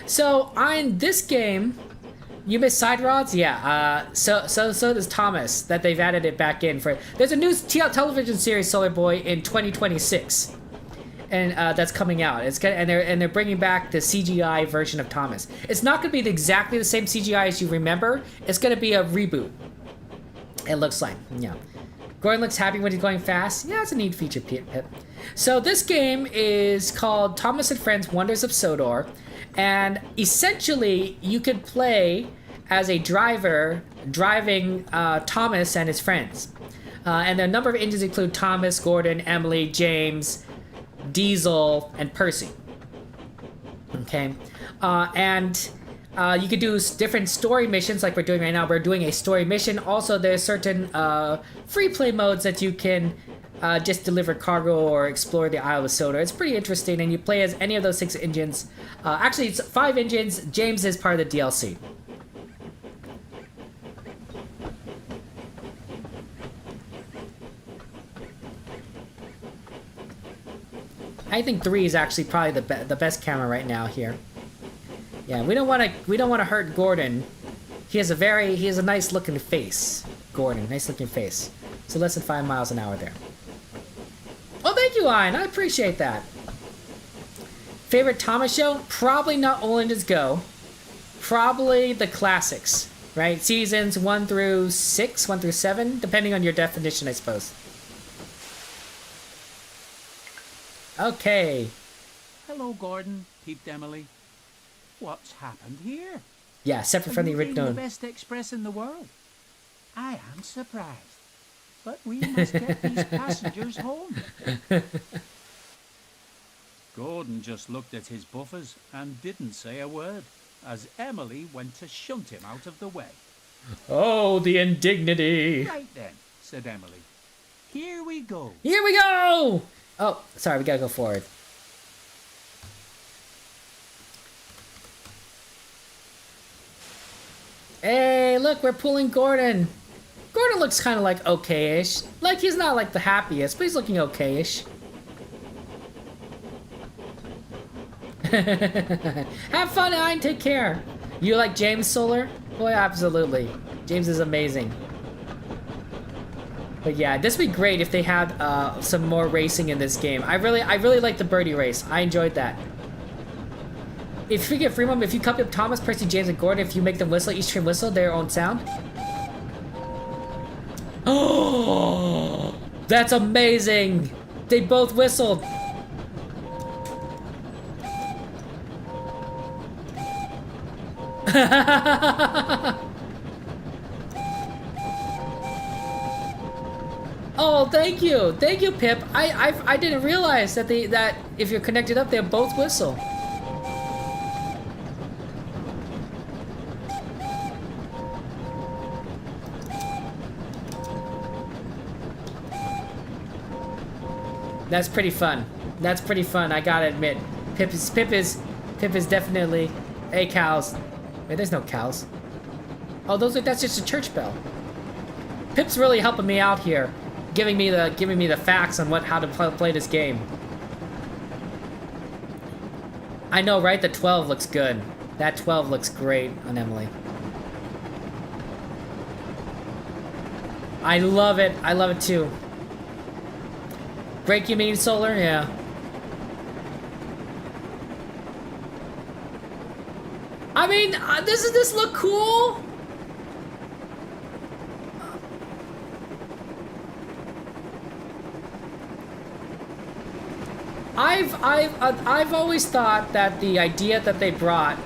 So, in this game, you miss side rods? Yeah, so does Thomas, that they've added it back in for... There's a new television series, Solar Boy, in 2026. And that's coming out. And they're bringing back the CGI version of Thomas. It's not going to be exactly the same CGI as you remember. It's going to be a reboot. It looks like, yeah. Gordon looks happy when he's going fast. Yeah, it's a neat feature, Pip. So this game is called Thomas and Friends Wonders of Sodor. And essentially, you could play as a driver driving Thomas and his friends. And the number of engines include Thomas, Gordon, Emily, James, Diesel, and Percy. Okay. You could do different story missions like we're doing right now. We're doing a story mission. Also, there's certain free play modes that you can just deliver cargo or explore the Isle of Sodor. It's pretty interesting, and you play as any of those 6 engines. Actually, it's 5 engines. James is part of the DLC. I think 3 is actually probably the best camera right now here. Yeah, we don't want to hurt Gordon. He has a nice looking face. Gordon, nice looking face. So less than 5 miles an hour there. Oh, thank you, Ein. I appreciate that. Favorite Thomas show? Probably not All Engines Go. Probably the classics, right? Seasons 1 through 6, 1 through 7, depending on your definition, I suppose. Okay. Hello, Gordon, peeped Emily. What's happened here? Yeah, separate from the original. The best express in the world. I am surprised. But we must get these passengers home. Gordon just looked at his buffers and didn't say a word, as Emily went to shunt him out of the way. Oh, the indignity. Right then, said Emily. Here we go. Here we go! Oh, sorry, we gotta go forward. Hey, look, we're pulling Gordon. Gordon looks kind of like okay-ish. Like, he's not like the happiest, but he's looking okay-ish. Have fun, Ein. Take care. You like James Solar? Boy, absolutely. James is amazing. But yeah, this would be great if they had some more racing in this game. I really like the Bertie race. I enjoyed that. If you get Fremont, if you copy up Thomas, Percy, James, and Gordon, if you make them whistle, each train whistle their own sound. Oh, that's amazing! They both whistled. Oh, thank you, Pip. I didn't realize that that if you're connected up, they both whistle. That's pretty fun. That's pretty fun. I gotta admit, Pip is definitely a cows. Wait, there's no cows. Oh, that's just a church bell. Pip's really helping me out here, giving me the facts on how to play this game. I know, right? The 12 looks good. That 12 looks great on Emily. I love it. I love it too. Break, you mean, Solar? Yeah. I mean, doesn't this look cool? I've always thought that the idea that they brought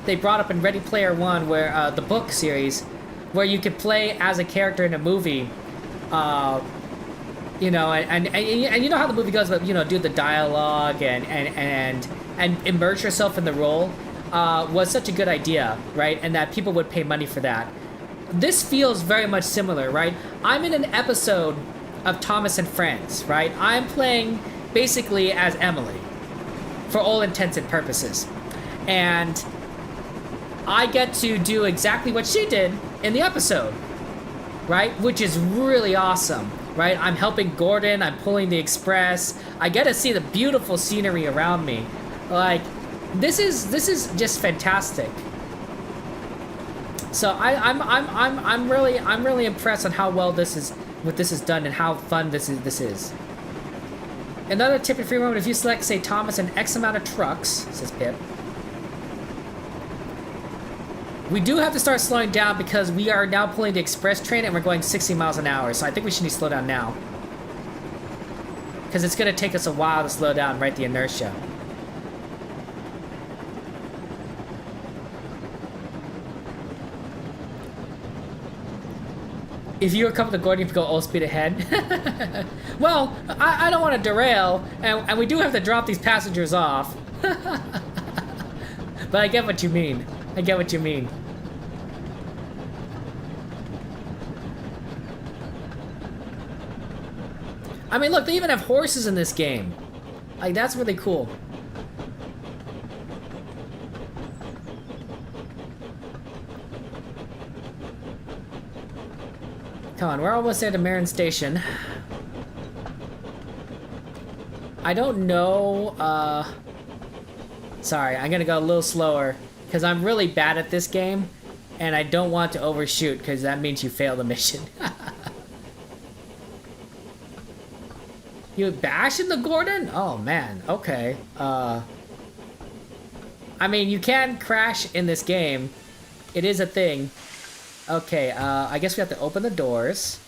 they brought up in Ready Player One, where the book series, where you could play as a character in a movie, you know, and you know how the movie goes, but you know, do the dialogue and immerse yourself in the role, was such a good idea, right? And that people would pay money for that. This feels very much similar, right? I'm in an episode of Thomas and Friends, right? I'm playing basically as Emily, for all intents and purposes. And I get to do exactly what she did in the episode, right? Which is really awesome, right? I'm helping Gordon, I'm pulling the express. I get to see the beautiful scenery around me. Like, this is just fantastic. So I'm really impressed on how well this is done and how fun this is. Another tip in free moment: if you select, say, Thomas and X amount of trucks, says Pip. We do have to start slowing down because we are now pulling the express train and we're going 60 miles an hour. So I think we should need to slow down now, because it's gonna take us a while to slow down, right? The inertia. If you were coming to Gordon, you could go all speed ahead. Well, I don't want to derail, and we do have to drop these passengers off. But I get what you mean. I get what you mean. I mean, look, they even have horses in this game. Like, that's really cool. Come on, we're almost at the Marin Station. I don't know, sorry, I'm gonna go a little slower, because I'm really bad at this game, and I don't want to overshoot, because that means you fail the mission. You bash in the Gordon? Oh, man, okay. I mean, you can crash in this game. It is a thing. Okay, I guess we have to open the doors.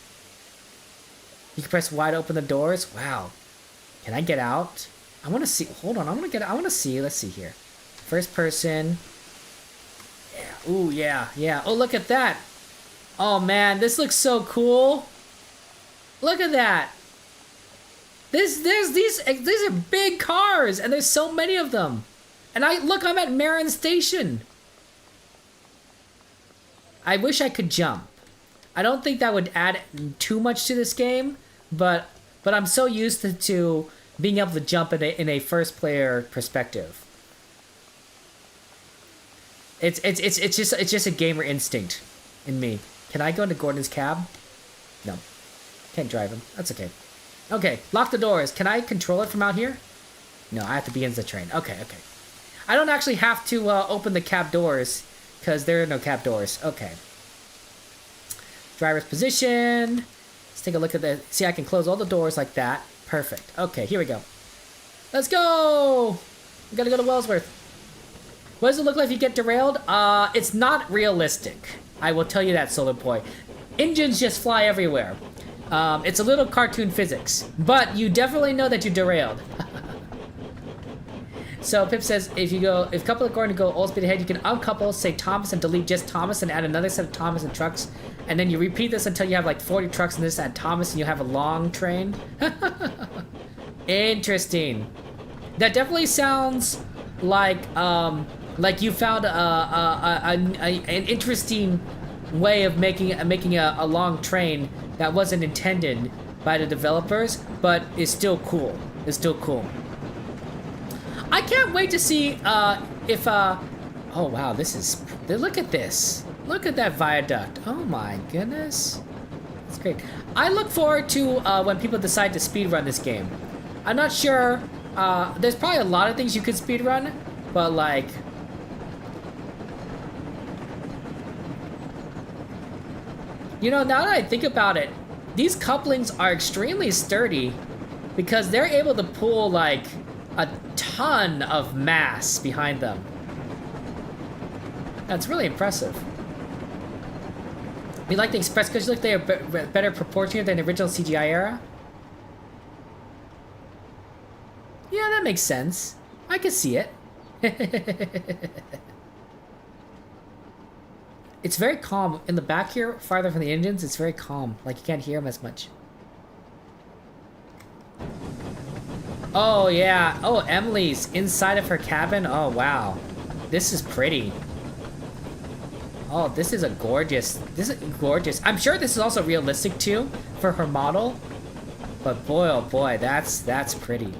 You can press Y to open the doors. Wow. Can I get out? I want to see. Hold on, I want to see. Let's see here. First person. Yeah. Ooh, yeah, yeah. Oh, look at that. Oh, man, this looks so cool. Look at that. These are big cars, and there's so many of them. And I'm at Marin Station. I wish I could jump. I don't think that would add too much to this game, but I'm so used to being able to jump in a first player perspective. It's just a gamer instinct in me. Can I go into Gordon's cab? No. Can't drive him. That's okay. Okay, lock the doors. Can I control it from out here? No, I have to be in the train. Okay. I don't actually have to open the cab doors, because there are no cab doors. Okay. Driver's position. Let's take a look at the... See, I can close all the doors like that. Perfect. Okay, here we go. Let's go! We gotta go to Wellsworth. What does it look like if you get derailed? It's not realistic. I will tell you that, Solar Boy. Engines just fly everywhere. It's a little cartoon physics. But you definitely know that you derailed. So Pip says, if a couple are going to go all speed ahead, you can uncouple, say Thomas, and delete just Thomas, and add another set of Thomas and trucks, and then you repeat this until you have like 40 trucks, and this add Thomas, and you have a long train. Interesting. That definitely sounds like you found an interesting way of making a long train that wasn't intended by the developers, but is still cool. It's still cool. I can't wait to see if oh wow, look at this. Look at that viaduct. Oh my goodness. That's great. I look forward to when people decide to speedrun this game. I'm not sure, there's probably a lot of things you could speedrun, but like... You know, now that I think about it, these couplings are extremely sturdy because they're able to pull like a ton of mass behind them. That's really impressive. We like the Express because look, they are better proportionate than the original CGI era. Yeah, that makes sense. I can see it. It's very calm. In the back here, farther from the engines, it's very calm. Like, you can't hear them as much. Oh, yeah. Oh, Emily's inside of her cabin. Oh, wow. This is pretty. Oh, this is a gorgeous... This is gorgeous. I'm sure this is also realistic, too, for her model. But boy, oh boy, that's pretty.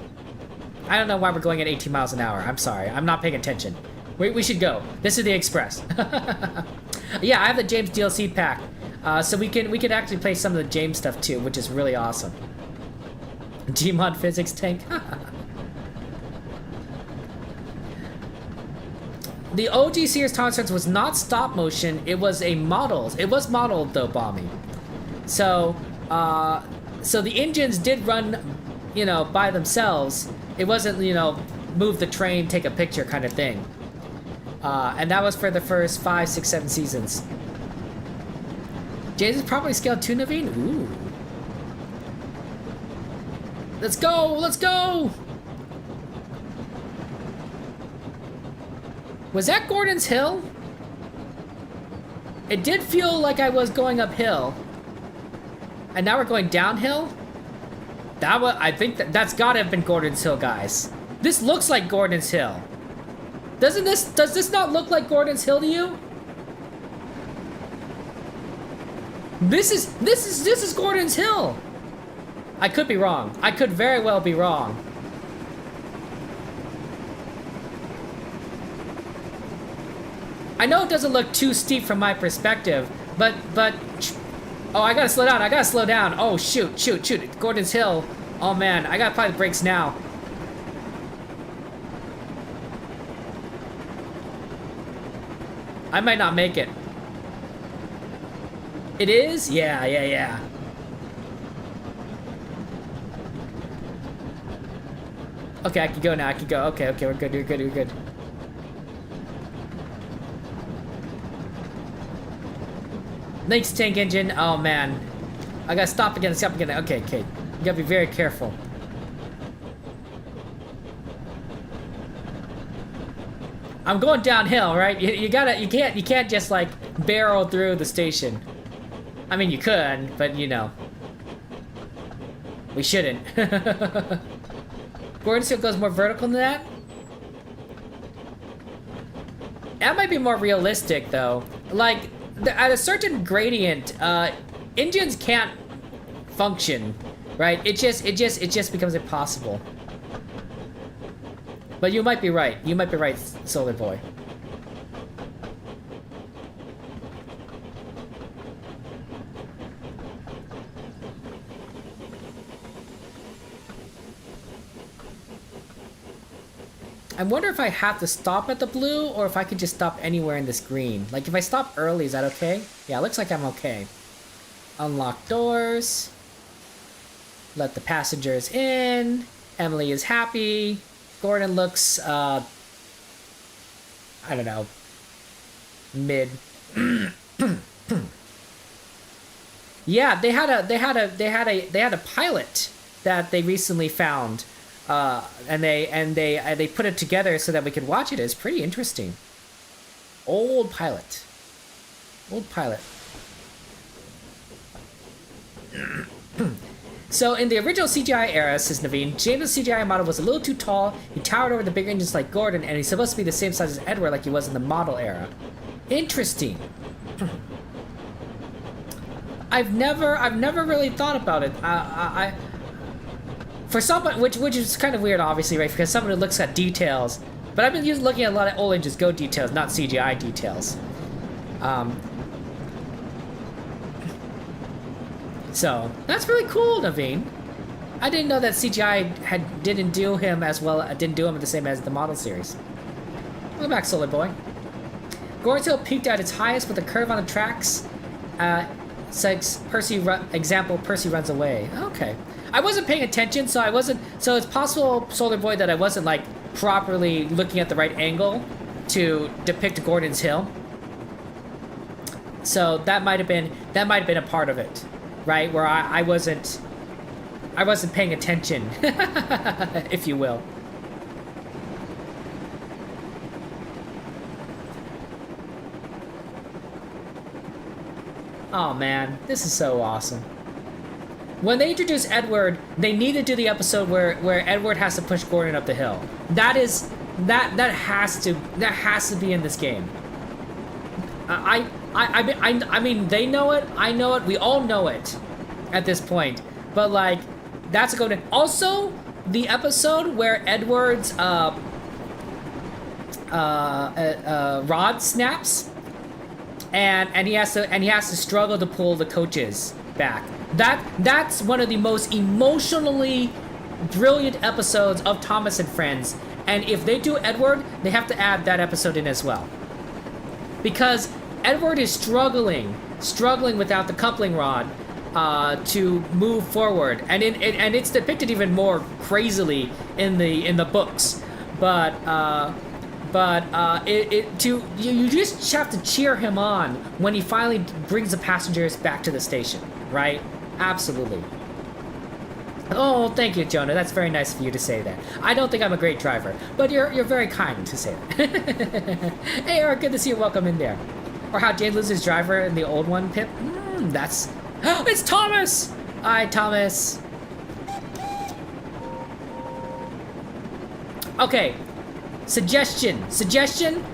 I don't know why we're going at 18 miles an hour. I'm sorry. I'm not paying attention. We should go. This is the Express. Yeah, I have the James DLC pack. So we can actually play some of the James stuff, too, which is really awesome. Gmod physics tank. The OG Sears Concerts was not stop motion. It was a model. It was modeled though, Bomby. So, so the engines did run, you know, by themselves. It wasn't, you know, move the train, take a picture kind of thing. And that was for the first 5, 6, 7 seasons. James is properly scaled to Naveen. Ooh. Let's go! Let's go! Was that Gordon's Hill? It did feel like I was going uphill. And now we're going downhill? I think that's gotta have been Gordon's Hill, guys. This looks like Gordon's Hill. Does this not look like Gordon's Hill to you? This is Gordon's Hill. I could be wrong. I could very well be wrong. I know it doesn't look too steep from my perspective, but oh, I gotta slow down. I gotta slow down. Oh, shoot. Gordon's Hill. Oh man, I gotta apply the brakes now. I might not make it. It is? Yeah. Okay, I can go now. I can go. Okay, we're good. Thanks, tank engine. Oh man, I gotta stop again. Okay. You gotta be very careful. I'm going downhill, right? You can't just like barrel through the station. I mean, you could, but you know, we shouldn't. Gordon's Hill goes more vertical than that. That might be more realistic, though. Like, at a certain gradient, engines can't function, right? It just becomes impossible. But you might be right. You might be right, Solar Boy. I wonder if I have to stop at the blue or if I could just stop anywhere in this green. Like, if I stop early, is that okay? Yeah, it looks like I'm okay. Unlock doors. Let the passengers in. Emily is happy. Gordon looks, I don't know, mid. Yeah, they had a pilot that they recently found. And they put it together so that we could watch it. It's pretty interesting. Old pilot. So in the original CGI era, says Naveen, James' CGI model was a little too tall. He towered over the bigger engines like Gordon, and he's supposed to be the same size as Edward, like he was in the model era. Interesting. I've never really thought about it. For someone, which is kind of weird, obviously, right? Because someone who looks at details, but I've been looking at a lot of old engines go details, not CGI details. So that's really cool, Naveen. I didn't know that CGI didn't do him as well. Didn't do him the same as the model series. Welcome back, Solar Boy. Gordon's Hill peaked at its highest with a curve on the tracks. Says Percy runs away. Okay. I wasn't paying attention, so it's possible, Solar Boy, that I wasn't like properly looking at the right angle to depict Gordon's Hill. So that might have been a part of it, right? Where I wasn't paying attention, if you will. Oh man, this is so awesome. When they introduce Edward, they need to do the episode where Edward has to push Gordon up the hill. That has to be in this game. I mean, they know it. I know it. We all know it at this point. But like, that's a good one. Also, the episode where Edward's rod snaps, and he has to struggle to pull the coaches back. That's one of the most emotionally brilliant episodes of Thomas and Friends. And if they do Edward, they have to add that episode in as well. Because Edward is struggling without the coupling rod to move forward, and it's depicted even more crazily in the books. But you just have to cheer him on when he finally brings the passengers back to the station, right? Absolutely. Oh, thank you, Jonah. That's very nice of you to say that. I don't think I'm a great driver, but you're very kind to say that. Hey, Eric, good to see you. Welcome in there. Or how Jane loses driver in the old one, Pip. That's... It's Thomas! Hi, Thomas. Okay. Suggestion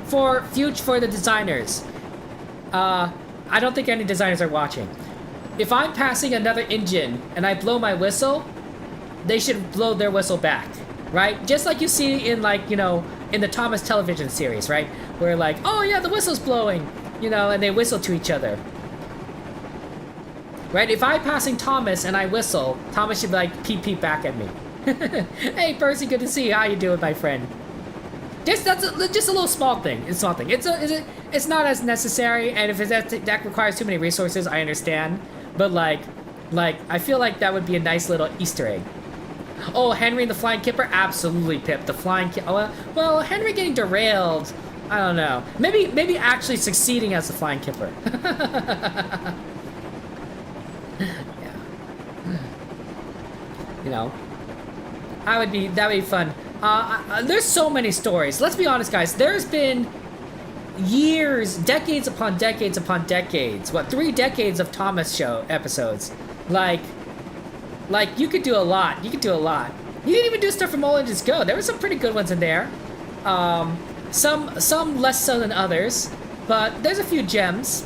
for the designers. I don't think any designers are watching. If I'm passing another engine and I blow my whistle, they should blow their whistle back, right? Just like you see in, like, you know, in the Thomas television series, right? Where like, oh yeah, the whistle's blowing, you know, and they whistle to each other. Right? If I'm passing Thomas and I whistle, Thomas should be like, peep peep back at me. Hey Percy, good to see you. How you doing, my friend? That's just a little small thing. It's a small thing. It's not as necessary, and if that requires too many resources, I understand. But like I feel like that would be a nice little Easter egg. Oh, Henry and the Flying Kipper? Absolutely, Pip. The Flying Kipper. Oh, well, Henry getting derailed. I don't know. Maybe actually succeeding as the Flying Kipper. Yeah. You know, that would be fun. There's so many stories. Let's be honest, guys. There's been years, decades upon decades upon decades. What, 3 decades of Thomas show episodes? Like you could do a lot. You could do a lot. You didn't even do stuff from All Engines Go. There were some pretty good ones in there. Some less so than others, but there's a few gems.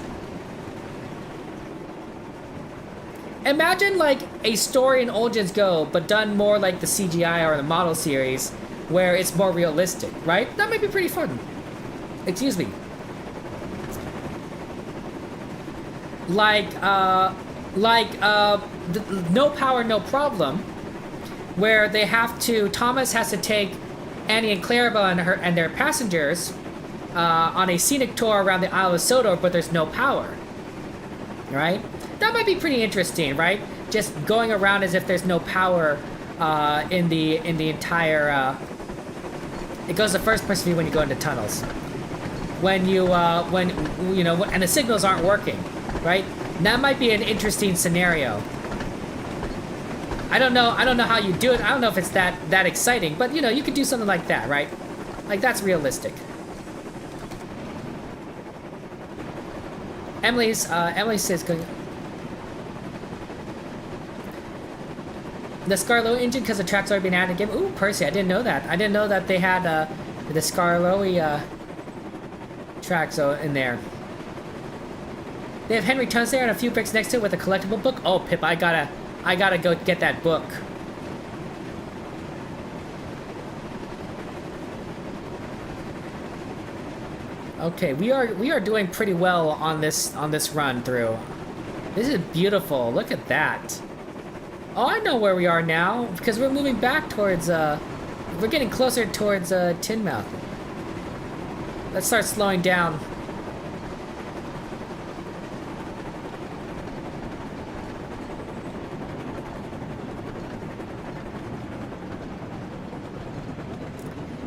Imagine like a story in All Engines Go, but done more like the CGI or the model series, where it's more realistic, right? That might be pretty fun. Excuse me. No Power, No Problem, where Thomas has to take Annie and Clarabel and their passengers on a scenic tour around the Isle of Sodor, but there's no power, right? That might be pretty interesting, right? Just going around as if there's no power in the entire. It goes to first person view when you go into tunnels. When and the signals aren't working, right? That might be an interesting scenario. I don't know how you do it. I don't know if it's that exciting, but you know, you could do something like that, right? Like, that's realistic. Emily says the Scarlo engine because the track's already been added again. Ooh, Percy, I didn't know that. I didn't know that they had the Scarlo tracks in there. They have Henry Tuns there and a few bricks next to it with a collectible book. Oh, Pip, I gotta go get that book. Okay, we are doing pretty well on this run through. This is beautiful. Look at that. Oh, I know where we are now because we're moving back towards we're getting closer towards Tinmouth. Let's start slowing down.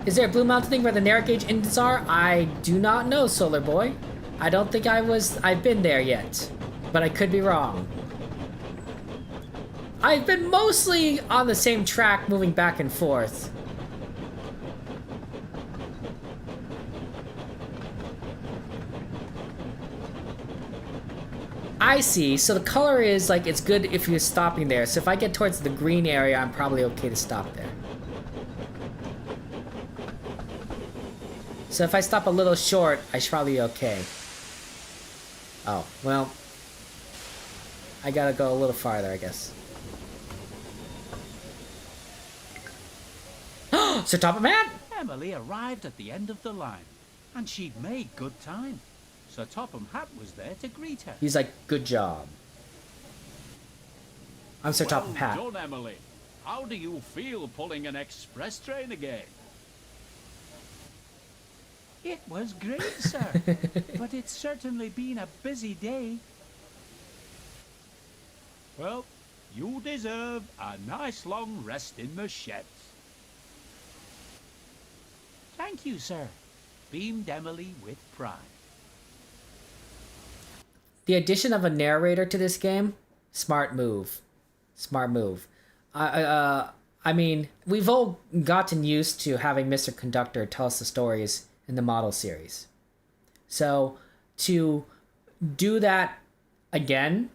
Is there a Blue Mountain thing where the narrow gauge engines are? I do not know, Solar Boy. I don't think I've been there yet, but I could be wrong. I've been mostly on the same track, moving back and forth. I see, so the color is like, it's good if you're stopping there. So if I get towards the green area, I'm probably okay to stop there. So if I stop a little short, I should probably be okay. Oh, well, I gotta go a little farther, I guess. Sir Topham Hatt! Emily arrived at the end of the line, and she'd made good time. Sir Topham Hatt was there to greet her. He's like, good job. I'm Sir Topham Hatt. Well done, Emily. How do you feel pulling an express train again? It was great, sir. But it's certainly been a busy day. Well, you deserve a nice long rest in the sheds. Thank you, sir. Beamed Emily with pride. The addition of a narrator to this game, smart move. Smart move. I mean, we've all gotten used to having Mr. Conductor tell us the stories in the model series. So, to do that again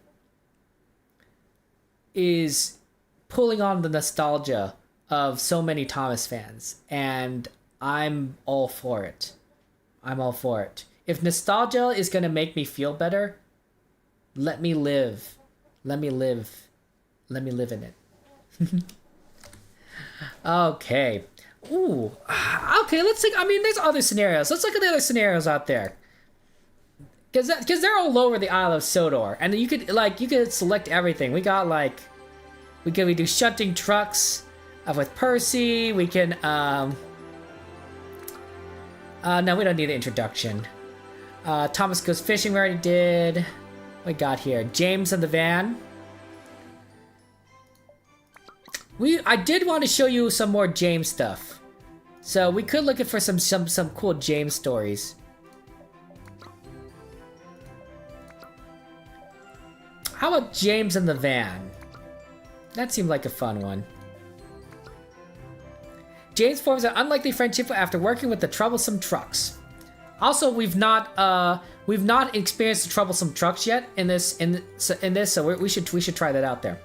is pulling on the nostalgia of so many Thomas fans, and I'm all for it. I'm all for it. If nostalgia is going to make me feel better, let me live. Let me live. Let me live in it. Okay. Ooh. Okay, let's think. I mean, there's other scenarios. Let's look at the other scenarios out there. Because they're all over the Isle of Sodor. And you could select everything. We got, like... we do Shunting Trucks with Percy. We can, no, we don't need an introduction. Thomas Goes Fishing, we already did. What we got here? James and the Van. I did want to show you some more James stuff. So we could look at for some cool James stories. How about James and the Van? That seemed like a fun one. James forms an unlikely friendship after working with the Troublesome Trucks. Also, we've not experienced the Troublesome Trucks yet in this, so we should try that out there.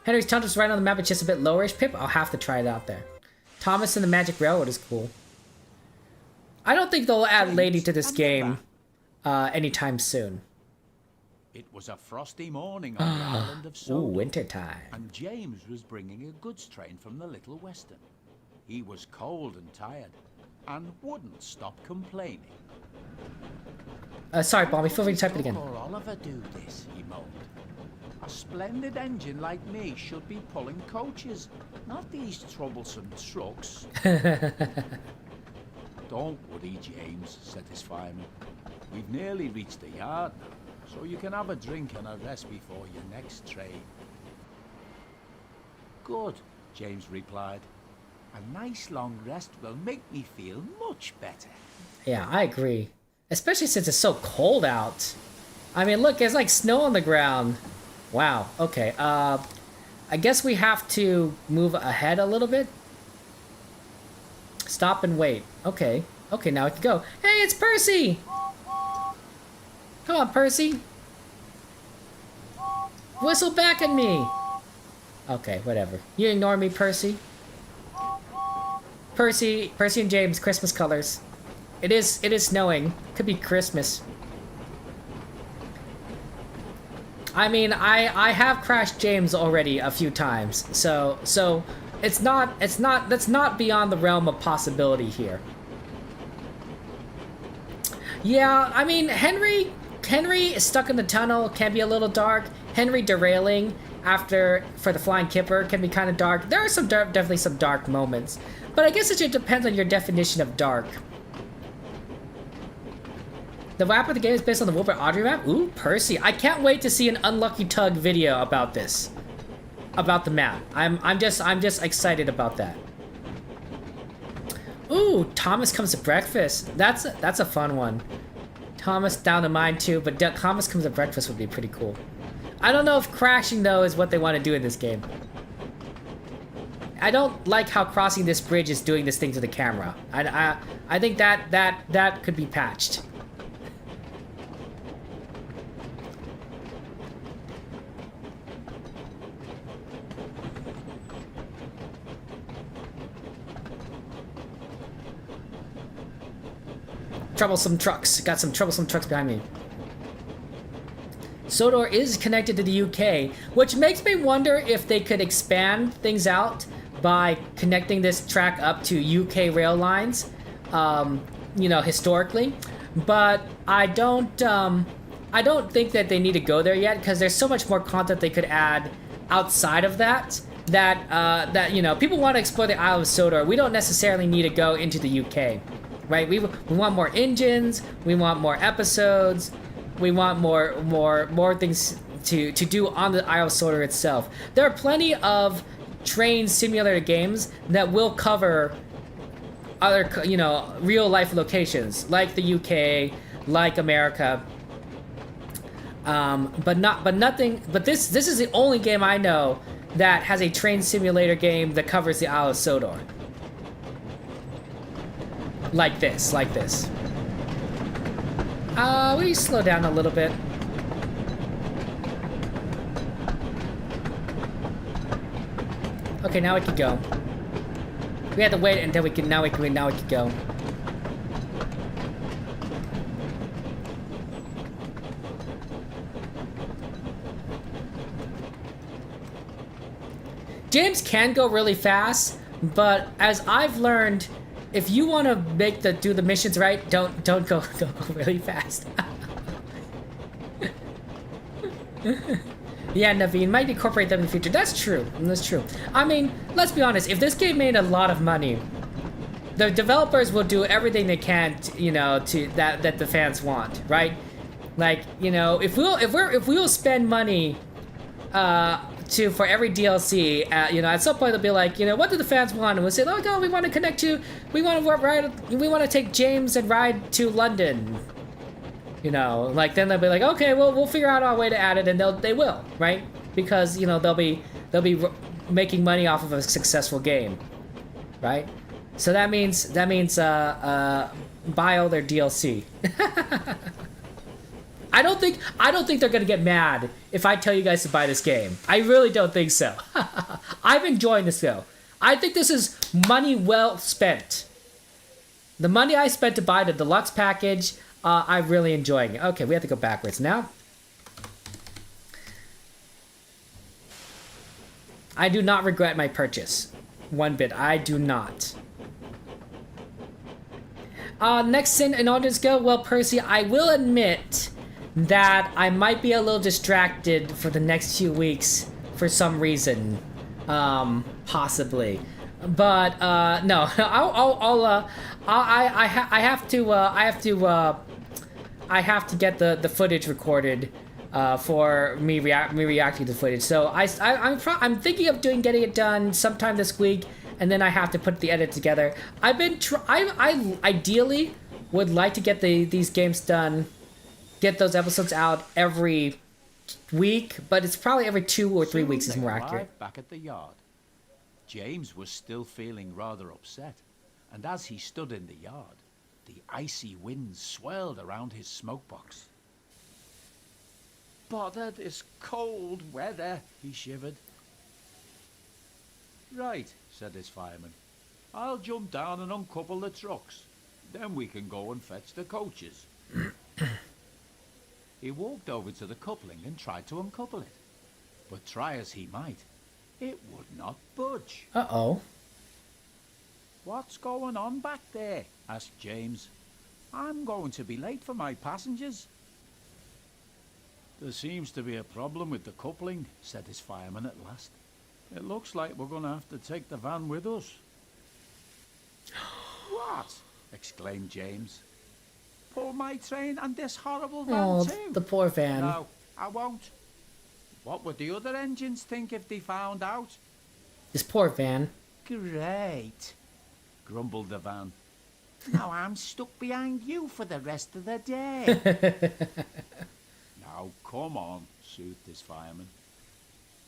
Henry's Tundra's right on the map, it's just a bit lowerish. Pip, I'll have to try it out there. Thomas and the Magic Railroad is cool. I don't think they'll add Lady to this game anytime soon. It was a frosty morning on the Island of Sodor. Ooh, wintertime. And James was bringing a goods train from the Little Western. He was cold and tired, and wouldn't stop complaining. Sorry, Balmy, feel free to type it again. Or Oliver do this, he moaned. A splendid engine like me should be pulling coaches, not these troublesome trucks. Don't worry, James, said his fireman. We've nearly reached the yard now, so you can have a drink and a rest before your next train. Good, James replied. A nice long rest will make me feel much better. Yeah, I agree. Especially since it's so cold out. I mean, look, it's like snow on the ground. Wow, okay. I guess we have to move ahead a little bit. Stop and wait. Okay. Okay, now we can go. Hey, it's Percy! Come on, Percy. Whistle back at me. Okay, whatever. You ignore me, Percy. Percy and James, Christmas colors. It is snowing. Could be Christmas. I mean, I have crashed James already a few times, so that's not beyond the realm of possibility here. Yeah, I mean, Henry is stuck in the tunnel, can be a little dark. Henry derailing for the flying kipper can be kind of dark. There are definitely some dark moments, but I guess it just depends on your definition of dark. The map of the game is based on the Wilbur Audrey map. Ooh, Percy! I can't wait to see an Unlucky Tug video about this, about the map. I'm just excited about that. Ooh, Thomas comes to breakfast. That's a fun one. Thomas down to mine too, but Thomas comes to breakfast would be pretty cool. I don't know if crashing though is what they want to do in this game. I don't like how crossing this bridge is doing this thing to the camera. I think that could be patched. Troublesome Trucks. Got some Troublesome Trucks behind me. Sodor is connected to the UK, which makes me wonder if they could expand things out by connecting this track up to UK rail lines, you know, historically. But I don't think that they need to go there yet, because there's so much more content they could add outside of that. That you know, people want to explore the Isle of Sodor. We don't necessarily need to go into the UK, right? We want more engines. We want more episodes. We want more things to do on the Isle of Sodor itself. There are plenty of train simulator games that will cover other, you know, real life locations like the UK, like America. But this is the only game I know that has a train simulator game that covers the Isle of Sodor. Like this. Will you slow down a little bit? Okay, now we can go. We had to wait until we can. Now we can go. James can go really fast, but as I've learned, if you want to do the missions right, don't go really fast. Yeah, Naveen, might incorporate them in the future. That's true. I mean, let's be honest. If this game made a lot of money, the developers will do everything they can, you know, to that the fans want, right? Like, you know, if we'll spend money, for every DLC, you know, at some point they'll be like, you know, what do the fans want? And we'll say, oh no, we want to connect to, we want to take James and ride to London. You know, like then they'll be like, okay, well we'll figure out our way to add it, and they will, right? Because you know they'll be making money off of a successful game, right? So that means buy all their DLC. I don't think they're gonna get mad if I tell you guys to buy this game. I really don't think so. I'm enjoying this though. I think this is money well spent. The money I spent to buy the deluxe package, I'm really enjoying it. Okay, we have to go backwards now. I do not regret my purchase. One bit. I do not. Next in order to go, well, Percy, I will admit that I might be a little distracted for the next few weeks for some reason, possibly. But no, I have to get the footage recorded for me reacting to the footage. So I'm thinking of getting it done sometime this week, and then I have to put the edit together. I ideally would like to get these games done, get those episodes out every week, but it's probably every 2 or 3 weeks is more accurate. Back at the yard, James was still feeling rather upset, and as he stood in the yard, the icy winds swirled around his smokebox. "Bother this cold weather," he shivered. "Right," said his fireman. "I'll jump down and uncouple the trucks. Then we can go and fetch the coaches." He walked over to the coupling and tried to uncouple it. But try as he might, it would not budge. Uh-oh. "What's going on back there?" asked James. "I'm going to be late for my passengers." "There seems to be a problem with the coupling," said his fireman at last. "It looks like we're going to have to take the van with us." "What?" exclaimed James. "Pull my train and this horrible van too?" The poor van. "No, I won't. What would the other engines think if they found out?" This poor van. "Great," grumbled the van. Now I'm stuck behind you for the rest of the day. Now, come on, soothed his fireman.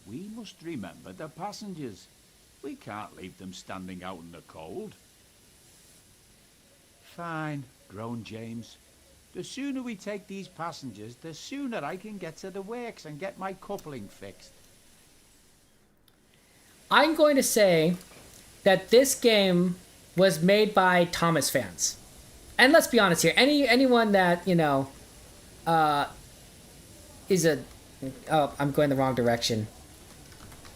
We must remember the passengers. We can't leave them standing out in the cold. Fine, groaned James. The sooner we take these passengers, the sooner I can get to the works and get my coupling fixed. I'm going to say that this game was made by Thomas fans. And let's be honest here, anyone that, you know, is a... Oh, I'm going the wrong direction.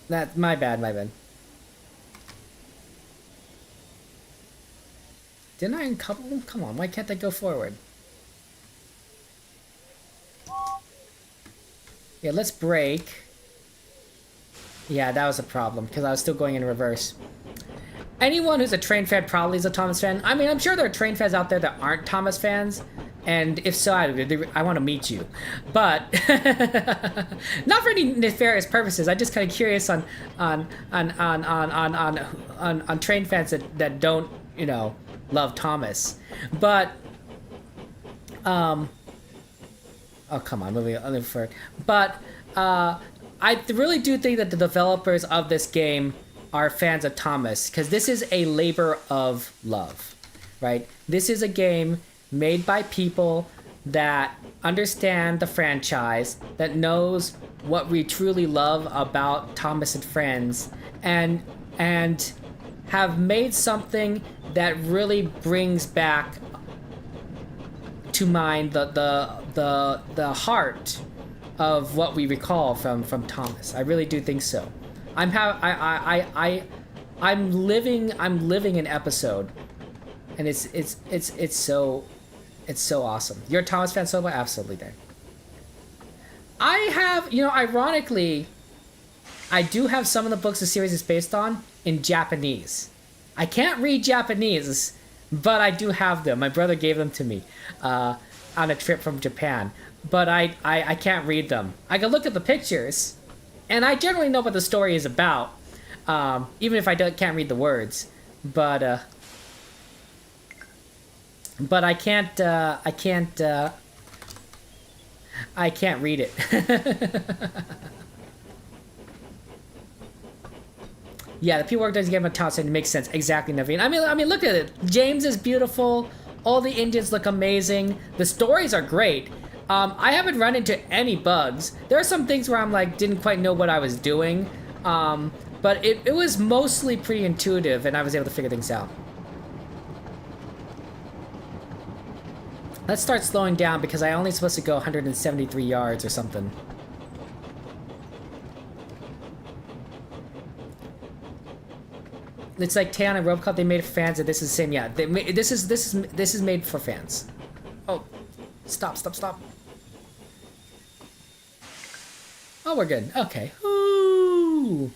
My bad. Didn't I uncouple them? Come on, why can't I go forward? Yeah, let's brake. Yeah, that was a problem, because I was still going in reverse. Anyone who's a train fan probably is a Thomas fan. I mean, I'm sure there are train fans out there that aren't Thomas fans, and if so, I want to meet you. But not for any nefarious purposes. I'm just kind of curious on train fans that don't, you know, love Thomas. But oh, come on, moving forward. But I really do think that the developers of this game are fans of Thomas, because this is a labor of love, right? This is a game made by people that understand the franchise, that knows what we truly love about Thomas and Friends, and have made something that really brings back to mind the heart of what we recall from Thomas. I really do think so. I'm living an episode, and it's so awesome. You're a Thomas fan, Soba? Absolutely, Dan. I have, you know, ironically, I do have some of the books the series is based on in Japanese. I can't read Japanese, but I do have them. My brother gave them to me on a trip from Japan, but I can't read them. I can look at the pictures, and I generally know what the story is about, even if I can't read the words. But I can't read it. Yeah, the people work doesn't get my top, so it makes sense. Exactly, Naveen. I mean, look at it. James is beautiful. All the engines look amazing. The stories are great. I haven't run into any bugs. There are some things where I'm like, didn't quite know what I was doing. But it was mostly pretty intuitive, and I was able to figure things out. Let's start slowing down, because I'm only supposed to go 173 yards or something. It's like Taeon and RoboCop, they made it for fans, and this is the same. Yeah, this is made for fans. Oh, stop. Oh, we're good. Okay. Ooh.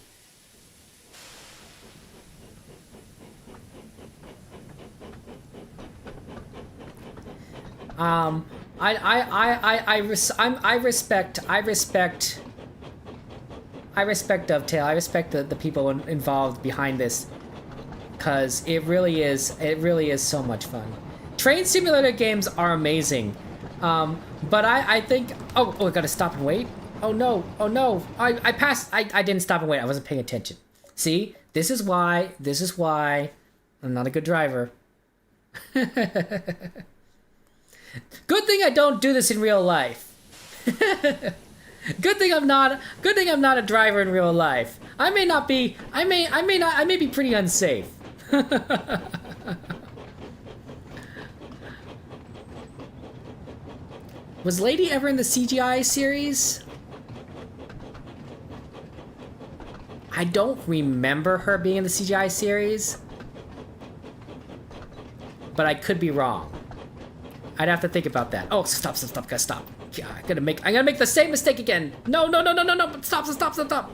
I respect Dovetail. I respect the people involved behind this, because it really is so much fun. Train simulator games are amazing, but I think I gotta stop and wait. Oh no! I passed. I didn't stop and wait. I wasn't paying attention. See, this is why I'm not a good driver. Good thing I don't do this in real life. Good thing I'm not a driver in real life. I may be pretty unsafe. Was Lady ever in the CGI series? I don't remember her being in the CGI series, but I could be wrong. I'd have to think about that. Oh, stop, guys, stop. Yeah, I'm gonna make the same mistake again. No, stop.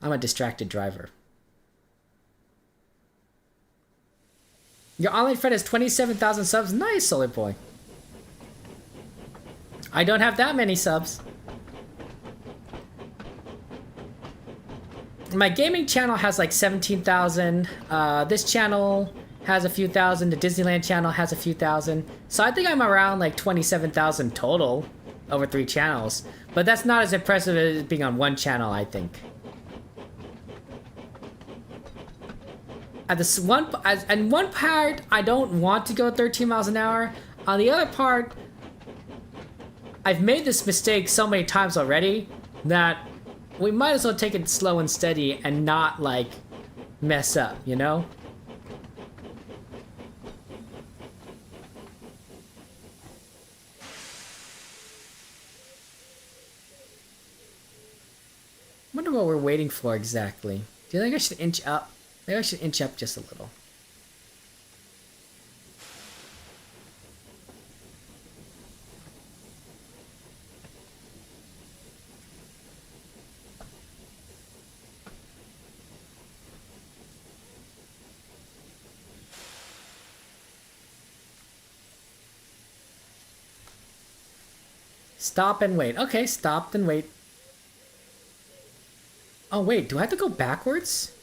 I'm a distracted driver. Your online friend has 27,000 subs. Nice, Solar Boy. I don't have that many subs. my gaming channel has like 17,000. This channel has a few thousand. The Disneyland channel has a few thousand. So I think I'm around like 27,000 total over 3 channels. But that's not as impressive as being on one channel, I think. At this one, and one part, I don't want to go 13 miles an hour. On the other part, I've made this mistake so many times already that we might as well take it slow and steady and not like mess up, you know? Wonder what we're waiting for exactly. Do you think I should inch up? Maybe I should inch up just a little. Stop and wait. Okay, stop and wait. Oh wait, do I have to go backwards?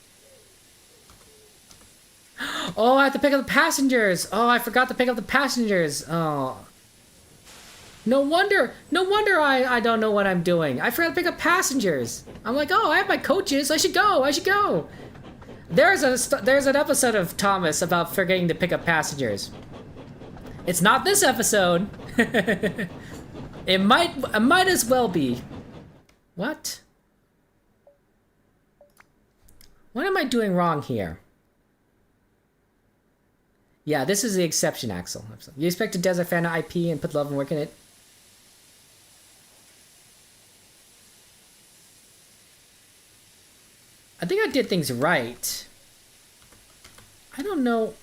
Oh, I have to pick up the passengers. Oh, I forgot to pick up the passengers. Oh. No wonder I don't know what I'm doing. I forgot to pick up passengers. I'm like, oh, I have my coaches. I should go. There's an episode of Thomas about forgetting to pick up passengers. It's not this episode. It might as well be. What? What am I doing wrong here? Yeah, this is the exception, Axel. You expect a Desert Fan IP and put love and work in it? I think I did things right. I don't know.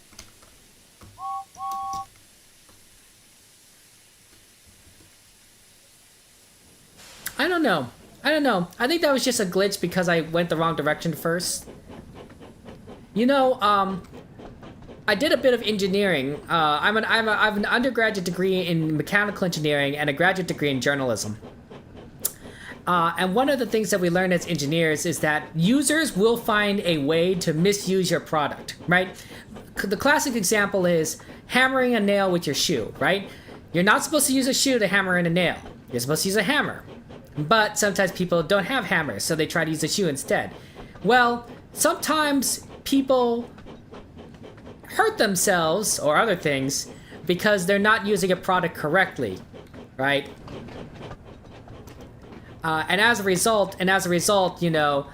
I don't know. I think that was just a glitch because I went the wrong direction first. You know, I did a bit of engineering. I have an undergraduate degree in mechanical engineering and a graduate degree in journalism. And one of the things that we learn as engineers is that users will find a way to misuse your product, right? The classic example is hammering a nail with your shoe, right? You're not supposed to use a shoe to hammer in a nail. You're supposed to use a hammer. But sometimes people don't have hammers, so they try to use a shoe instead. Well, sometimes people hurt themselves or other things because they're not using a product correctly, right? And as a result, you know,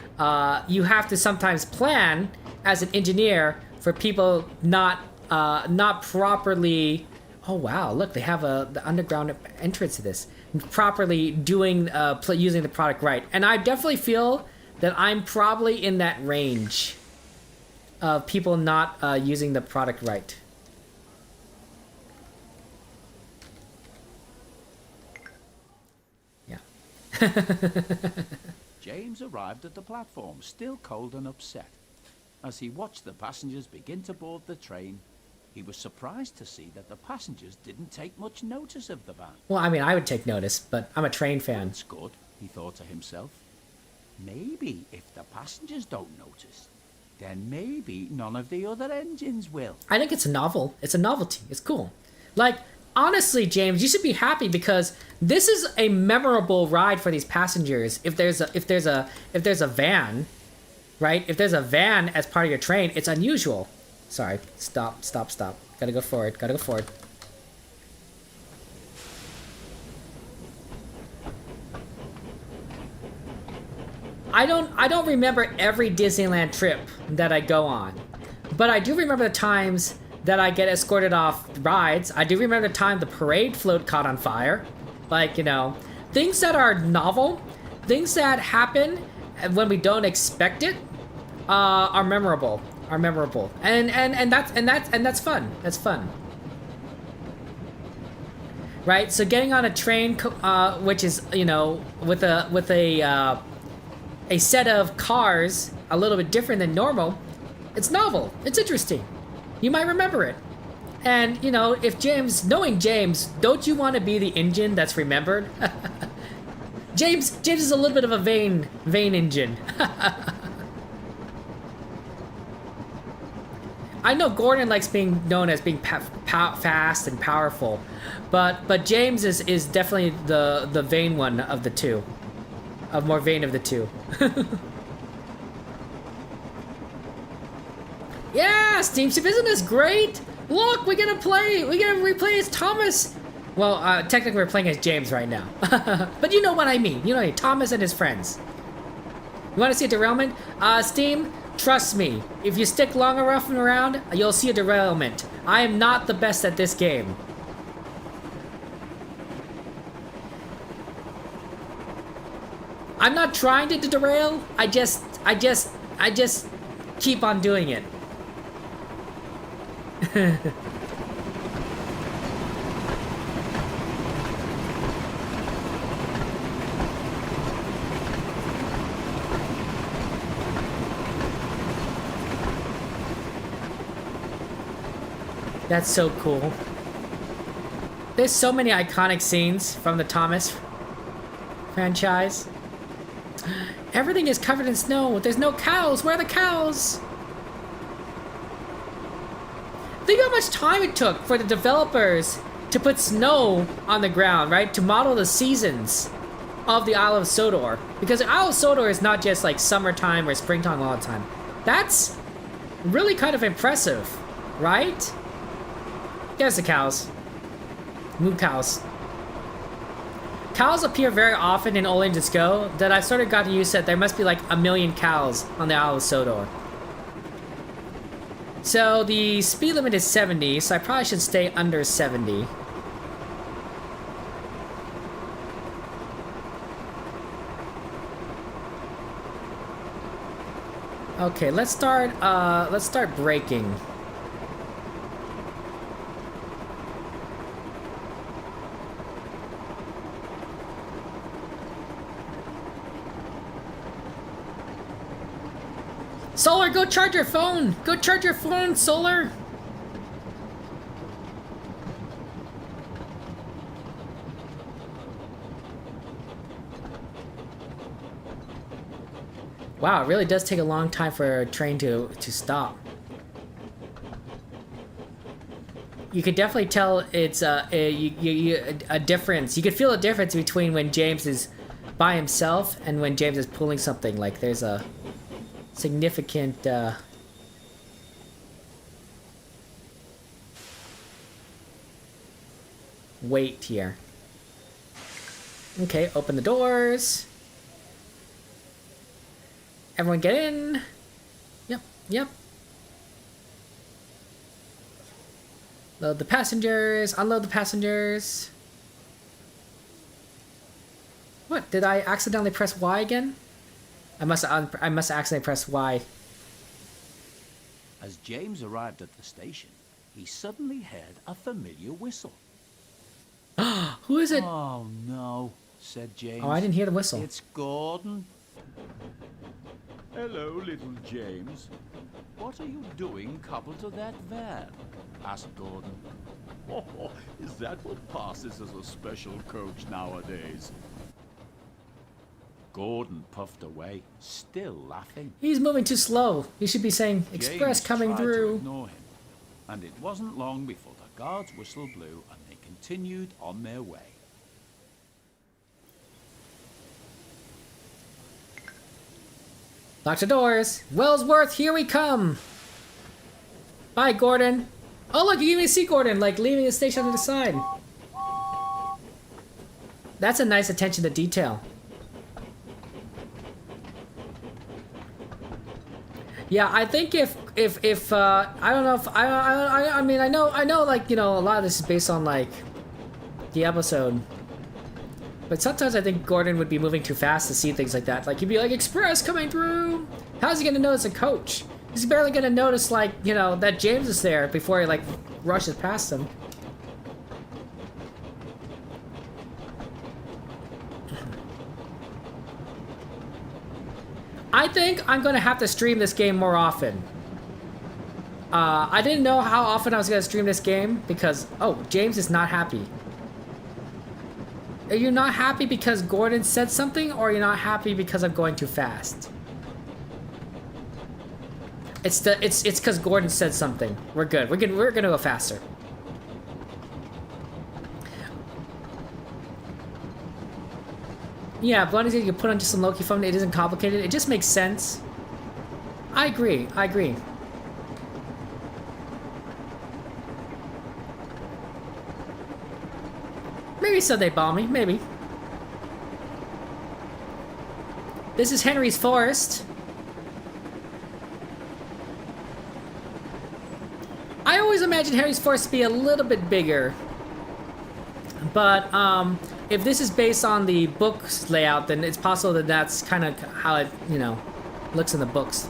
you have to sometimes plan as an engineer for people not properly. Oh wow! Look, they have the underground entrance to this. Properly doing using the product right, and I definitely feel that I'm probably in that range of people not using the product right. Yeah. James arrived at the platform, still cold and upset. As he watched the passengers begin to board the train, he was surprised to see that the passengers didn't take much notice of the van. Well, I mean, I would take notice, but I'm a train fan. That's good, he thought to himself. Maybe if the passengers don't notice, then maybe none of the other engines will. I think it's a novel. It's a novelty. It's cool. Like, honestly, James, you should be happy because this is a memorable ride for these passengers. If there's a van, right? If there's a van as part of your train, it's unusual. Sorry. Stop. Gotta go forward. I don't remember every Disneyland trip that I go on, but I do remember the times that I get escorted off rides. I do remember the time the parade float caught on fire. Like, you know, things that are novel, things that happen when we don't expect it, are memorable. And that's fun. That's fun. Right? So getting on a train, which is, you know, with a set of cars a little bit different than normal, it's novel. It's interesting. You might remember it. And, you know, knowing James, don't you want to be the engine that's remembered? James is a little bit of a vain engine. I know Gordon likes being known as being fast and powerful, but James is definitely the vain one of the two, more vain of the two. Yeah, Steamship, isn't this great? Look, we get to replay as Thomas. Well, technically we're playing as James right now, but you know what I mean. You know, Thomas and his friends. You want to see a derailment? Steam, trust me. If you stick long enough around, you'll see a derailment. I am not the best at this game. I'm not trying to derail. I just keep on doing it. That's so cool. There's so many iconic scenes from the Thomas franchise. Everything is covered in snow. There's no cows. Where are the cows? Think how much time it took for the developers to put snow on the ground, right? To model the seasons of the Isle of Sodor. Because the Isle of Sodor is not just like summertime or springtime all the time. That's really kind of impressive, right? There's the cows. Move cows. Cows appear very often in Old Engines Go that I sort of got used to. There must be like 1 million cows on the Isle of Sodor. So the speed limit is 70, so I probably should stay under 70. Okay, let's start braking. Solar, go charge your phone! Go charge your phone, Solar! Wow, it really does take a long time for a train to stop. You could definitely tell it's a difference. You could feel a difference between when James is by himself and when James is pulling something. Like there's a significant weight here. Okay, open the doors. Everyone get in. Yep. Load the passengers, unload the passengers. What, did I accidentally press Y again? I must accidentally press Y. As James arrived at the station, he suddenly heard a familiar whistle. Who is it? Oh no, said James. Oh, I didn't hear the whistle. It's Gordon. Hello, little James. What are you doing coupled to that van? Asked Gordon. Oh, is that what passes as a special coach nowadays? Gordon puffed away, still laughing. He's moving too slow. You should be saying, Express James coming tried to through. ignore him, and it wasn't long before the guard's whistle blew and they continued on their way. Lock the doors. Wellsworth, here we come. Bye, Gordon. Oh, look, you can even see Gordon, like, leaving the station on the side. That's a nice attention to detail. Yeah, I think if I don't know if I mean I know like, you know, a lot of this is based on like the episode, but sometimes I think Gordon would be moving too fast to see things like that. Like he'd be like, Express coming through. How's he gonna notice a coach? He's barely gonna notice, like, you know, that James is there before he like rushes past him. I think I'm gonna have to stream this game more often. I didn't know how often I was gonna stream this game because, oh, James is not happy. Are you not happy because Gordon said something, or are you not happy because I'm going too fast? It's because Gordon said something. We're good. We're gonna go faster. Yeah, Blondie's you can put on just some Loki foam. It isn't complicated. It just makes sense. I agree. Maybe someday, Balmy. Maybe. This is Henry's Forest. I always imagine Henry's Forest to be a little bit bigger. But, if this is based on the book's layout, then it's possible that that's kind of how it, looks in the books.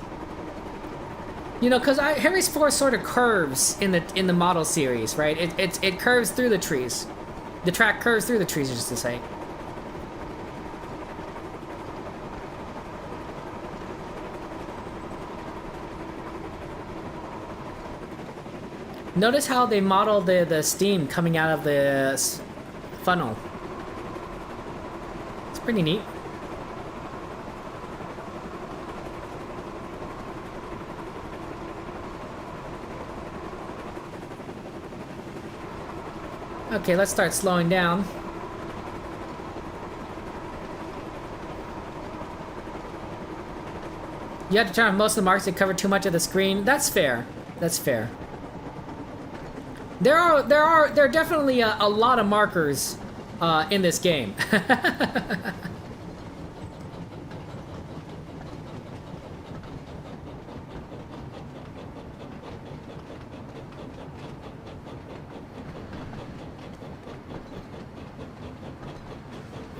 Because Henry's Forest sort of curves in the model series, right? It curves through the trees. The track curves through the trees, just to say. Notice how they model the steam coming out of the funnel. It's pretty neat. Okay, let's start slowing down. You have to turn off most of the marks that cover too much of the screen. That's fair. That's fair. There are definitely a lot of markers in this game.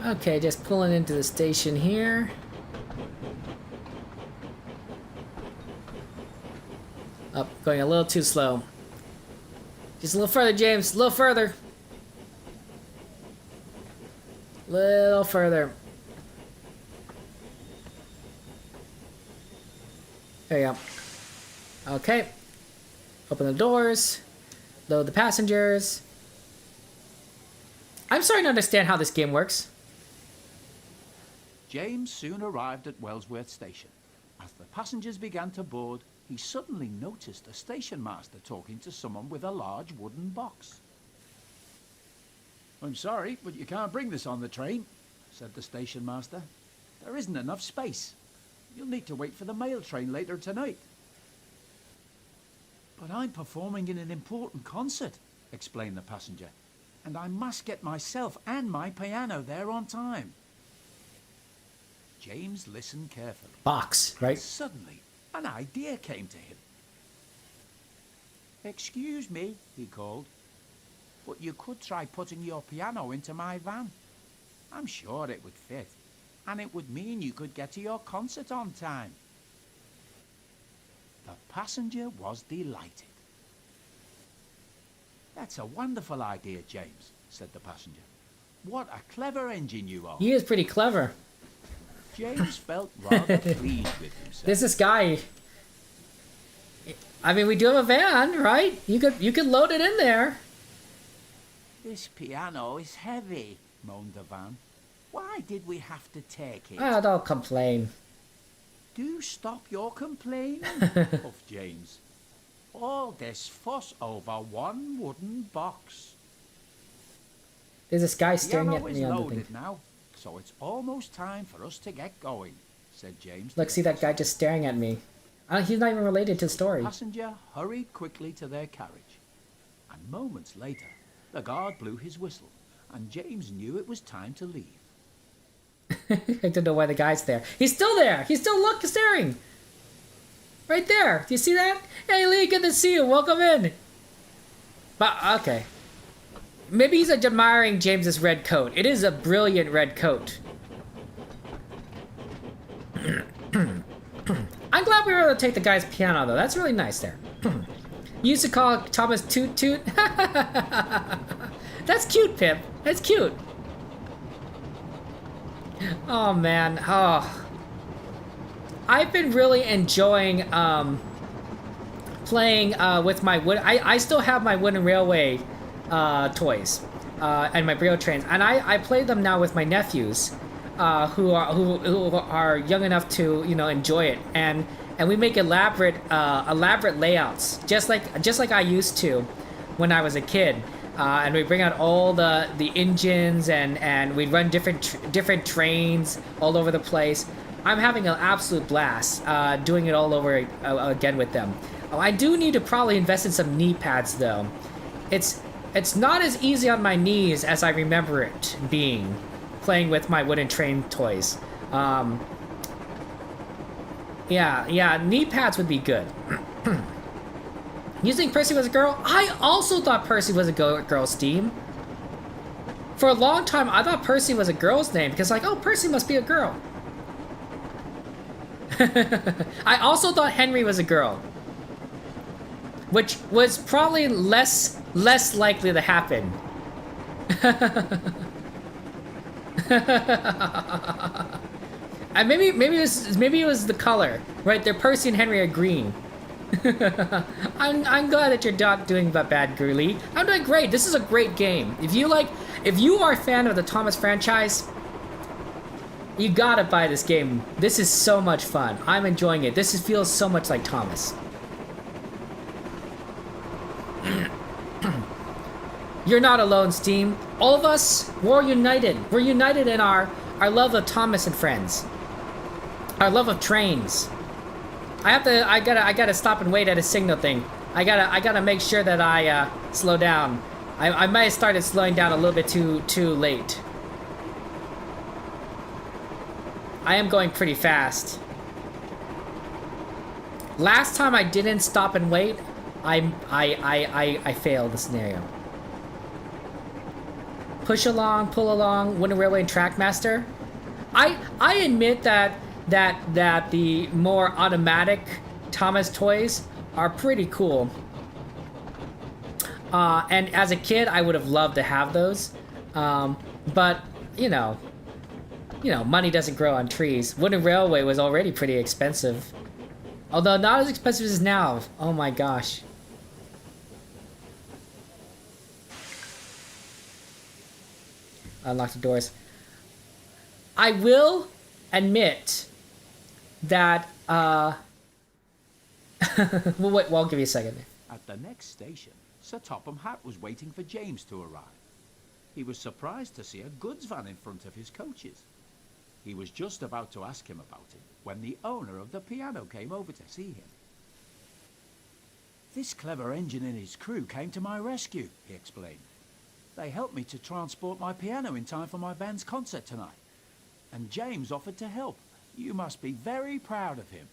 Okay, just pulling into the station here. Up, going a little too slow. Just a little further, James. A little further. Little further. There you go. Okay. Open the doors. Load the passengers. I'm starting to understand how this game works. James soon arrived at Wellsworth station. As the passengers began to board, he suddenly noticed a station master talking to someone with a large wooden box. "I'm sorry, but you can't bring this on the train," said the station master. "There isn't enough space. You'll need to wait for the mail train later tonight." "But I'm performing in an important concert," explained the passenger, "and I must get myself and my piano there on time." James listened carefully. Box, right? Suddenly, an idea came to him. "Excuse me," he called, "but you could try putting your piano into my van. I'm sure it would fit, and it would mean you could get to your concert on time." The passenger was delighted. "That's a wonderful idea, James," said the passenger. "What a clever engine you are." He is pretty clever. James felt rather pleased with himself. There's this guy. I mean, we do have a van, right? You could load it in there. "This piano is heavy," moaned the van. "Why did we have to take it?" Oh, don't complain. "Do stop your complaining," puffed James. "All this fuss over one wooden box." There's this guy "The staring at piano is me on the loaded thing. now, so it's almost time for us to get going," said James. Look, see that guy just staring at me. He's not even related to the story. The passenger hurried quickly to their carriage, and moments later, the guard blew his whistle, and James knew it was time to leave. I don't know why the guy's there. He's still there. He's still staring. Right there. Do you see that? Hey, Lee, good to see you. Welcome in. But okay. Maybe he's admiring James's red coat. It is a brilliant red coat. I'm glad we were able to take the guy's piano, though. That's really nice there. You used to call Thomas Toot Toot. That's cute, Pip. That's cute. Oh, man. Oh. I've been really enjoying playing with my wood. I still have my wooden railway toys and my Brio trains, and I play them now with my nephews who are young enough to enjoy it, and and we make elaborate layouts, just like I used to when I was a kid. And we bring out all the engines, and we run different trains all over the place. I'm having an absolute blast doing it all over again with them. I do need to probably invest in some knee pads though. It's not as easy on my knees as I remember it being, playing with my wooden train toys. Yeah, knee pads would be good. You think Percy was a girl? I also thought Percy was a girl's name. For a long time, I thought Percy was a girl's name because, like, oh, Percy must be a girl. I also thought Henry was a girl, which was probably less likely to happen. And maybe it was the color, right? They're Percy and Henry are green. I'm glad that you're not doing that bad, Gurley. I'm doing great. This is a great game. If you are a fan of the Thomas franchise, you gotta buy this game. This is so much fun. I'm enjoying it. This feels so much like Thomas. You're not alone, Steam. All of us, we're united. We're united in our love of Thomas and Friends. Our love of trains. I gotta stop and wait at a signal thing. I gotta make sure that I slow down. I might have started slowing down a little bit too late. I am going pretty fast. Last time I didn't stop and wait, I failed the scenario. Push along, pull along, Wooden Railway and Trackmaster. I admit that the more automatic Thomas toys are pretty cool. And as a kid, I would have loved to have those. But, you know, money doesn't grow on trees. Wooden Railway was already pretty expensive. Although not as expensive as now. Oh my gosh. Unlock the doors. I will admit that, well, wait, well, I'll give you a second. At the next station, Sir Topham Hatt was waiting for James to arrive. He was surprised to see a goods van in front of his coaches. He was just about to ask him about it when the owner of the piano came over to see him. This clever engine and his crew came to my rescue, he explained. They helped me to transport my piano in time for my band's concert tonight. And James offered to help. You must be very proud of him.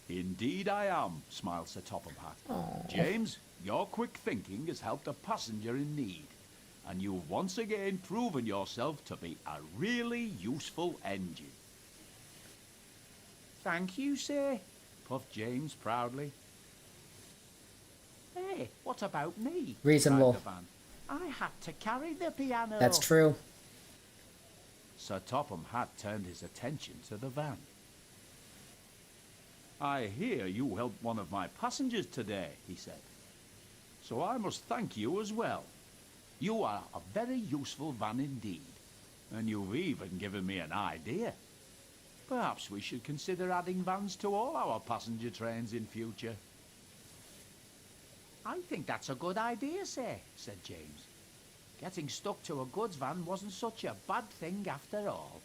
Indeed I am, smiled Sir Topham Hatt. Aww. James, your quick thinking has helped a passenger in need, and you've once again proven yourself to be a really useful engine. Thank you, sir, puffed James proudly. Hey, what about me? Reasonable. cried the van. I had to carry the piano. That's true. Sir Topham Hatt turned his attention to the van. I hear you helped one of my passengers today, he said. So I must thank you as well. You are a very useful van indeed, and you've even given me an idea. Perhaps we should consider adding vans to all our passenger trains in future. I think that's a good idea, sir, said James. Getting stuck to a goods van wasn't such a bad thing after all.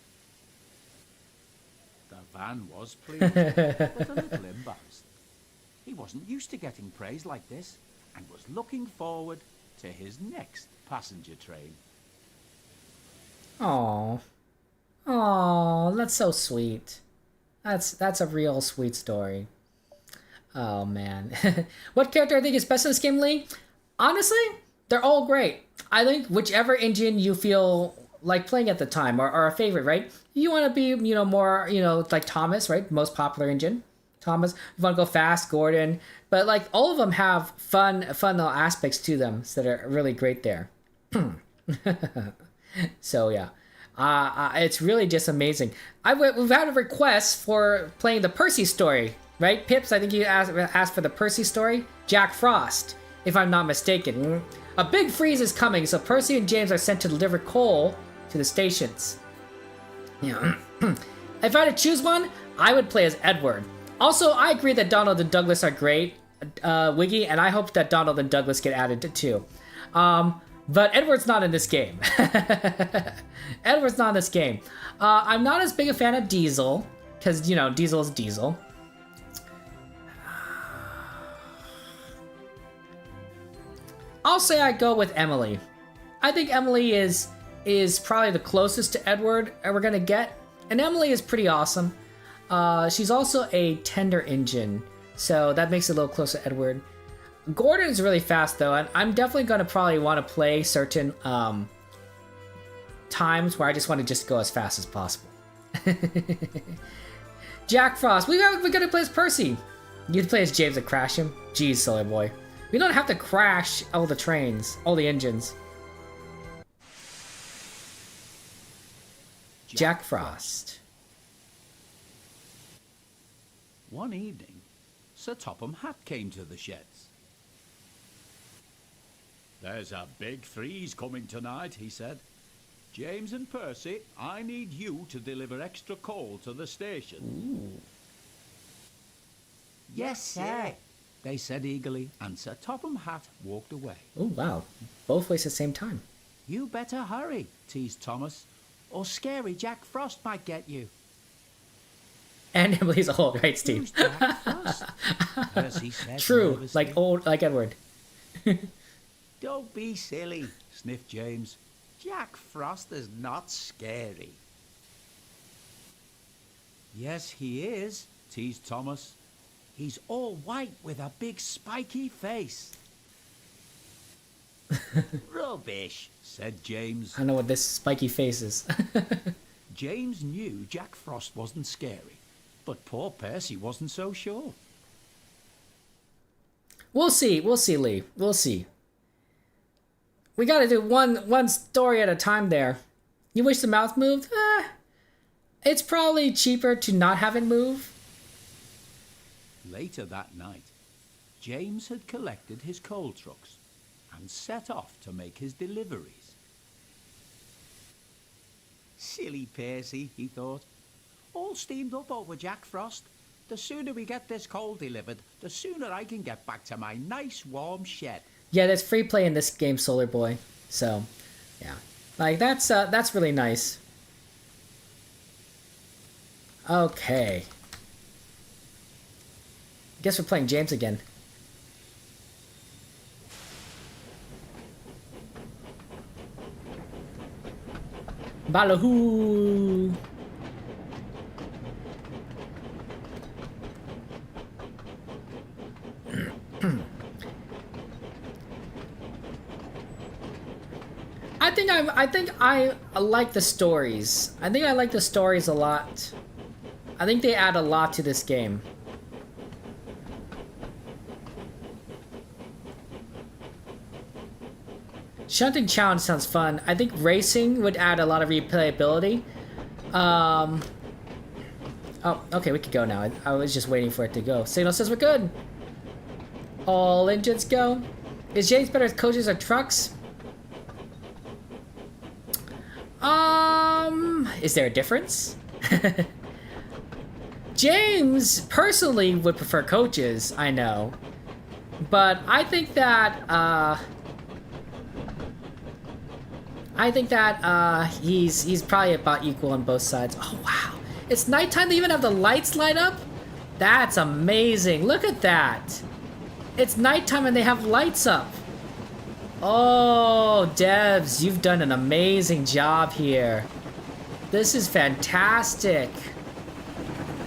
The van was pleased, but a little embarrassed. He wasn't used to getting praise like this, and was looking forward to his next passenger train. Aww. Aww, that's so sweet. That's a real sweet story. Oh man. What character I think is best in this game, Lee? Honestly, they're all great. I think whichever engine you feel like playing at the time are a favorite, right? You want to be, more, like Thomas, right? Most popular engine. Thomas. You want to go fast, Gordon. But like all of them have fun little aspects to them that are really great there. So yeah. It's really just amazing. We've had a request for playing the Percy story, right? Pips, I think you asked for the Percy story. Jack Frost, if I'm not mistaken. A big freeze is coming, so Percy and James are sent to deliver coal to the stations. Yeah. If I had to choose one, I would play as Edward. Also, I agree that Donald and Douglas are great, Wiggy, and I hope that Donald and Douglas get added to too. But Edward's not in this game. Edward's not in this game. I'm not as big a fan of Diesel, because, you know, Diesel is Diesel. I'll say I go with Emily. I think Emily is probably the closest to Edward we're gonna get, and Emily is pretty awesome. She's also a tender engine, so that makes it a little closer to Edward. Gordon's really fast though, and I'm definitely gonna probably want to play certain times where I just want to just go as fast as possible. Jack Frost, we gotta play as Percy. You play as James and crash him. Jeez, silly boy. We don't have to crash all the trains, all the engines. Jack Frost. One evening, Sir Topham Hatt came to the sheds. There's a big freeze coming tonight, he said. James and Percy, I need you to deliver extra coal to the station. Ooh. Yes, sir, they said eagerly, and Sir Topham Hatt walked away. Oh, wow. Both ways at the same time. You better hurry, teased Thomas, or scary Jack Frost might get you. And Emily's old, right, Steve? Who's Jack Frost? Percy said True, nervously. like Edward. Don't be silly, sniffed James. Jack Frost is not scary. Yes, he is, teased Thomas. He's all white with a big spiky face. Rubbish, said James. I know what this spiky face is. James knew Jack Frost wasn't scary, but poor Percy wasn't so sure. We'll see, Lee. We'll see. We gotta do one story at a time there. You wish the mouth moved? It's probably cheaper to not have it move. Later that night, James had collected his coal trucks and set off to make his deliveries. Silly Percy, he thought. All steamed up over Jack Frost. The sooner we get this coal delivered, the sooner I can get back to my nice warm shed. Yeah, there's free play in this game, Solar Boy. So, yeah. Like, that's really nice. Okay. Guess we're playing James again. Balahoo! I think I like the stories. I think I like the stories a lot. I think they add a lot to this game. Shunting Challenge sounds fun. I think racing would add a lot of replayability. Oh, okay, we could go now. I was just waiting for it to go. Signal says we're good. All engines go. Is James better at coaches or trucks? Is there a difference? James personally would prefer coaches, I know. But I think that, he's probably about equal on both sides. Oh, wow. It's nighttime, they even have the lights light up? That's amazing. Look at that. It's nighttime and they have lights up. Oh, devs, you've done an amazing job here. This is fantastic.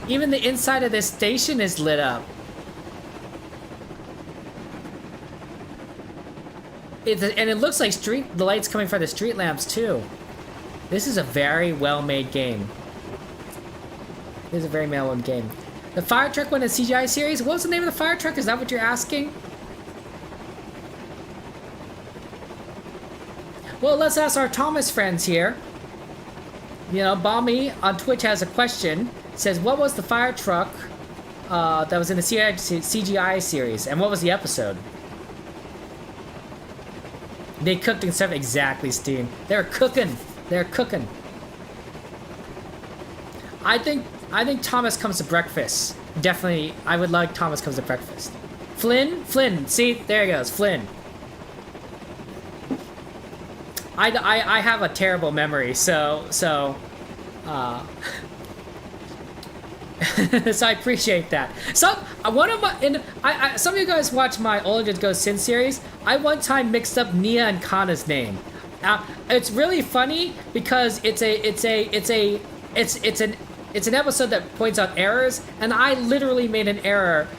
Even the inside of this station is lit up. And it looks like the lights coming from the street lamps too. This is a very well-made game. This is a very well-made game. The fire truck won a CGI series. What was the name of the fire truck? Is that what you're asking? Well, let's ask our Thomas friends here. You know, Balmy on Twitch has a question. Says, what was the fire truck that was in the CGI series? And what was the episode? They cooked and served. Exactly, Steve. They're cooking. They're cooking. I think I think Thomas comes to breakfast. Definitely, I would like Thomas comes to breakfast. Flynn, see, there he goes, Flynn. I have a terrible memory, so so I appreciate that. Some one of my some of you guys watch my Older Go Sin series. I one time mixed up Nia and Kana's name. It's really funny because it's an episode that points out errors, and I literally made an error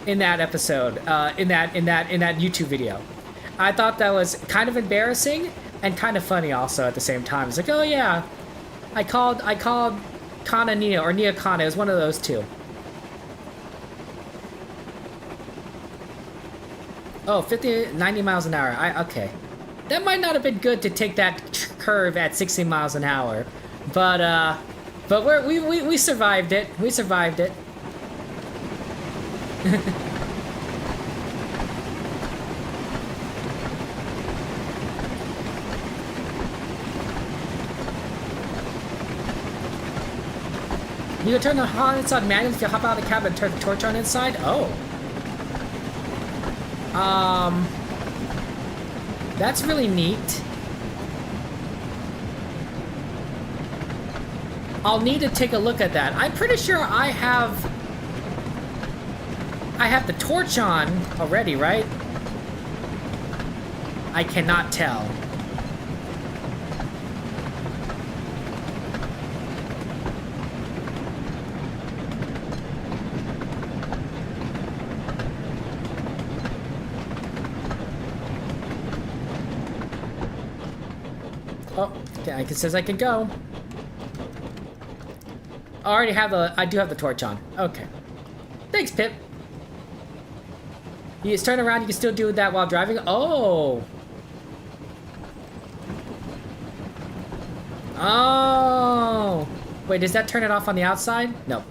in that episode, in that YouTube video. I thought that was kind of embarrassing and kind of funny also at the same time. It's like, oh yeah, I called Kana Nia or Nia Kana. It was one of those two. Oh, 90 miles an hour. Okay. That might not have been good to take that curve at 60 miles an hour, but we survived it. We survived it. You can turn the horn inside manually if you hop out of the cab and turn the torch on inside. Oh. That's really neat. I'll need to take a look at that. I'm pretty sure I have the torch on already, right? I cannot tell. Oh, okay, it says I can go. I do have the torch on. Okay. Thanks, Pip. You just turn around, you can still do that while driving. Oh. Oh. Wait, does that turn it off on the outside? No.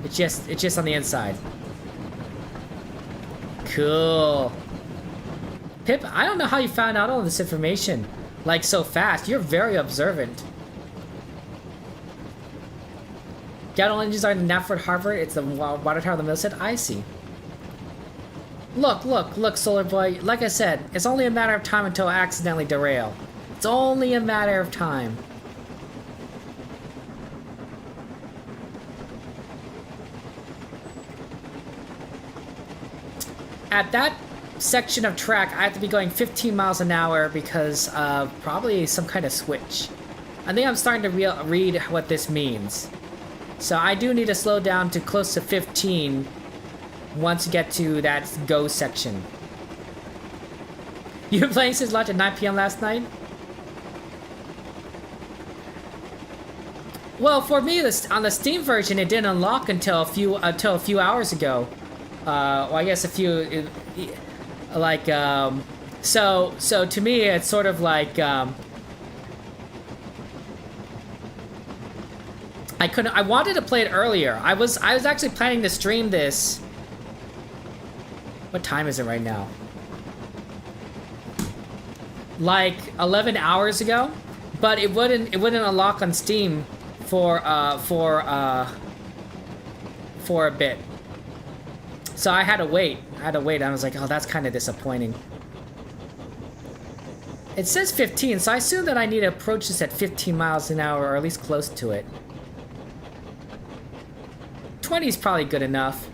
It's just on the inside. Cool. Pip, I don't know how you found out all this information. Like, so fast. You're very observant. Gattle engines are in Knapford Harbor. It's the water tower of the Millset. I see. Look, Solar Boy. Like I said, it's only a matter of time until I accidentally derail. It's only a matter of time. At that section of track, I have to be going 15 miles an hour because of probably some kind of switch. I think I'm starting to read what this means. So I do need to slow down to close to 15 once you get to that go section. You were playing since launch at 9 p.m. last night? Well, for me, on the Steam version, it didn't unlock until a few hours ago. Well, I guess a few, like, so to me, it's sort of like, I wanted to play it earlier. I was actually planning to stream this. What time is it right now? Like 11 hours ago, but it wouldn't unlock on Steam for a bit. So I had to wait. I was like, oh, that's kind of disappointing. It says 15, so I assume that I need to approach this at 15 miles an hour, or at least close to it. 20 is probably good enough.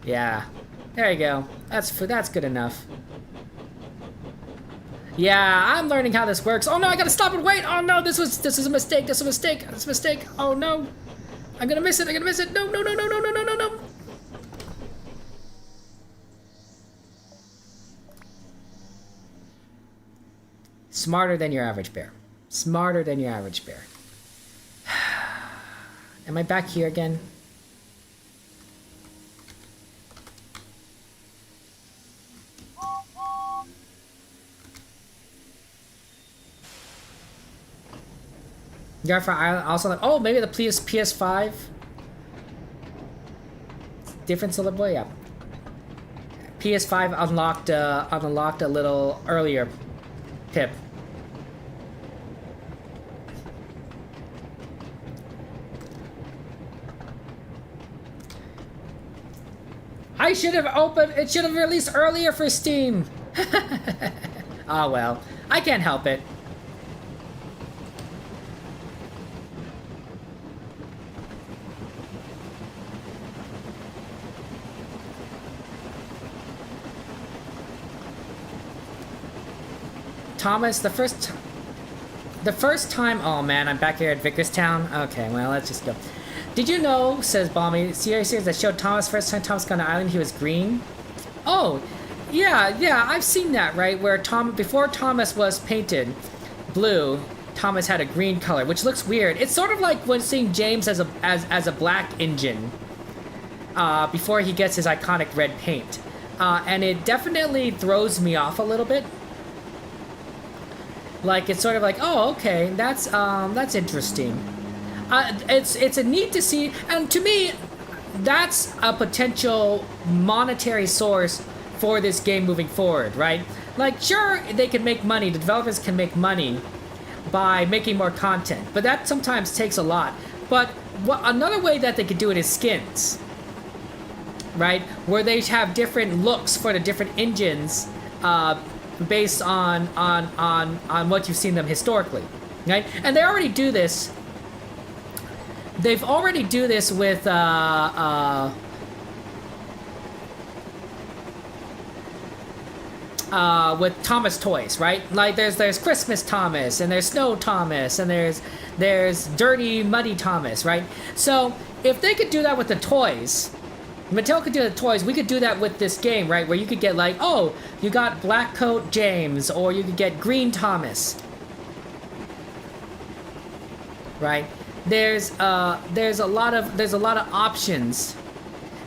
Yeah. There you go. That's good enough. Yeah, I'm learning how this works. Oh no, I gotta stop and wait! Oh no, this is a mistake, this is a mistake. Oh no. I'm gonna miss it, No. Smarter than your average bear. Smarter than your average bear. Am I back here again? For Island, also, oh, maybe the PS5. Different Solar Boy, yeah. PS5 unlocked a little earlier. Pip. I should have opened. It should have released earlier for Steam. Ah, well, I can't help it. Thomas, the first time. Oh man, I'm back here at Vickerstown. Okay, well, let's just go. Did you know, says Balmy, series that showed Thomas first time Thomas got on the island, he was green? Oh, yeah, I've seen that, right? Where before Thomas was painted blue, Thomas had a green color, which looks weird. It's sort of like when seeing James as a black engine before he gets his iconic red paint. And it definitely throws me off a little bit. Like, it's sort of like, oh, okay, that's interesting. It's a neat to see, and to me, that's a potential monetary source for this game moving forward, right? Like, sure, they can make money, the developers can make money by making more content, but that sometimes takes a lot. But another way that they could do it is skins, right? Where they have different looks for the different engines, based on what you've seen them historically, right? And they already do this. They've already do this with Thomas toys, right? Like there's Christmas Thomas and there's Snow Thomas and there's Dirty Muddy Thomas, right? So if they could do that with the toys, Mattel could do the toys, we could do that with this game, right? Where you could get like, oh, you got Black Coat James, or you could get Green Thomas, right? There's a lot of options.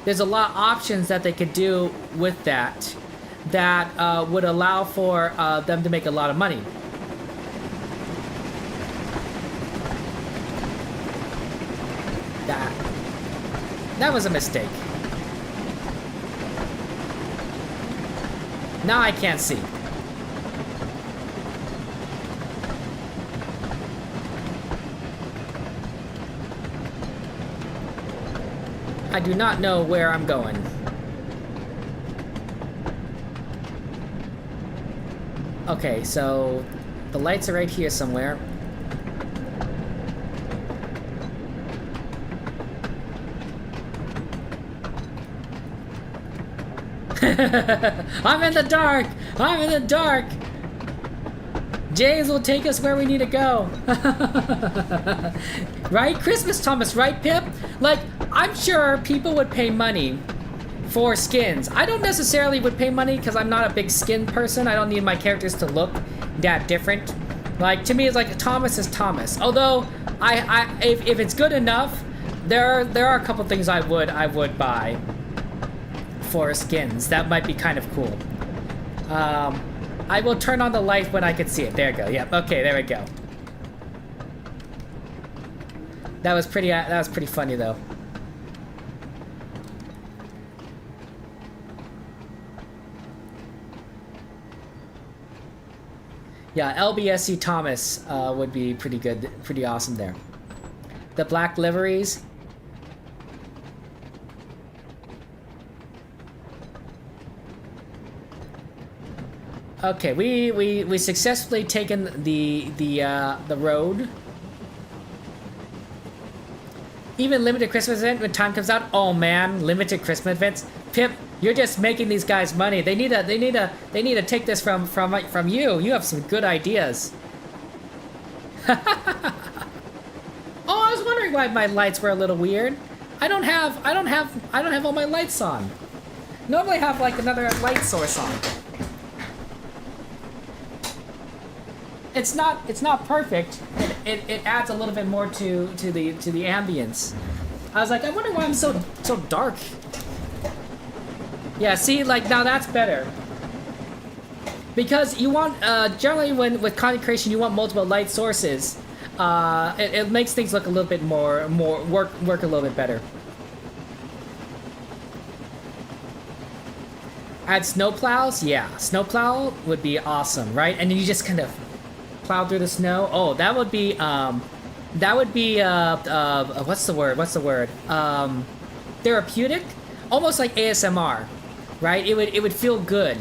There's a lot of options that they could do with that would allow for them to make a lot of money. That was a mistake. Now I can't see. I do not know where I'm going. Okay, so the lights are right here somewhere. I'm in the dark! I'm in the dark! James will take us where we need to go. Right? Christmas Thomas, right, Pip? Like, I'm sure people would pay money for skins. I don't necessarily would pay money because I'm not a big skin person. I don't need my characters to look that different. Like, to me, it's like Thomas is Thomas. Although, if it's good enough, there are a couple things I would buy for skins. That might be kind of cool. I will turn on the light when I can see it. There we go. Yep. Okay, there we go. That was pretty funny though. Yeah, LBSC Thomas would be pretty good, pretty awesome there. The black liveries. Okay, we successfully taken the road. Even limited Christmas event when time comes out. Oh man, limited Christmas events. Pip, you're just making these guys money. They need to take this from you. You have some good ideas. Oh, I was wondering why my lights were a little weird. I don't have all my lights on. Normally I have like another light source on. It's not perfect. It adds a little bit more to the ambience. I was like, I wonder why I'm so dark. Yeah, see, like now that's better. Because you want generally with content creation you want multiple light sources. It makes things look a little bit more work a little bit better. Add snowplows? Yeah, snowplow would be awesome, right? And then you just kind of plow through the snow. Oh, that would be what's the word? Therapeutic. almost like ASMR, right? It would feel good.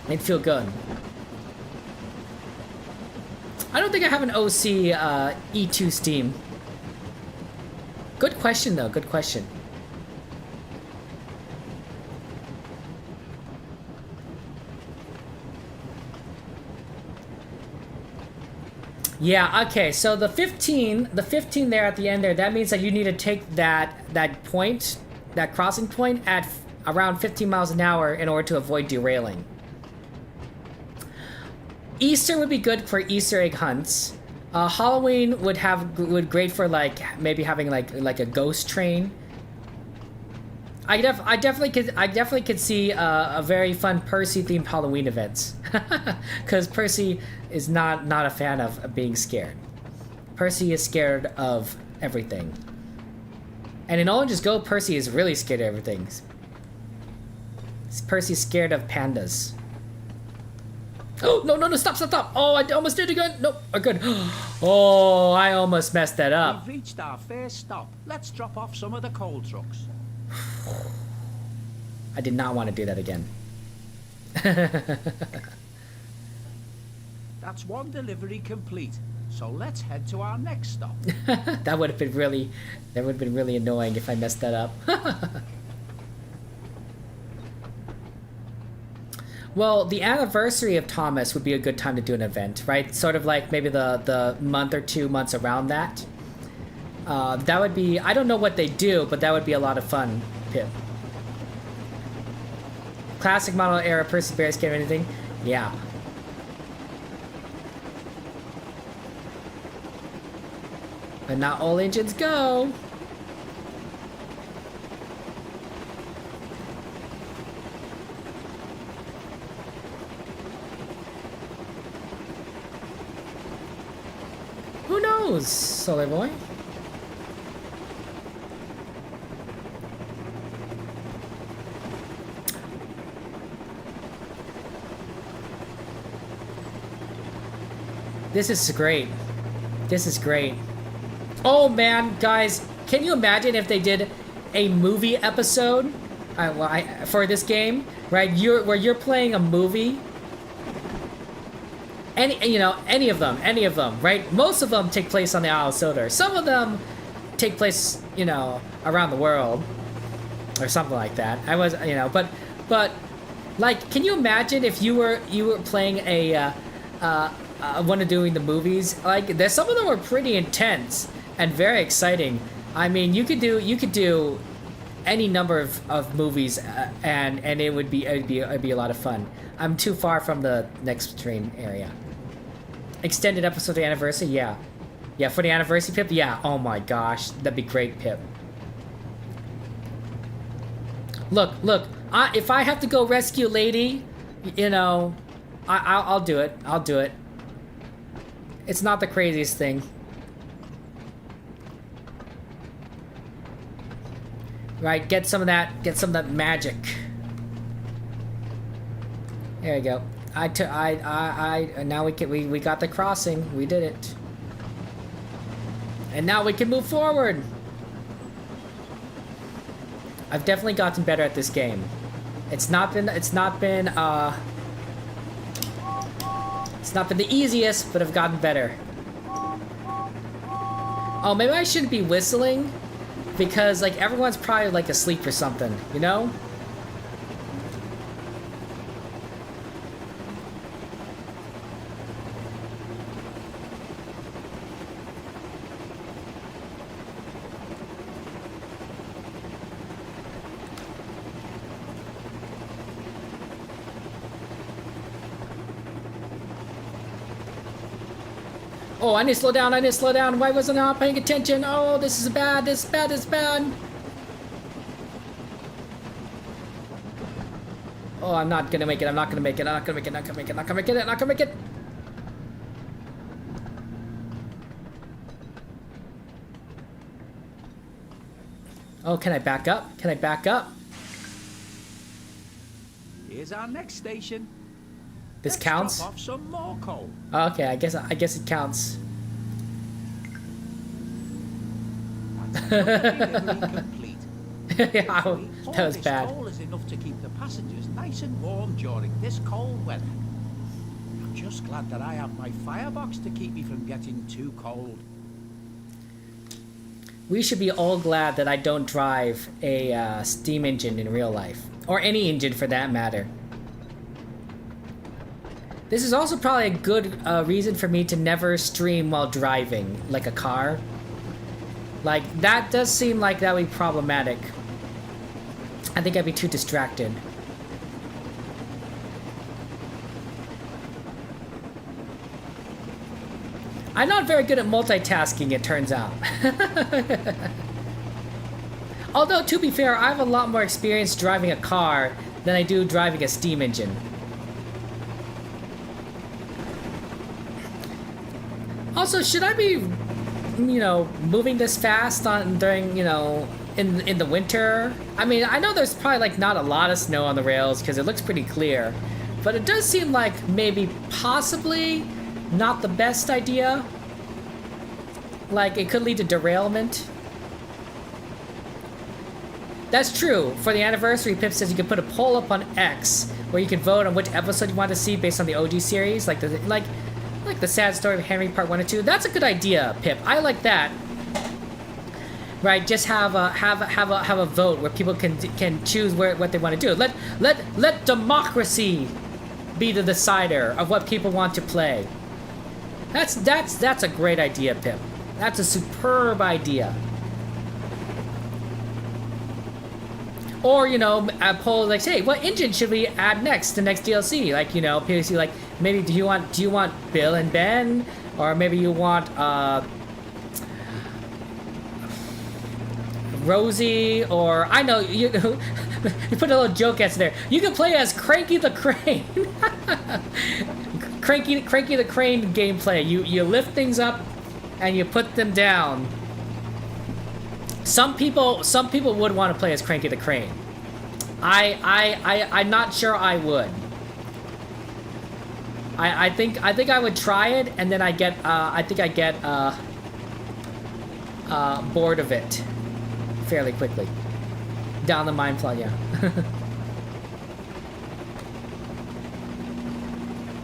It'd feel good. I don't think I have an OC E2 Steam. Good question though, good question. Yeah, okay, so the 15 there at the end there, that means that you need to take that point, that crossing point at around 15 miles an hour in order to avoid derailing. Easter would be good for Easter egg hunts. Halloween would great for like maybe having like a ghost train. I definitely could see a very fun Percy themed Halloween events, because Percy is not a fan of being scared. Percy is scared of everything, and in Orange Just Go, Percy is really scared of everything. Percy's scared of pandas. Oh, no, stop. Oh, I almost did it again. No, good. Oh, I almost messed that up. We've reached our first stop. Let's drop off some of the coal trucks. I did not want to do that again. That's one delivery complete. So let's head to our next stop. That would have been really annoying if I messed that up. Well, the anniversary of Thomas would be a good time to do an event, right? Sort of like maybe the month or 2 months around that. That would be, I don't know what they do, but that would be a lot of fun, Pip. Classic model era Percy Bear scared of anything? Yeah. But not all engines go. Who knows, Solar Boy? This is great. This is great. Oh man, guys, can you imagine if they did a movie episode for this game, right? Where you're playing a movie. Any of them, right? Most of them take place on the Isle of Sodor. Some of them take place, around the world, or something like that. But like, can you imagine if you were playing one of doing the movies? Like, some of them were pretty intense and very exciting. I mean, you could do any number of movies, and it'd be a lot of fun. I'm too far from the next train area. Extended episode of the anniversary, yeah, for the anniversary, Pip, yeah. Oh my gosh, that'd be great, Pip. Look, if I have to go rescue Lady, I'll do it. I'll do it. It's not the craziest thing. Right, get some of that magic. There you go. Now we got the crossing. We did it. And now we can move forward. I've definitely gotten better at this game. It's not been the easiest, but I've gotten better. Oh, maybe I shouldn't be whistling, because like everyone's probably like asleep or something, Oh, I need to slow down. Why wasn't I paying attention? Oh, this is bad. This is bad. Oh, I'm not gonna make it. I'm not gonna make it. Oh, can I back up? Here's our next station. This Let's counts? drop off some more coal. Okay, I guess it counts. Delivery complete. Yeah, Hopefully, all that was this bad. coal is enough to keep the passengers nice and warm during this cold weather. I'm just glad that I have my firebox to keep me from getting too cold. We should be all glad that I don't drive a steam engine in real life. Or any engine for that matter. This is also probably a good reason for me to never stream while driving, like a car. Like, that does seem like that would be problematic. I think I'd be too distracted. I'm not very good at multitasking, it turns out. Although, to be fair, I have a lot more experience driving a car than I do driving a steam engine. Also, should I be, you know, moving this fast on during, you know, in the winter? I mean, I know there's probably like not a lot of snow on the rails because it looks pretty clear, but it does seem like maybe possibly not the best idea. Like, it could lead to derailment. That's true. For the anniversary, Pip says you can put a poll up on X where you can vote on which episode you want to see based on the OG series, like the Sad Story of Henry Part 1 and 2. That's a good idea, Pip. I like that. Right, just have a vote where people can choose what they want to do. Let democracy be the decider of what people want to play. That's a great idea, Pip. That's a superb idea. Or, you know, a poll like, hey, what engine should we add next to next DLC? Like, you know, Percy, like, maybe do you want Bill and Ben, or maybe you want Rosie, or I know you you put a little joke answer there. You can play as Cranky the Crane. Cranky the Crane gameplay. You lift things up and you put them down. Some people would want to play as Cranky the Crane. I'm not sure I would. I think I would try it, and then I get bored of it fairly quickly. Down the mine plot, yeah.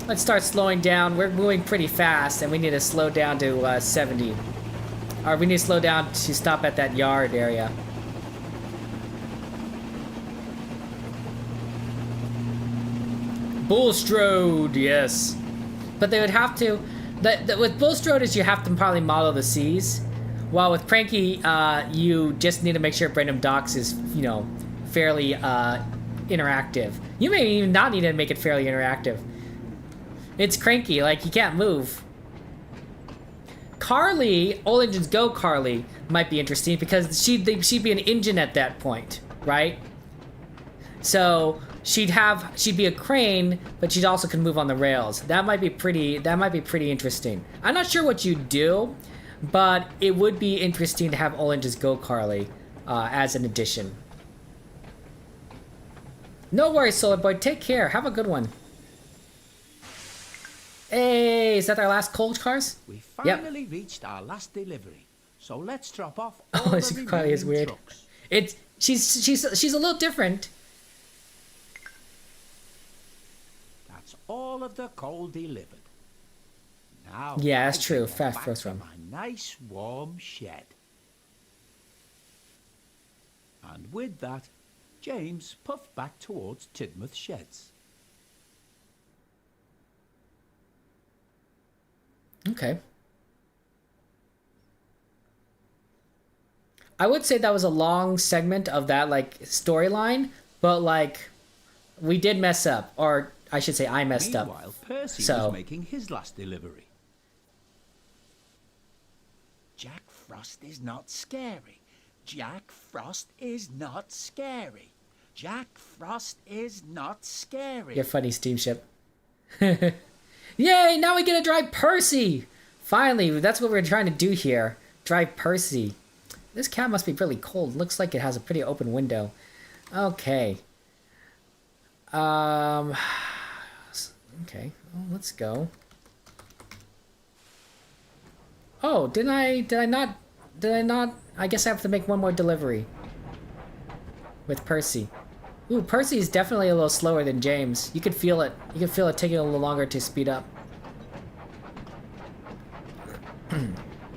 Let's start slowing down. We're moving pretty fast, and we need to slow down to 70. Or we need to slow down to stop at that yard area. Bulstrode, yes. But they would have to... with Bulstrode is you have to probably model the seas. While with Cranky, you just need to make sure Brandom Docks is, you know, fairly interactive. You may even not need to make it fairly interactive. It's Cranky, like, you can't move. Carly, All Engines Go Carly, might be interesting because she'd be an engine at that point, right? So she'd be a crane, but she also can move on the rails. That might be pretty interesting. I'm not sure what you'd do, but it would be interesting to have All Engines Go Carly as an addition. No worries, Solar Boy. Take care. Have a good one. Hey, is that our last coal cars? We finally reached our last delivery, so let's drop off all Oh, the Carly is remaining weird. trucks. She's a little different. That's all of the coal delivered. Now, Yeah, that's I true. can get Fast back first to run. my nice warm shed. And with that, James puffed back towards Tidmouth Sheds. Okay. I would say that was a long segment of that, like, storyline, but, like, we did mess up, or I should say I messed up. Meanwhile, Percy So- was making his last delivery. Jack Frost is not scary. Jack Frost is not scary. Jack Frost is not scary. You're funny, steamship. Yay, now we get to drive Percy! Finally, that's what we're trying to do here. Drive Percy. This cab must be really cold. Looks like it has a pretty open window. Okay. Okay, well, let's go. Oh, did I not I guess I have to make one more delivery. With Percy. Ooh, Percy is definitely a little slower than James. You could feel it. You could feel it taking a little longer to speed up.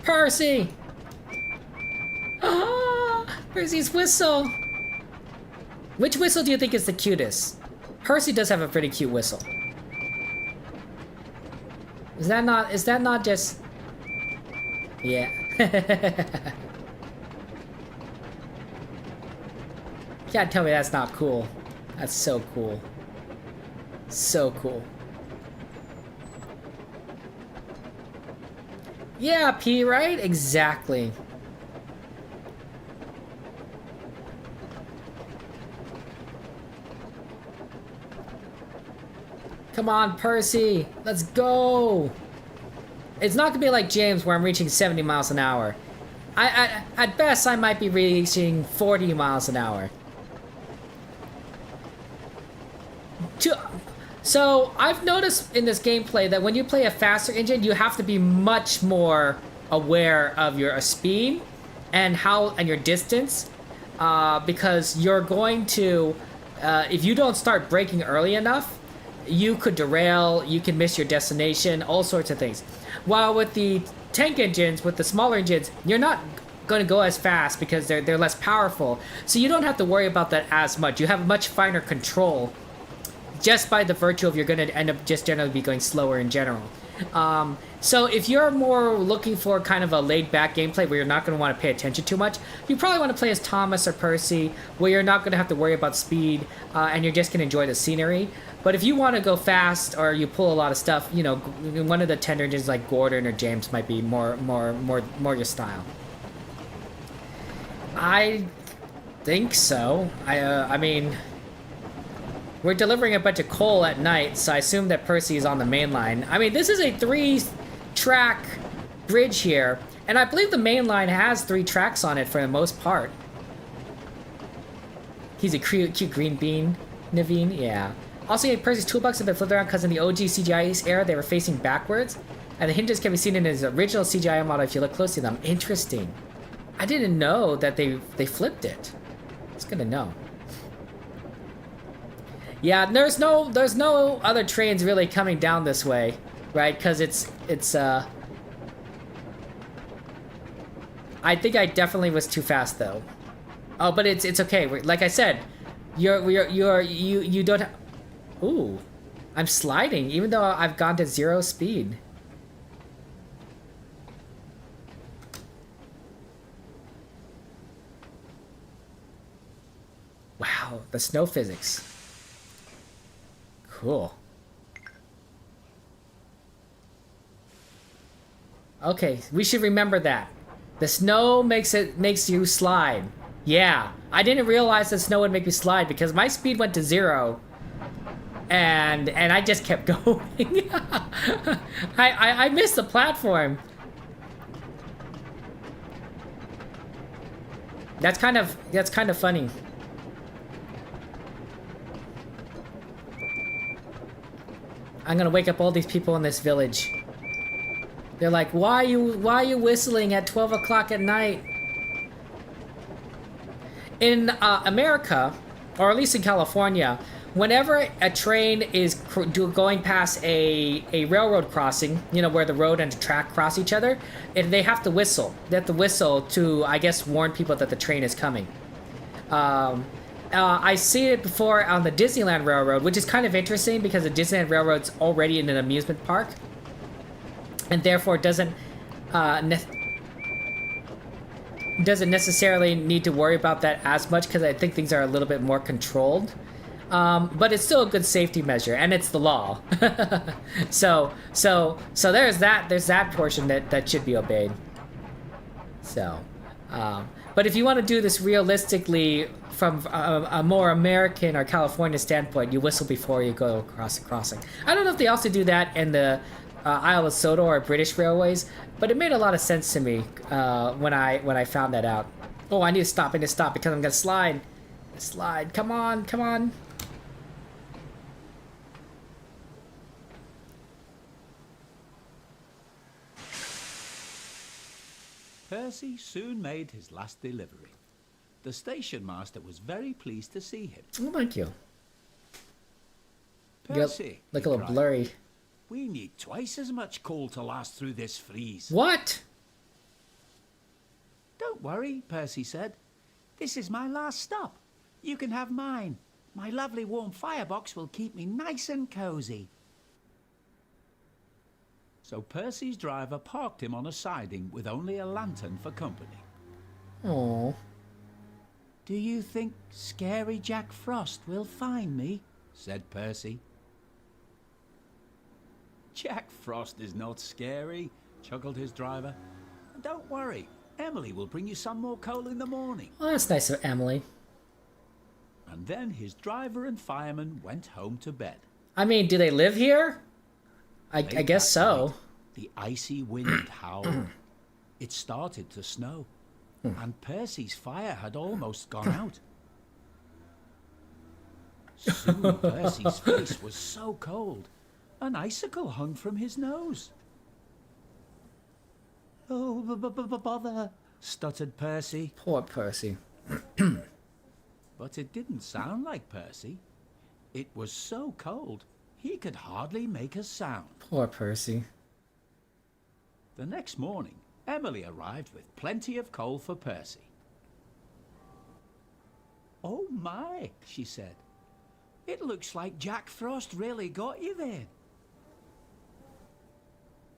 Percy! Ah, Percy's whistle! Which whistle do you think is the cutest? Percy does have a pretty cute whistle. Is that not just... Yeah. Can't tell me that's not cool. That's so cool. So cool. Yeah, P, right? Exactly. Come on, Percy. Let's go. It's not gonna be like James where I'm reaching 70 miles an hour. At best, I might be reaching 40 miles an hour. So I've noticed in this gameplay that when you play a faster engine, you have to be much more aware of your speed and your distance, because you're going to, if you don't start braking early enough, you could derail, you can miss your destination, all sorts of things. While with the tank engines, with the smaller engines, you're not going to go as fast because they're less powerful, so you don't have to worry about that as much. You have much finer control just by the virtue of you're going to end up just generally be going slower in general. So if you're more looking for kind of a laid-back gameplay where you're not going to want to pay attention too much, you probably want to play as Thomas or Percy, where you're not going to have to worry about speed, and you're just going to enjoy the scenery. But if you want to go fast or you pull a lot of stuff, you know, one of the tender engines like Gordon or James might be more your style. I think so. I mean, we're delivering a bunch of coal at night, so I assume that Percy is on the main line. I mean, this is a 3-track bridge here, and I believe the main line has 3 tracks on it for the most part. He's a cute green bean, Naveen, yeah. Also, Percy's toolbox have been flipped around because in the OG CGI era, they were facing backwards, and the hinges can be seen in his original CGI model if you look closely at them. Interesting. I didn't know that they flipped it. It's good to know. Yeah, there's no other trains really coming down this way, right? Because it's I think I definitely was too fast though. Oh, but it's okay. Like I said, you don't. Ooh, I'm sliding even though I've gone to 0 speed. Wow, the snow physics. Cool. Okay, we should remember that. The snow makes you slide. Yeah, I didn't realize the snow would make me slide because my speed went to 0. And I just kept going. I missed the platform. That's kind of funny. I'm gonna wake up all these people in this village. They're like, why are you whistling at 12 o'clock at night? In America, or at least in California, whenever a train is going past a railroad crossing, you know, where the road and the track cross each other, they have to whistle. They have to whistle to, I guess, warn people that the train is coming. I see it before on the Disneyland Railroad, which is kind of interesting because the Disneyland Railroad's already in an amusement park, and therefore doesn't necessarily need to worry about that as much because I think things are a little bit more controlled. But it's still a good safety measure, and it's the law. so there's that portion that should be obeyed. So, but if you want to do this realistically from a more American or California standpoint, you whistle before you go across the crossing. I don't know if they also do that in the Isle of Sodor or British railways, but it made a lot of sense to me when I found that out. Oh, I need to stop because I'm gonna slide. Slide, come on. Percy soon made his last delivery. The station master was very pleased to see him. Oh, thank you. Percy, Look he a little cried, blurry. we need twice as much coal to last through this freeze. What? Don't worry, Percy said. This is my last stop. You can have mine. My lovely warm firebox will keep me nice and cozy. So Percy's driver parked him on a siding with only a lantern for company. Oh. Do you think scary Jack Frost will find me? Said Percy. Jack Frost is not scary, chuckled his driver. Don't worry, Emily will bring you some more coal in the morning. Well, that's nice of Emily. And then his driver and fireman went home to bed. I mean, do they live here? I Late guess that so. night, the icy wind howled. It started to snow, and Percy's fire had almost gone out. Soon Percy's face was so cold, an icicle hung from his nose. Oh, bother, stuttered Percy. Poor Percy. But it didn't sound like Percy. It was so cold, he could hardly make a sound. Poor Percy. The next morning, Emily arrived with plenty of coal for Percy. Oh my, she said. It looks like Jack Frost really got you then.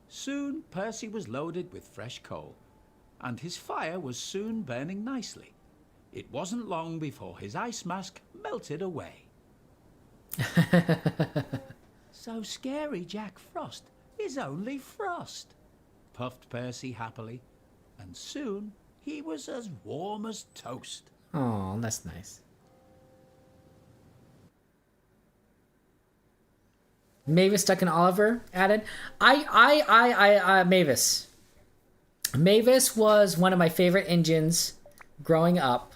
Soon Percy was loaded with fresh coal, and his fire was soon burning nicely. It wasn't long before his ice mask melted away. So scary Jack Frost is only frost, puffed Percy happily, and soon he was as warm as toast. Oh, that's nice. Mavis, Duck, and Oliver added. Mavis. Mavis was one of my favorite engines growing up.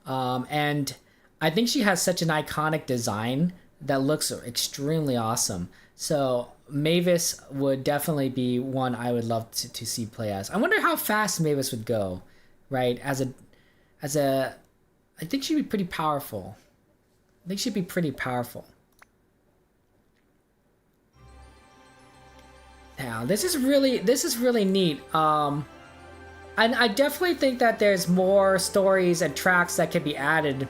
And I think she has such an iconic design that looks extremely awesome. So Mavis would definitely be one I would love to see play as. I wonder how fast Mavis would go, right? I think she'd be pretty powerful. I think she'd be pretty powerful. Now, this is really neat. And I definitely think that there's more stories and tracks that can be added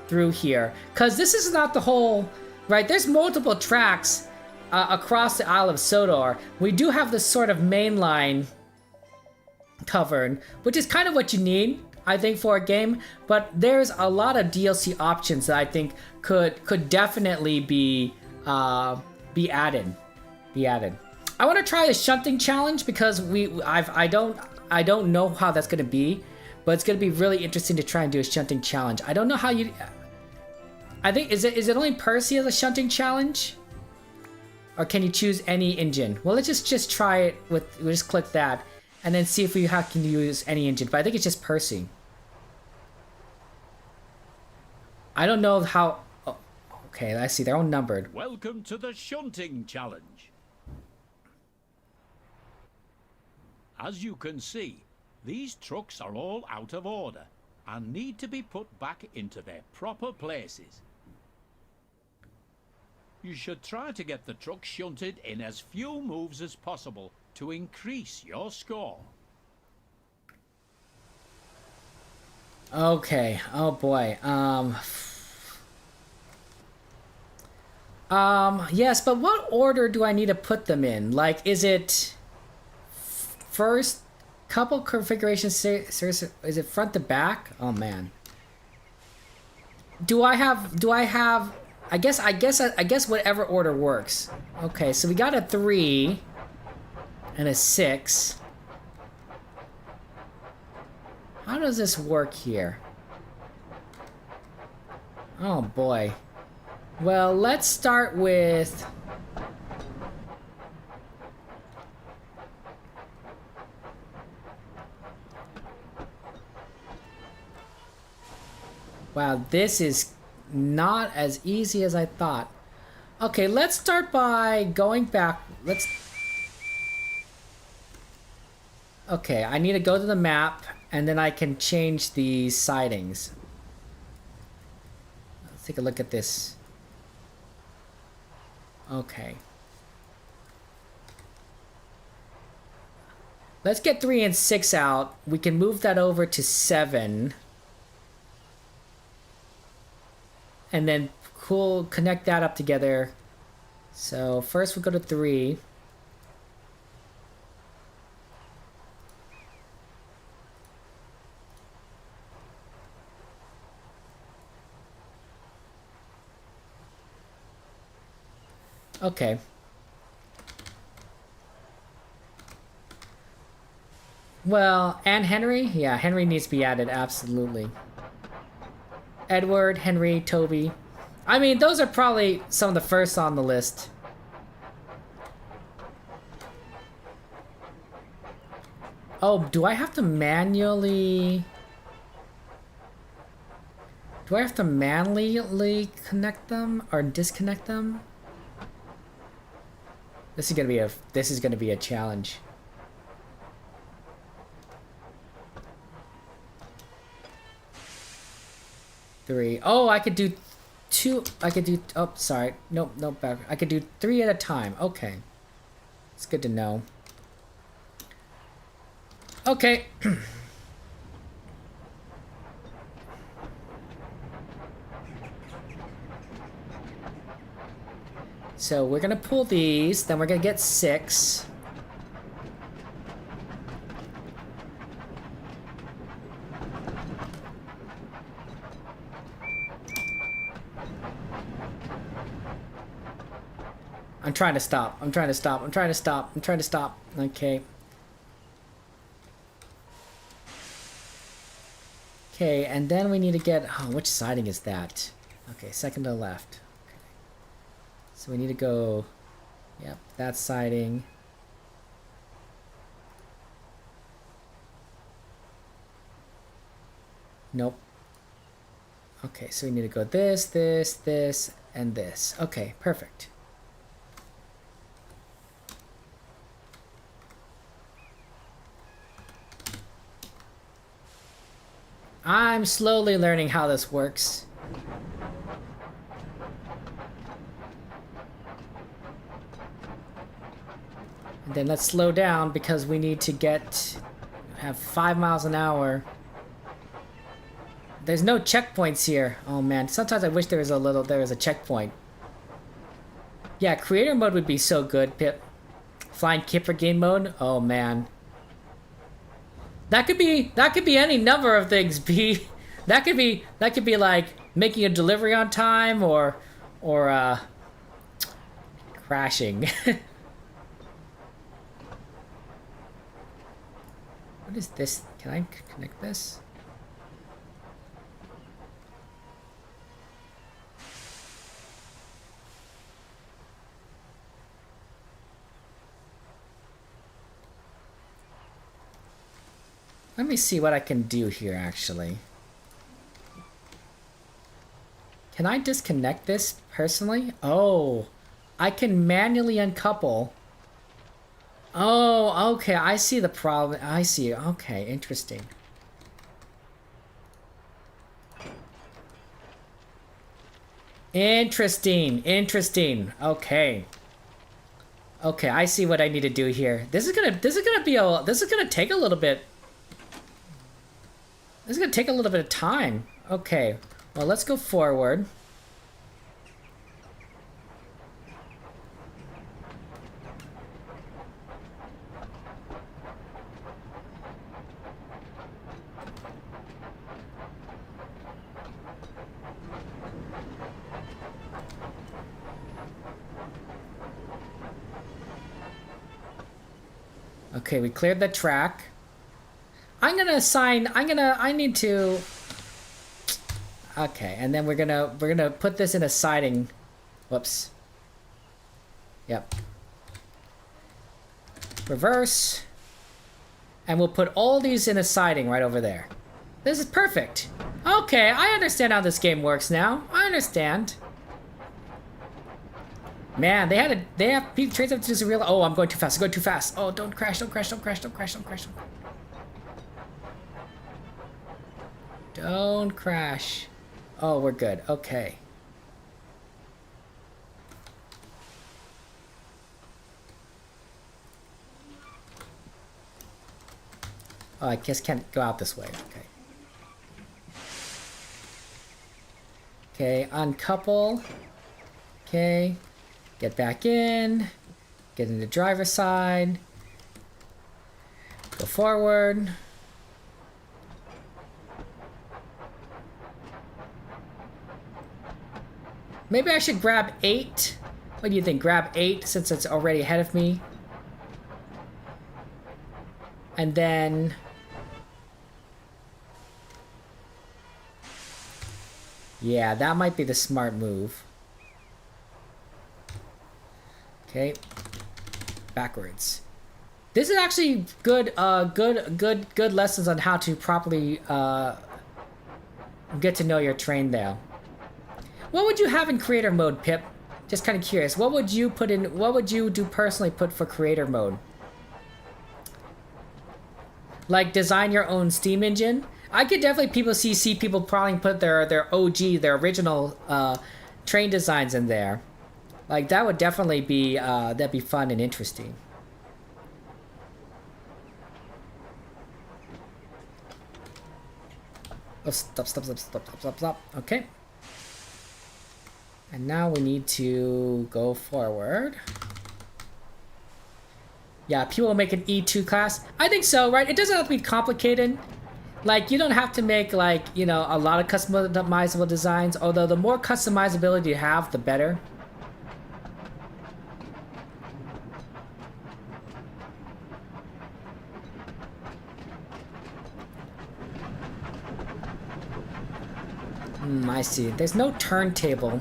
through here, because this is not the whole, right? There's multiple tracks across the Isle of Sodor. We do have this sort of main line covered, which is kind of what you need, I think, for a game. But there's a lot of DLC options that I think could definitely be added. I want to try the shunting challenge because I don't know how that's going to be, but it's going to be really interesting to try and do a shunting challenge. I don't know how you. I think is it only Percy as a shunting challenge, or can you choose any engine? Well, let's just try it with. We'll just click that and then see if we can use any engine. But I think it's just Percy. I don't know how. Oh, okay, I see they're all numbered. Welcome to the Shunting Challenge. As you can see, these trucks are all out of order and need to be put back into their proper places. You should try to get the truck shunted in as few moves as possible to increase your score. Okay, oh boy. Yes, but what order do I need to put them in? Like, is it first couple configurations? Is it front to back? Oh man. Do I have? I guess whatever order works. Okay, so we got a 3 and a 6. How does this work here? Oh boy. Well, let's start with. Wow, this is not as easy as I thought. Okay, let's start by going back. Okay, I need to go to the map, and then I can change the sidings. Let's take a look at this. Okay. Let's get 3 and 6 out. We can move that over to 7. And then connect that up together. So first we'll go to 3. Okay. Well, and Henry? Yeah, Henry needs to be added, absolutely. Edward, Henry, Toby. I mean, those are probably some of the first on the list. Oh, do I have to manually... Do I have to manually connect them or disconnect them? This is gonna be a challenge. Three. Oh, I could do 2. I could do. Oh, sorry. Nope. Back. I could do 3 at a time. Okay. It's good to know. Okay. So we're gonna pull these, then we're gonna get 6. I'm trying to stop. Okay. Okay, and then we need to get... Oh, which siding is that? Okay, second to the left. Okay. So we need to go... Yep, that siding. Nope. Okay, so we need to go this, and this. Okay, perfect. I'm slowly learning how this works. And then let's slow down because we need to have 5 miles an hour. There's no checkpoints here. Oh man, sometimes I wish there was a checkpoint. Yeah, creator mode would be so good, Pip. Flying Kipper game mode? Oh man. That could be any number of things. That could be like making a delivery on time or crashing. What is this? Can I connect this? Let me see what I can do here, actually. Can I disconnect this personally? Oh, I can manually uncouple. Oh, okay, I see the problem. I see. Okay, interesting. Interesting. Okay. Okay, I see what I need to do here. This is gonna take a little bit. This is gonna take a little bit of time. Okay, well, let's go forward. Okay, we cleared the track. I need to... Okay, and then we're gonna put this in a siding. Whoops. Yep. Reverse. And we'll put all these in a siding right over there. This is perfect. Okay, I understand how this game works now. I understand. Man, they have trains up to just realize. Oh, I'm going too fast. Oh, don't crash. Don't crash. Oh, we're good. Okay. Oh, I guess can't go out this way. Okay. Okay, uncouple. Okay. Get back in. Get in the driver's side. Go forward. Maybe I should grab 8. What do you think? Grab 8 since it's already ahead of me. And then... yeah, that might be the smart move. Okay. Backwards. This is actually good lessons on how to properly get to know your train there. What would you have in creator mode, Pip? Just kind of curious. What would you put in? What would you do personally put for creator mode? Like design your own Steam engine? I could definitely see people probably put their OG, their original train designs in there. Like that would definitely be that'd be fun and interesting. Oh, stop. Okay. And now we need to go forward. Yeah, people will make an E2 class. I think so, right? It doesn't have to be complicated. Like, you don't have to make, like, you know, a lot of customizable designs. Although, the more customizability you have, the better. I see. There's no turntable.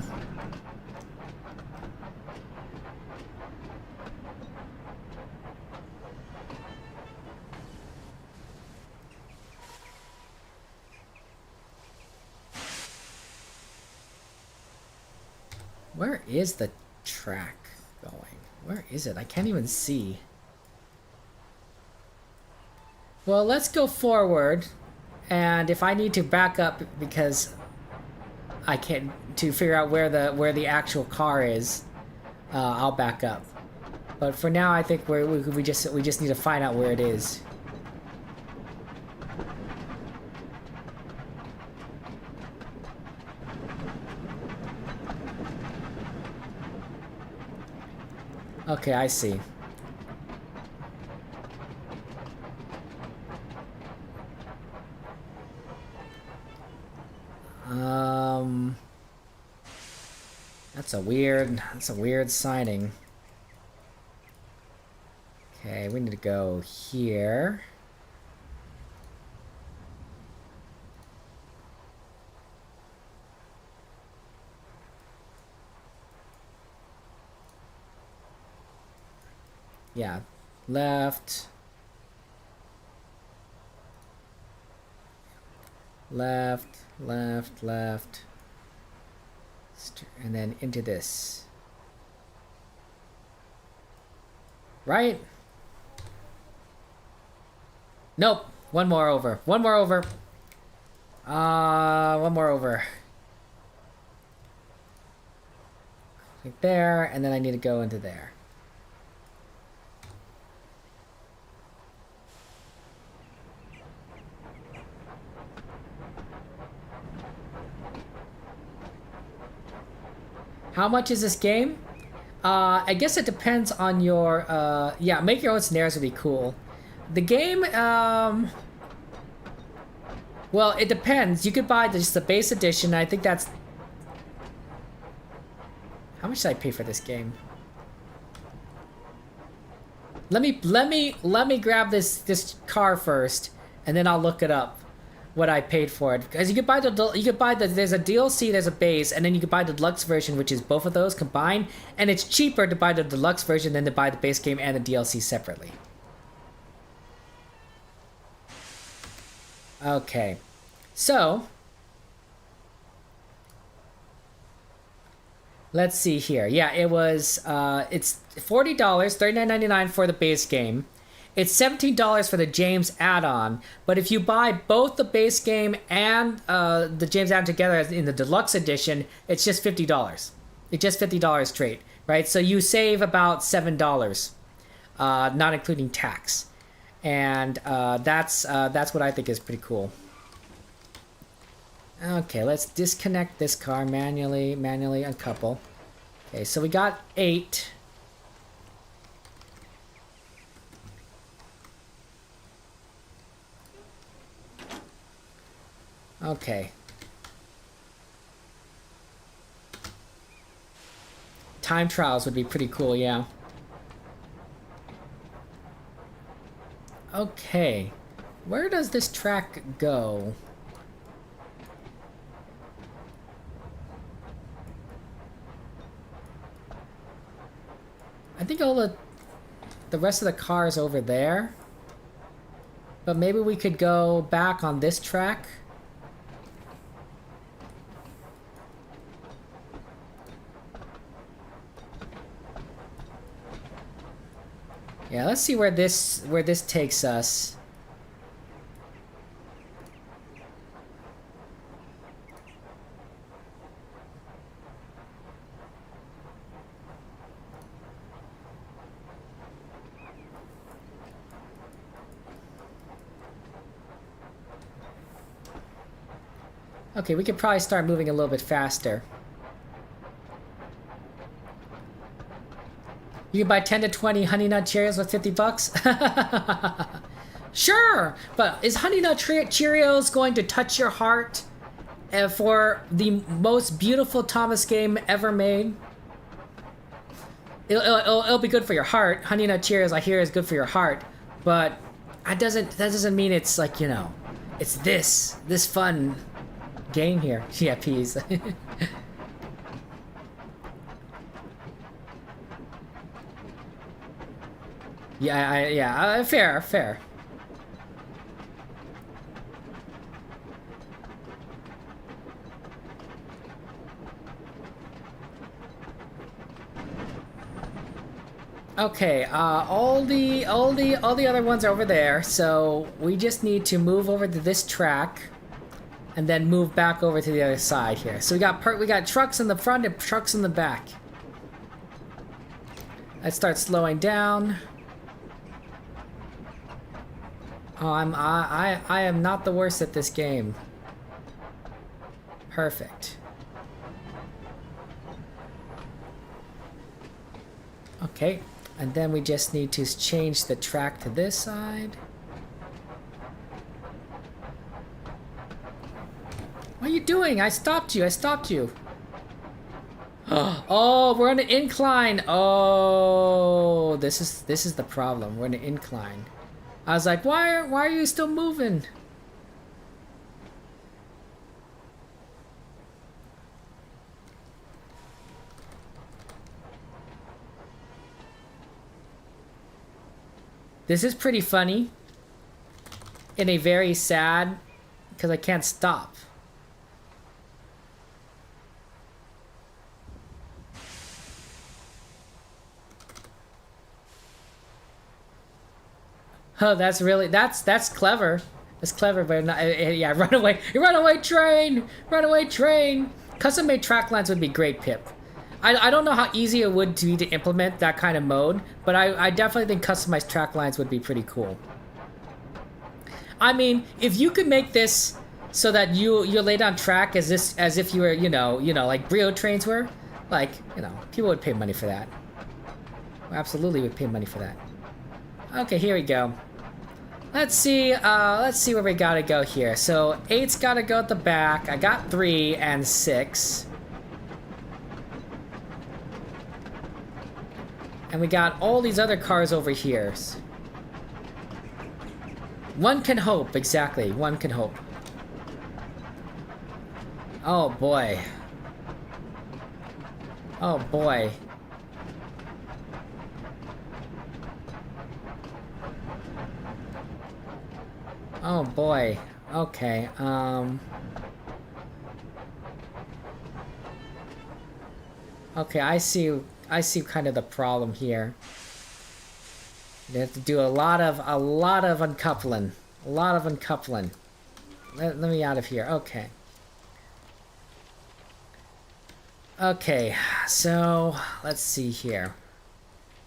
Where is the track going? Where is it? I can't even see. Well, let's go forward. And if I need to back up because I can't to figure out where the actual car is, I'll back up. But for now, I think we just need to find out where it is. Okay, I see. That's a weird signing. Okay, we need to go here. Yeah, left. Left. And then into this. Right? Nope. One more over. One more over. Click there, and then I need to go into there. How much is this game? I guess it depends on your, yeah, make your own snares would be cool. The game, well, it depends. You could buy just the base edition. I think that's... How much did I pay for this game? Let me grab this car first, and then I'll look it up. What I paid for it, because you could buy there's a DLC, there's a base, and then you could buy the deluxe version, which is both of those combined, and it's cheaper to buy the deluxe version than to buy the base game and the DLC separately. Okay, so let's see here. Yeah, it was it's $40, $39.99 for the base game. It's $17 for the James add-on, but if you buy both the base game and the James add-on together in the deluxe edition, it's just $50. It's just $50 straight, right? So you save about $7, not including tax, and that's what I think is pretty cool. Okay, let's disconnect this car manually uncouple. Okay, so we got 8. Okay. Time trials would be pretty cool, yeah. Okay. Where does this track go? I think all the rest of the cars over there. But maybe we could go back on this track. Yeah, let's see where this takes us. Okay, we could probably start moving a little bit faster. You can buy 10 to 20 Honey Nut Cheerios with $50? Sure! But is Honey Nut Cheerios going to touch your heart for the most beautiful Thomas game ever made? It'll be good for your heart. Honey Nut Cheerios, I hear, is good for your heart. But that doesn't mean it's like, you know, it's this fun game here. Yeah, peas. Yeah, fair. Okay, all the other ones are over there, so we just need to move over to this track and then move back over to the other side here. So we got trucks in the front and trucks in the back. Let's start slowing down. Oh, I am not the worst at this game. Perfect. Okay, and then we just need to change the track to this side. What are you doing? I stopped you. Oh, we're on an incline. Oh, this is the problem. We're on an incline. I was like, why are you still moving? This is pretty funny. In a very sad, because I can't stop. Oh, that's clever. That's clever, but not, yeah, runaway train. Custom-made track lines would be great, Pip. I don't know how easy it would be to implement that kind of mode, but I definitely think customized track lines would be pretty cool. I mean, if you could make this so that you lay down track as if you were, you know, like Brio trains were, like, you know, people would pay money for that. Absolutely would pay money for that. Okay, here we go. Let's see where we gotta go here. So 8's gotta go at the back. I got 3 and 6. And we got all these other cars over here. One can hope, exactly. One can hope. Oh boy. Oh boy. Oh boy. Okay. Okay, I see kind of the problem here. You have to do a lot of uncoupling. A lot of uncoupling. Let me out of here. Okay. Okay, so let's see here.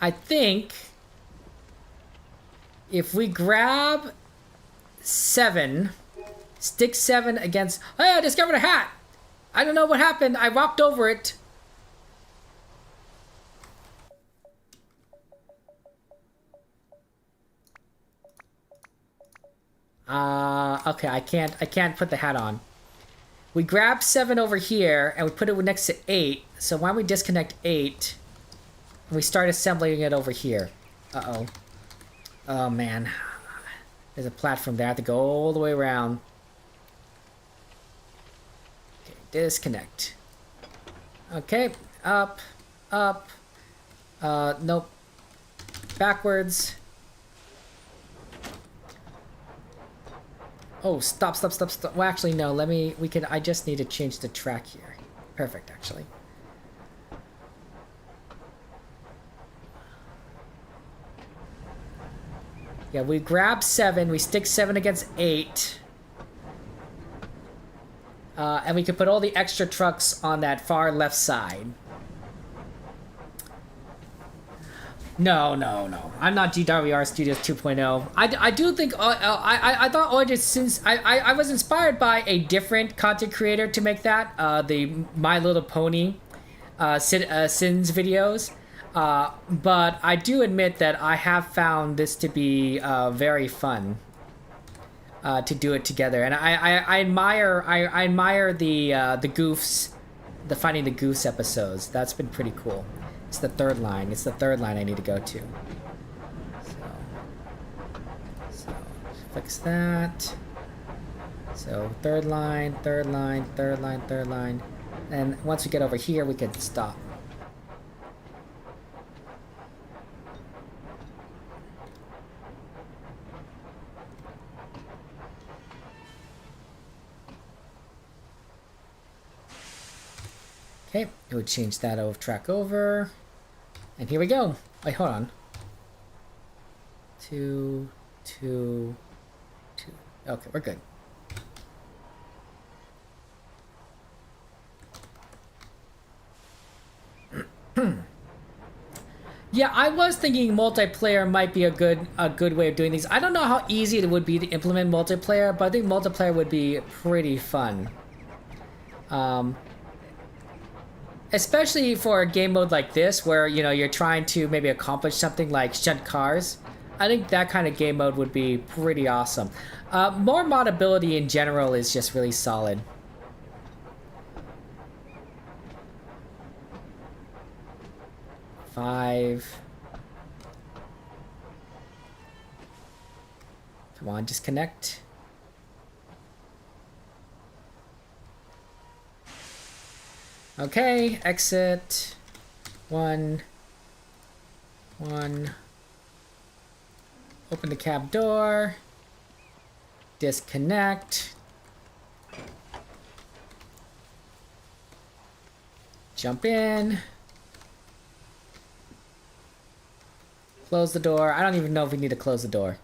I think if we grab 7, stick 7 against... Hey, I discovered a hat! I don't know what happened. I walked over it. Okay, I can't put the hat on. We grab 7 over here and we put it next to 8. So why don't we disconnect 8 and we start assembling it over here? Uh-oh. Oh, man. There's a platform there. I have to go all the way around. Okay, disconnect. Okay, up, up. Nope. Backwards. Oh, stop. Well, actually, no, I just need to change the track here. Perfect, actually. Yeah, we grab 7, we stick 7 against 8. And we can put all the extra trucks on that far left side. No. I'm not GWR Studios 2.0. I do think I thought Origins, since I was inspired by a different content creator to make that, the My Little Pony Sins videos. But I do admit that I have found this to be very fun to do it together, and I admire the goofs, the Finding the Goofs episodes. That's been pretty cool. It's the third line. It's the third line I need to go to. So fix that. So third line. And once we get over here, we can stop. Okay, it would change that track over. And here we go. Wait, hold on. 2, 2, 2. Okay, we're good. Yeah, I was thinking multiplayer might be a good way of doing these. I don't know how easy it would be to implement multiplayer, but I think multiplayer would be pretty fun. Especially for a game mode like this, where, you know, you're trying to maybe accomplish something like shunt cars. I think that kind of game mode would be pretty awesome. More modability in general is just really solid. Five. Come on, disconnect. Okay, exit. 1. Open the cab door. Disconnect. Jump in. Close the door. I don't even know if we need to close the door.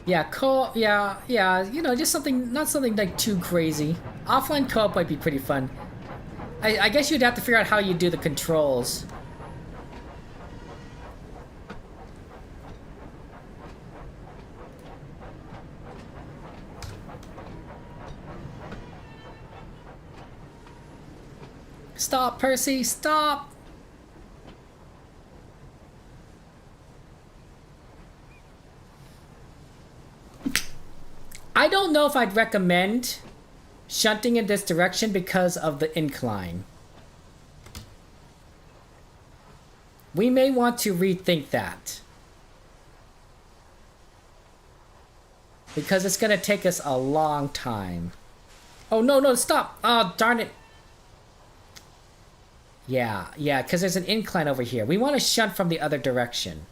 Yeah, co-op, yeah, you know, just something, not something like too crazy. Offline co-op might be pretty fun. I guess you'd have to figure out how you do the controls. Stop, Percy, stop! I don't know if I'd recommend shunting in this direction because of the incline. We may want to rethink that. Because it's going to take us a long time. Oh, no, stop! Oh, darn it. Yeah, because there's an incline over here. We want to shunt from the other direction.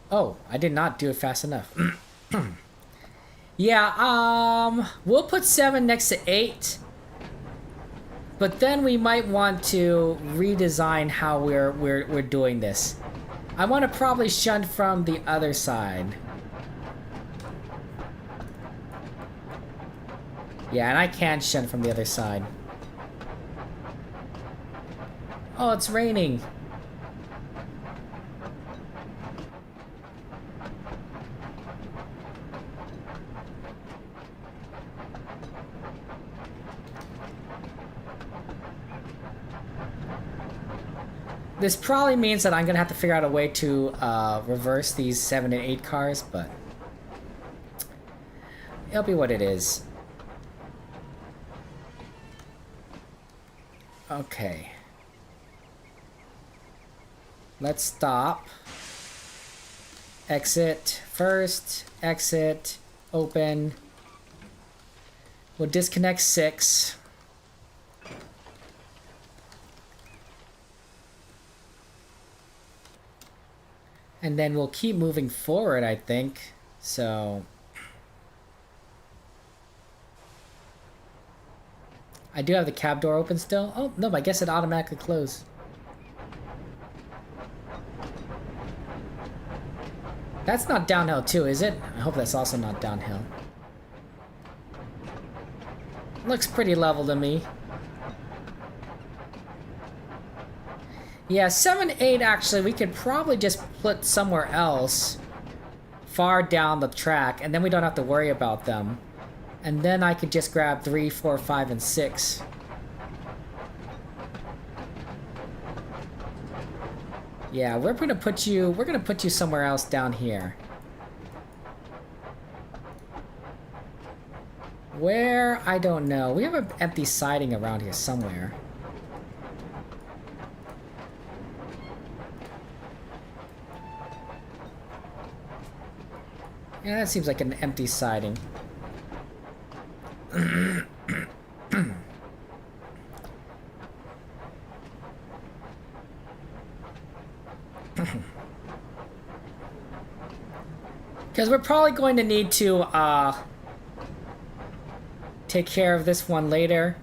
Oh, I did not do it fast enough. Yeah, we'll put 7 next to 8. But then we might want to redesign how we're doing this. I want to probably shunt from the other side. Yeah, and I can shunt from the other side. Oh, it's raining. This probably means that I'm gonna have to figure out a way to reverse these 7 and 8 cars, but it'll be what it is. Okay. Let's stop. Exit first, exit, open. We'll disconnect 6. And then we'll keep moving forward, I think. So I do have the cab door open still. Oh, no, I guess it automatically closed. That's not downhill too, is it? I hope that's also not downhill. Looks pretty level to me. Yeah, 7, 8 actually, we could probably just put somewhere else far down the track, and then we don't have to worry about them. And then I could just grab 3, 4, 5, and 6. Yeah, we're gonna put you somewhere else down here. Where? I don't know. We have an empty siding around here somewhere. Yeah, that seems like an empty siding. Because we're probably going to need to take care of this one later.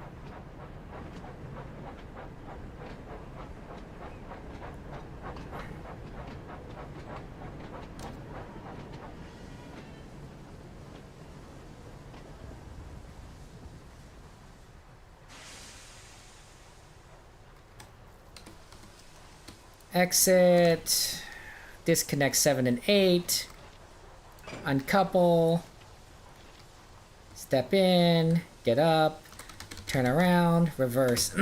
Exit, disconnect 7 and 8, uncouple, step in, get up, turn around, reverse.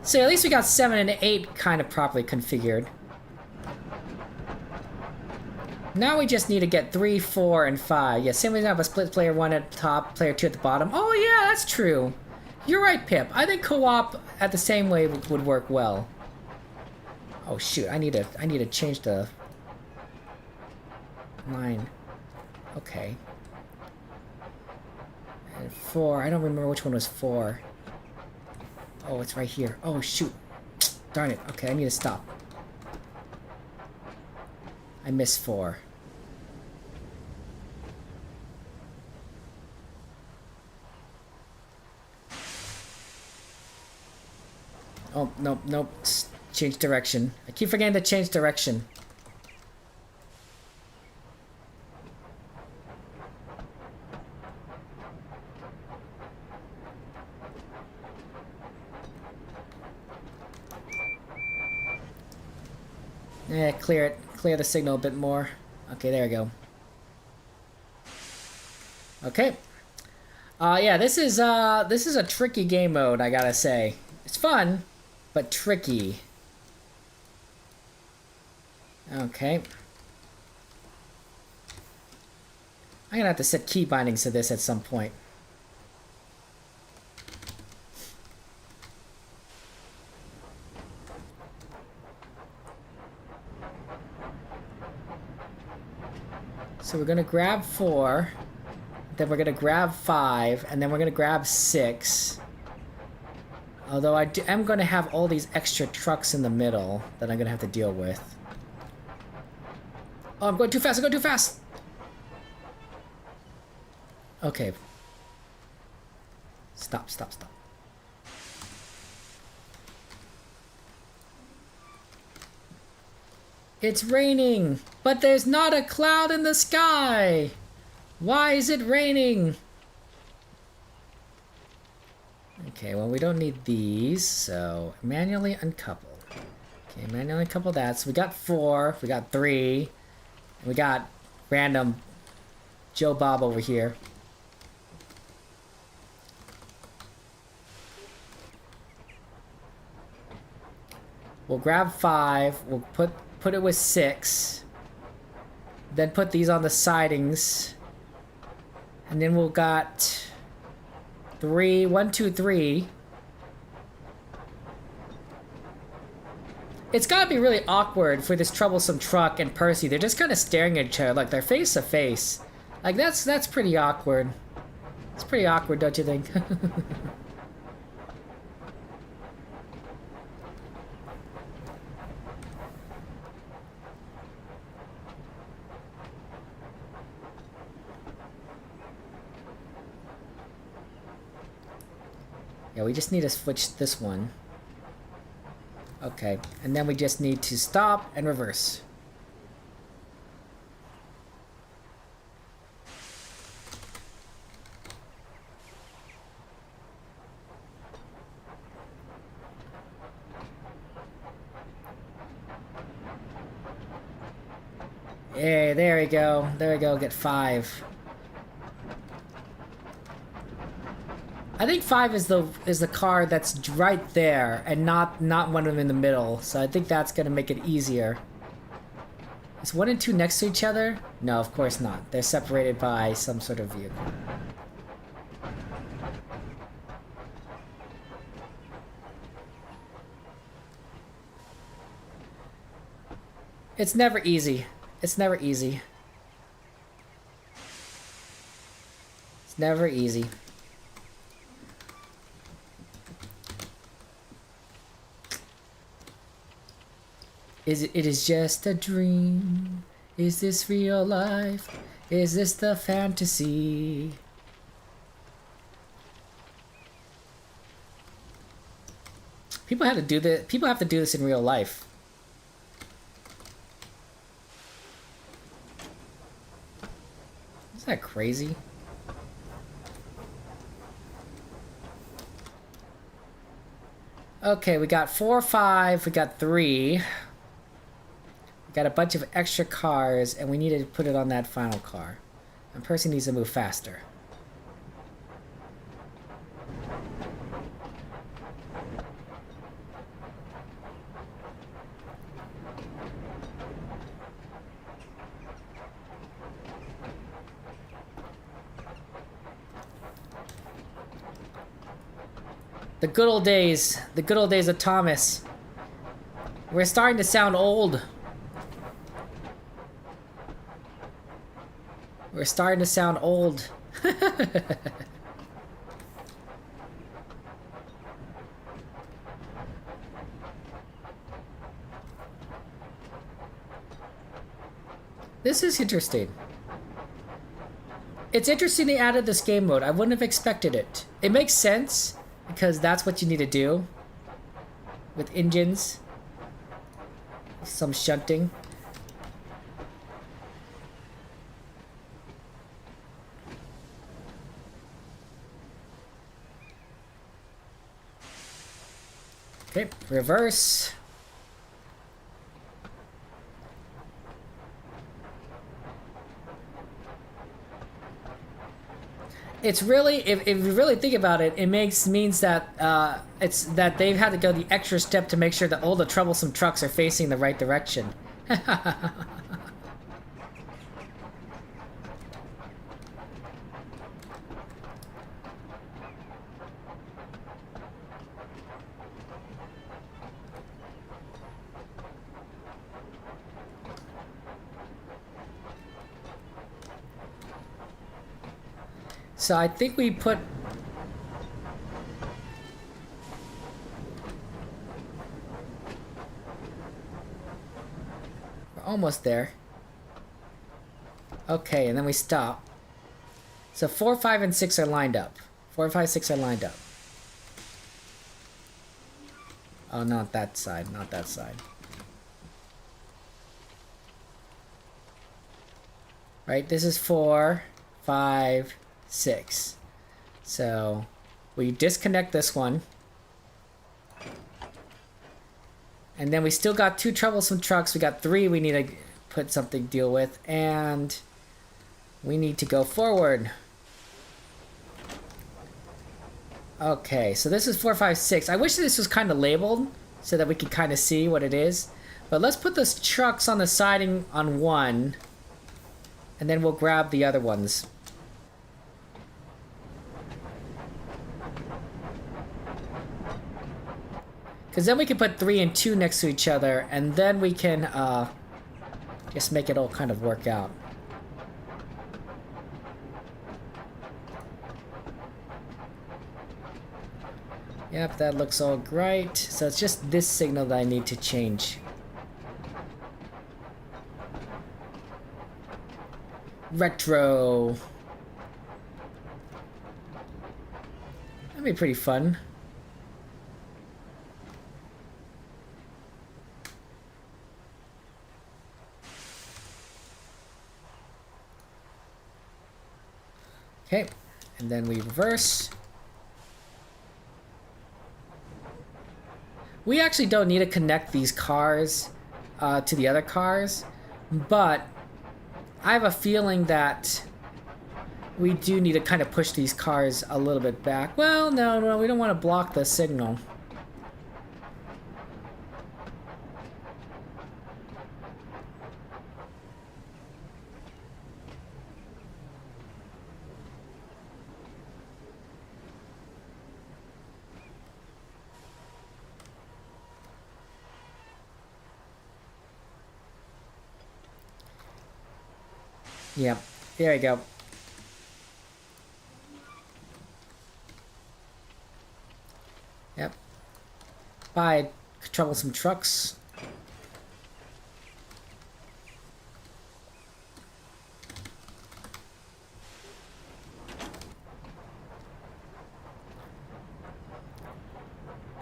So at least we got 7 and 8 kind of properly configured. Now we just need to get 3, 4, and 5. Yeah, same way we have a split player 1 at the top, player 2 at the bottom. Oh yeah, that's true. You're right, Pip. I think co-op at the same way would work well. Oh shoot, I need to change the line. Okay. And 4, I don't remember which one was 4. Oh, it's right here. Oh shoot. Darn it. Okay, I need to stop. I missed 4. Oh, nope, nope. Change direction. I keep forgetting to change direction. Yeah, clear it. Clear the signal a bit more. Okay, there we go. Okay. Yeah, this is a tricky game mode, I gotta say. It's fun, but tricky. Okay. I'm gonna have to set key bindings to this at some point. So we're gonna grab 4, then we're gonna grab 5, and then we're gonna grab 6. Although I am gonna have all these extra trucks in the middle that I'm gonna have to deal with. Oh, I'm going too fast, I'm going too fast! Okay. Stop, stop, stop. It's raining, but there's not a cloud in the sky. Why is it raining? Okay, well, we don't need these, so manually uncouple. Okay, manually uncouple that. So we got 4, we got 3, and we got random Joe Bob over here. We'll grab 5, we'll put it with 6, then put these on the sidings, and then we'll got 3, 1, 2, 3. It's gotta be really awkward for this Troublesome Truck and Percy. They're just kind of staring at each other, like they're face to face. Like that's pretty awkward. It's pretty awkward, don't you think? Yeah, we just need to switch this one. Okay, and then we just need to stop and reverse. Hey, there we go. There we go, get 5. I think 5 is the car that's right there, and not one of them in the middle. So I think that's gonna make it easier. Is 1 and 2 next to each other? No, of course not. They're separated by some sort of vehicle. It's never easy. It's never easy. It's never easy. It is just a dream. Is this real life? Is this the fantasy? People have to do this. People have to do this in real life. Isn't that crazy? Okay, we got 4, 5, we got 3. We got a bunch of extra cars, and we need to put it on that final car. And Percy needs to move faster. The good old days of Thomas. We're starting to sound old. We're starting to sound old. This is interesting. It's interesting they added this game mode. I wouldn't have expected it. It makes sense because that's what you need to do with engines. Some shunting. Okay, reverse. It's really, if you really think about it, it means that it's that they've had to go the extra step to make sure that all the troublesome trucks are facing the right direction. So I think we put... We're almost there. Okay, and then we stop. So 4, 5, and 6 are lined up. 4, 5, 6 are lined up. Oh, not that side, not that side. Right, this is 4, 5, 6. So we disconnect this one. And then we still got 2 troublesome trucks. We got 3 we need to put something deal with. And we need to go forward. Okay, so this is 4, 5, 6. I wish this was kind of labeled so that we could kind of see what it is. But let's put those trucks on the siding on 1. And then we'll grab the other ones. Because then we can put 3 and 2 next to each other. And then we can just make it all kind of work out. Yep, that looks all right. So it's just this signal that I need to change. Retro. That'd be pretty fun. Okay, and then we reverse. We actually don't need to connect these cars to the other cars, but I have a feeling that we do need to kind of push these cars a little bit back. Well, no, we don't want to block the signal. Yep, there we go. Yep. Bye, troublesome trucks.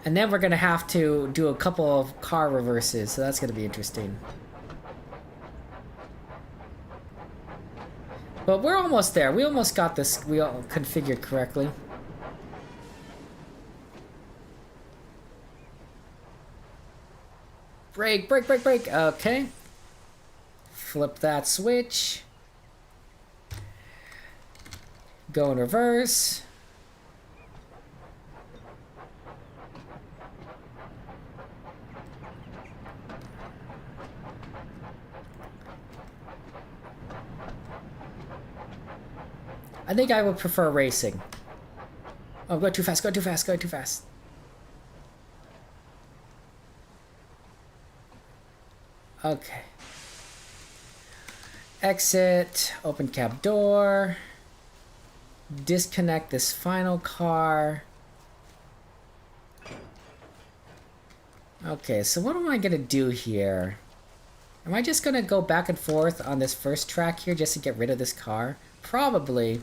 And then we're gonna have to do a couple of car reverses, so that's gonna be interesting. But we're almost there. We almost got this wheel configured correctly. Brake, brake, brake, brake. Okay. Flip that switch. Go in reverse. I think I would prefer racing. Oh, go too fast, go too fast, go too fast. Okay. Exit, open cab door. Disconnect this final car. Okay, so what am I gonna do here? Am I just gonna go back and forth on this first track here just to get rid of this car? Probably.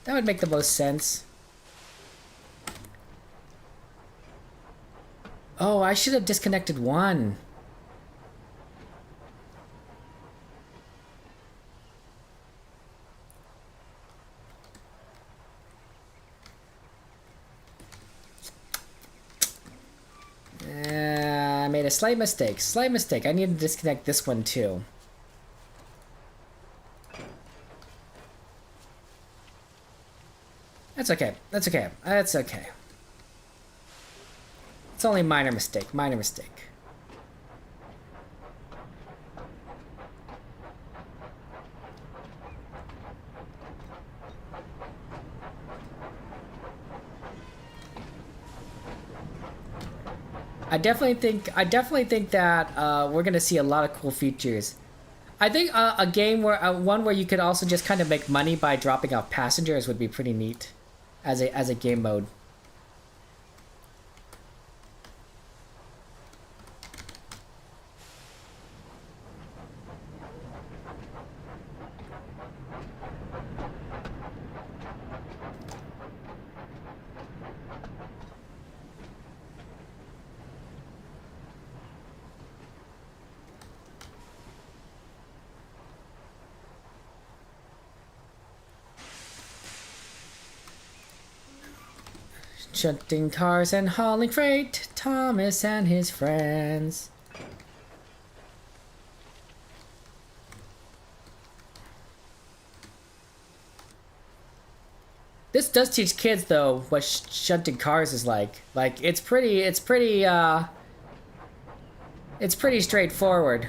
That would make the most sense. Oh, I should have disconnected one. I made a slight mistake. Slight mistake. I need to disconnect this one too. That's okay. That's okay. That's okay. It's only minor mistake. Minor mistake. I definitely think that we're gonna see a lot of cool features. I think a game where one where you could also just kind of make money by dropping off passengers would be pretty neat, as a game mode. Shunting cars and hauling freight, Thomas and his friends. This does teach kids, though, what shunting cars is like. Like, it's pretty straightforward.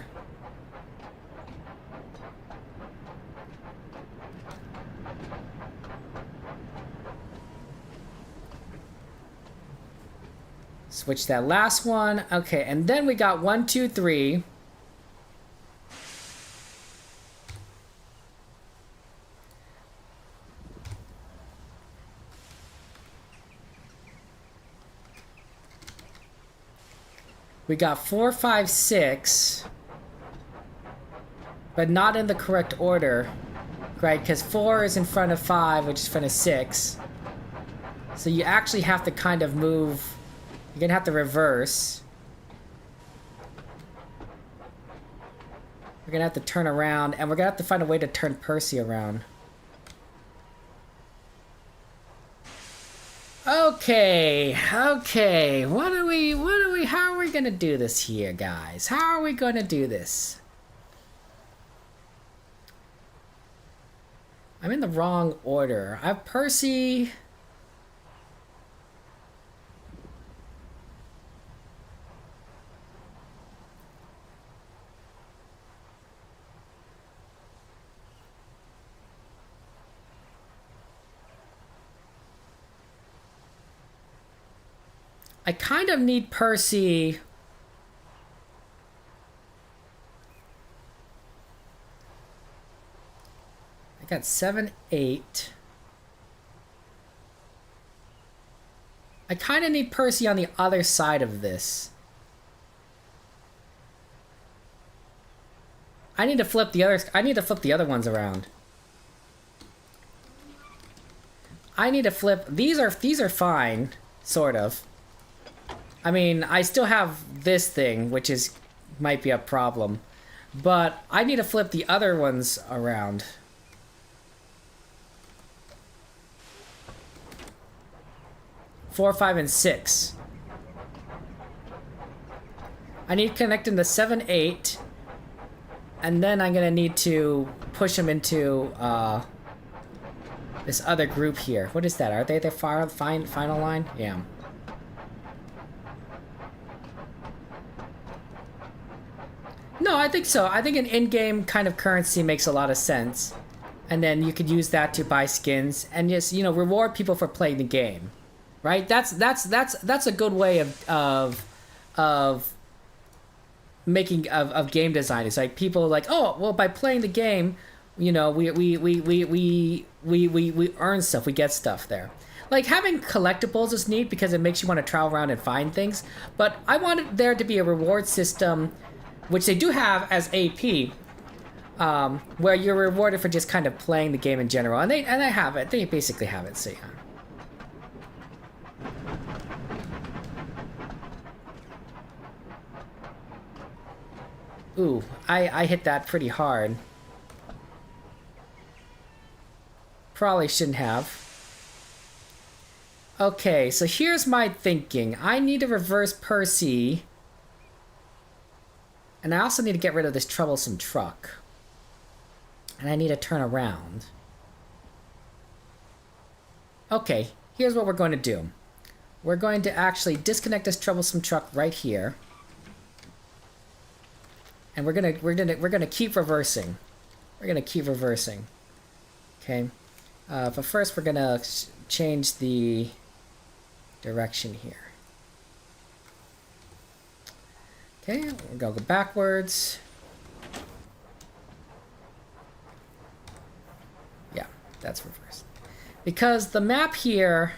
Switch that last one. Okay, and then we got 1, 2, 3. We got 4, 5, 6. But not in the correct order. Right, because 4 is in front of 5, which is in front of 6. So you actually have to kind of move. You're gonna have to reverse. We're gonna have to turn around, and we're gonna have to find a way to turn Percy around. Okay, how are we gonna do this here, guys? How are we gonna do this? I'm in the wrong order. I have Percy. I kind of need Percy. I got 7, 8. I kind of need Percy on the other side of this. I need to flip the other ones around. I need to flip. These are fine, sort of. I mean, I still have this thing, which might be a problem. But I need to flip the other ones around. Four, 5, and 6. I need to connect them to 7, 8. And then I'm gonna need to push them into this other group here. What is that? Are they the final line? Yeah. No, I think so. I think an in-game kind of currency makes a lot of sense. And then you could use that to buy skins and just, reward people for playing the game. Right? That's a good way of making of game design. It's like people are like, "Oh, well, by playing the game, we earn stuff, we get stuff there." Like, having collectibles is neat because it makes you want to travel around and find things, but I wanted there to be a reward system, which they do have as AP, where you're rewarded for just kind of playing the game in general, and they have it. They basically have it. So yeah. Ooh, I hit that pretty hard. Probably shouldn't have. Okay, so here's my thinking. I need to reverse Percy. And I also need to get rid of this troublesome truck. And I need to turn around. Okay, here's what we're going to do. We're going to actually disconnect this troublesome truck right here. And we're gonna keep reversing. We're gonna keep reversing. Okay. But first we're gonna change the direction here. Okay, we're gonna go backwards. That's reversed. Because the map here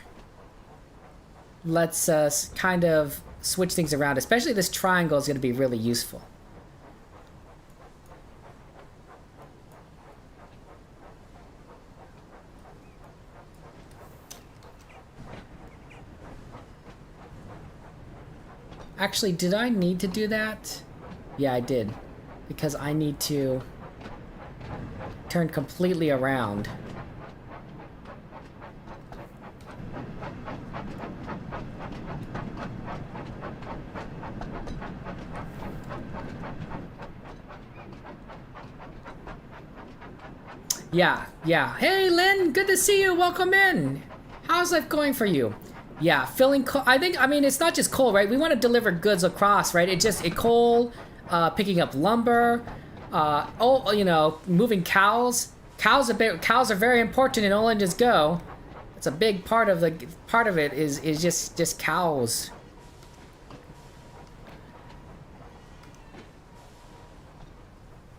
lets us kind of switch things around. Especially this triangle is going to be really useful. Actually, did I need to do that? Yeah, I did. Because I need to turn completely around. Yeah. Hey, Lynn, good to see you. Welcome in. How's life going for you? Yeah, filling coal. I mean, it's not just coal, right? We want to deliver goods across, right? Coal, picking up lumber, moving cows. Cows are very important in All Engines Go. It's a big part of it is just cows.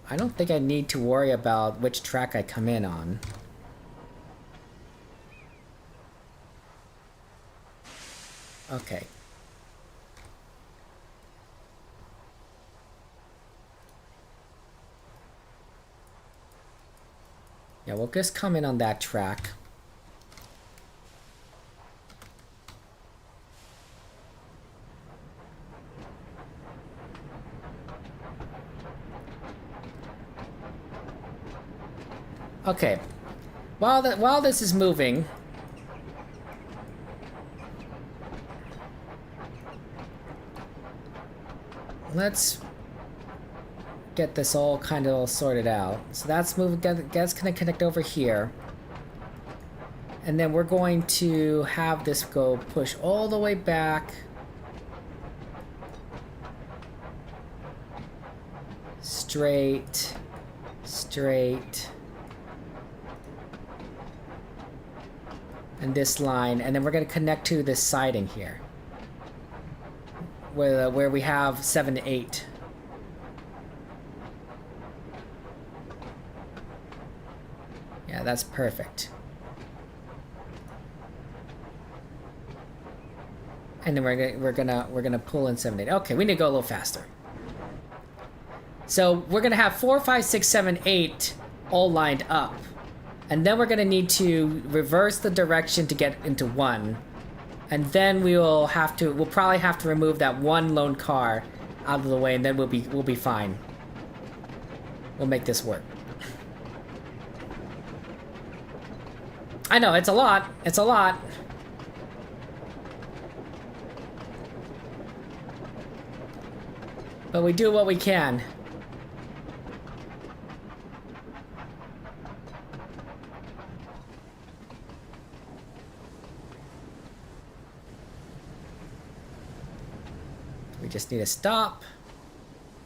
I don't think I need to worry about which track I come in on. Okay. Yeah, we'll just come in on that track. Okay. While this is moving, let's get this all kind of sorted out. So that's moving. That's gonna connect over here, and then we're going to have this go push all the way back. Straight. And this line, and then we're going to connect to this siding here, where we have 7 to 8. Yeah, that's perfect. And then we're gonna pull in 7 to 8. Okay, we need to go a little faster. So we're gonna have 4, 5, 6, 7, 8 all lined up. And then we're going to need to reverse the direction to get into 1. And then we'll probably have to remove that one lone car out of the way, and then we'll be fine. We'll make this work. I know, it's a lot. It's a lot. But we do what we can. We just need to stop,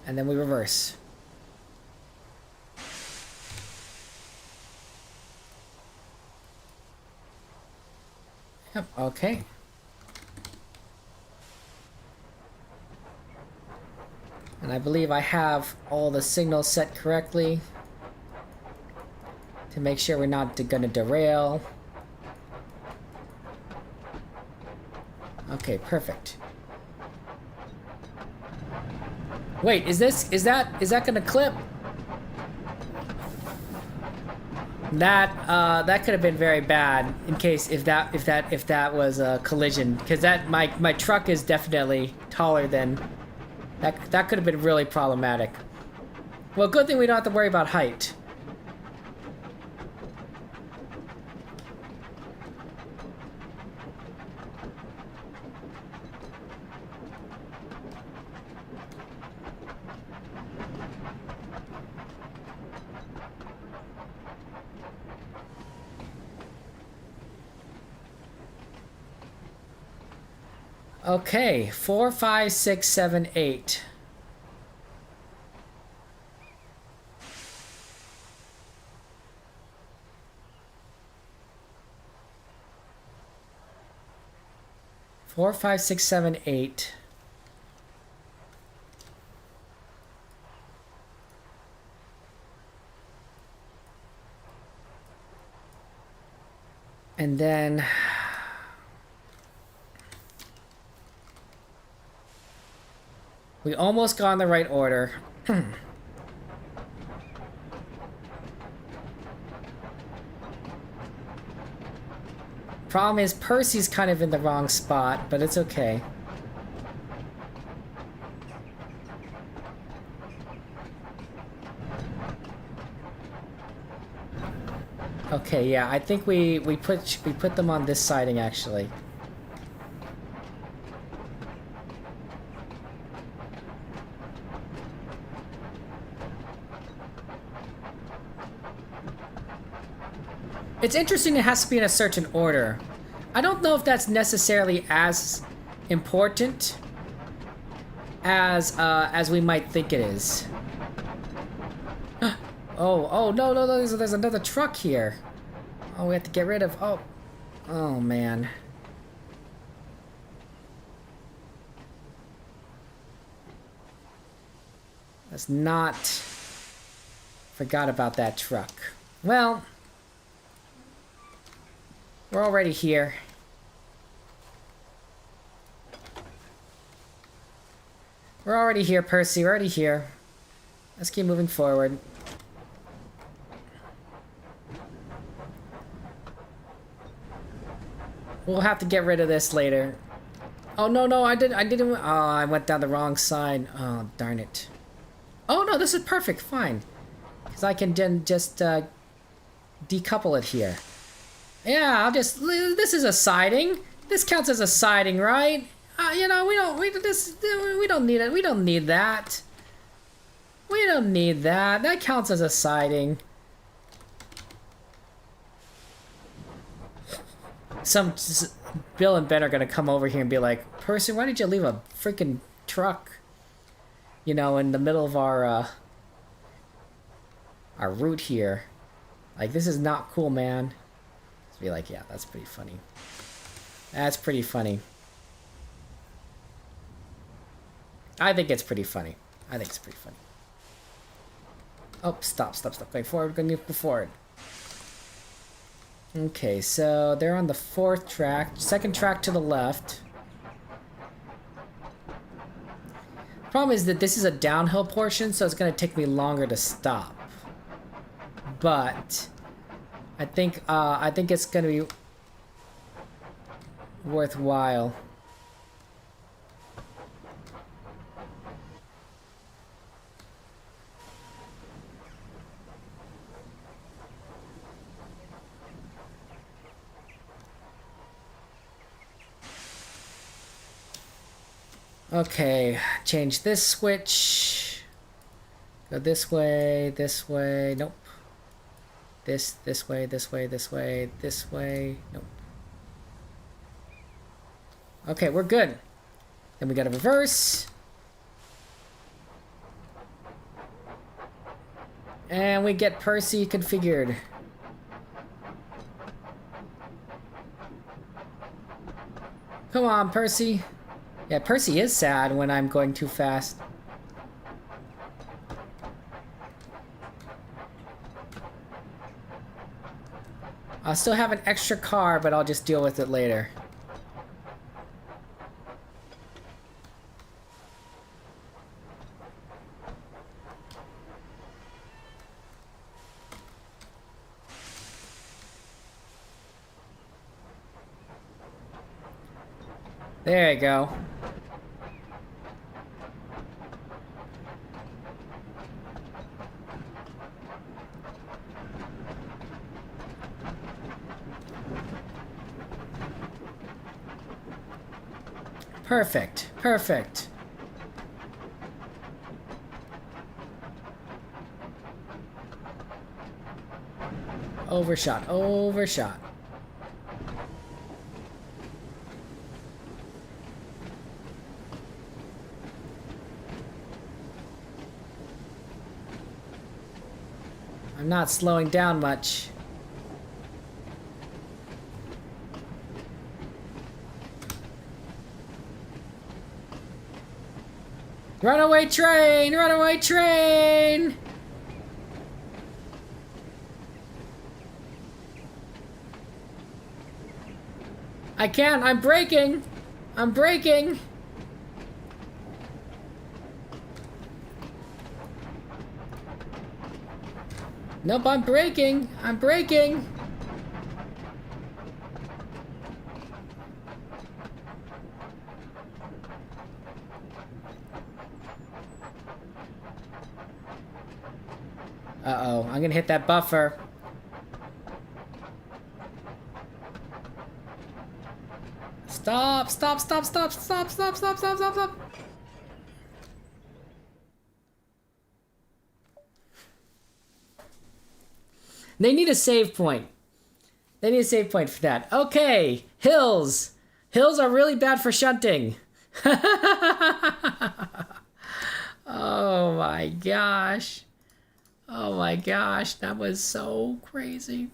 and then we reverse. Yep, okay. And I believe I have all the signals set correctly to make sure we're not gonna derail. Okay, perfect. Wait, is that gonna clip? That could have been very bad in case if that was a collision, because my truck is definitely taller than that could have been really problematic. Well, good thing we don't have to worry about height. Okay, 4, 5, 6, 7, 8. Four, 5, 6, 7, 8. And then... we almost got in the right order. Problem is, Percy's kind of in the wrong spot, but it's okay. Okay, yeah, I think we put them on this siding actually. It's interesting it has to be in a certain order. I don't know if that's necessarily as important as we might think it is. Oh, no, there's another truck here. Oh, we have to get rid of, oh man. Let's not forgot about that truck. Well, we're already here. We're already here, Percy. We're already here. Let's keep moving forward. We'll have to get rid of this later. Oh, no, I didn't. Oh, I went down the wrong side. Oh, darn it. Oh, no, this is perfect. Fine. Because I can then just decouple it here. Yeah, I'll just... This is a siding. This counts as a siding, right? You know, we don't need it. We don't need that. We don't need that. That counts as a siding. Bill and Ben are gonna come over here and be like, Percy, why did you leave a freaking truck, you know, in the middle of our route here? Like, this is not cool, man. Just be like, yeah, that's pretty funny. That's pretty funny. I think it's pretty funny. I think it's pretty funny. Oh, stop. Going forward, going to move forward. Okay, so they're on the 4th track. 2nd track to the left. Problem is that this is a downhill portion, so it's going to take me longer to stop. But I think it's going to be worthwhile. Okay, change this switch. Go this way, nope. This way, this way, nope. Okay, we're good. Then we gotta reverse. And we get Percy configured. Come on, Percy. Yeah, Percy is sad when I'm going too fast. I'll still have an extra car, but I'll just deal with it later. There you go. Perfect. Perfect. Overshot. Overshot. I'm not slowing down much. Runaway train! Runaway train! I can't. I'm breaking. I'm breaking. Nope, I'm breaking. I'm breaking. Uh-oh, I'm gonna hit that buffer. Stop, stop, stop, stop, stop, stop, stop, stop, stop, stop. They need a save point. They need a save point for that. Okay, hills. Hills are really bad for shunting. Oh my gosh. Oh my gosh, that was so crazy.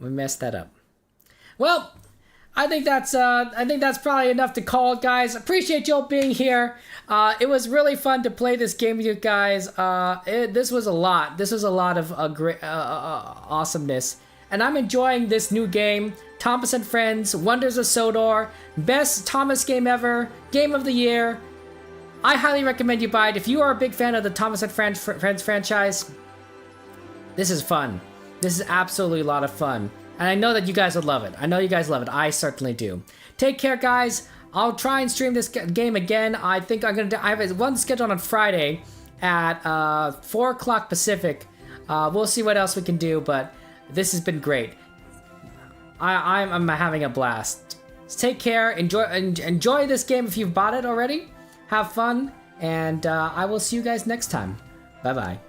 We messed that up. Well, I think that's probably enough to call it, guys. Appreciate y'all being here. It was really fun to play this game with you guys. This was a lot. This was a lot of great awesomeness, and I'm enjoying this new game. Thomas and Friends, Wonders of Sodor, best Thomas game ever, game of the year. I highly recommend you buy it if you are a big fan of the Thomas and Friends franchise. This is fun. This is absolutely a lot of fun. And I know that you guys would love it. I know you guys love it. I certainly do. Take care, guys. I'll try and stream this game again. I think I'm going to... I have one scheduled on Friday at 4 o'clock Pacific. We'll see what else we can do, but this has been great. I'm having a blast. So take care. Enjoy this game if you've bought it already. Have fun. And I will see you guys next time. Bye-bye.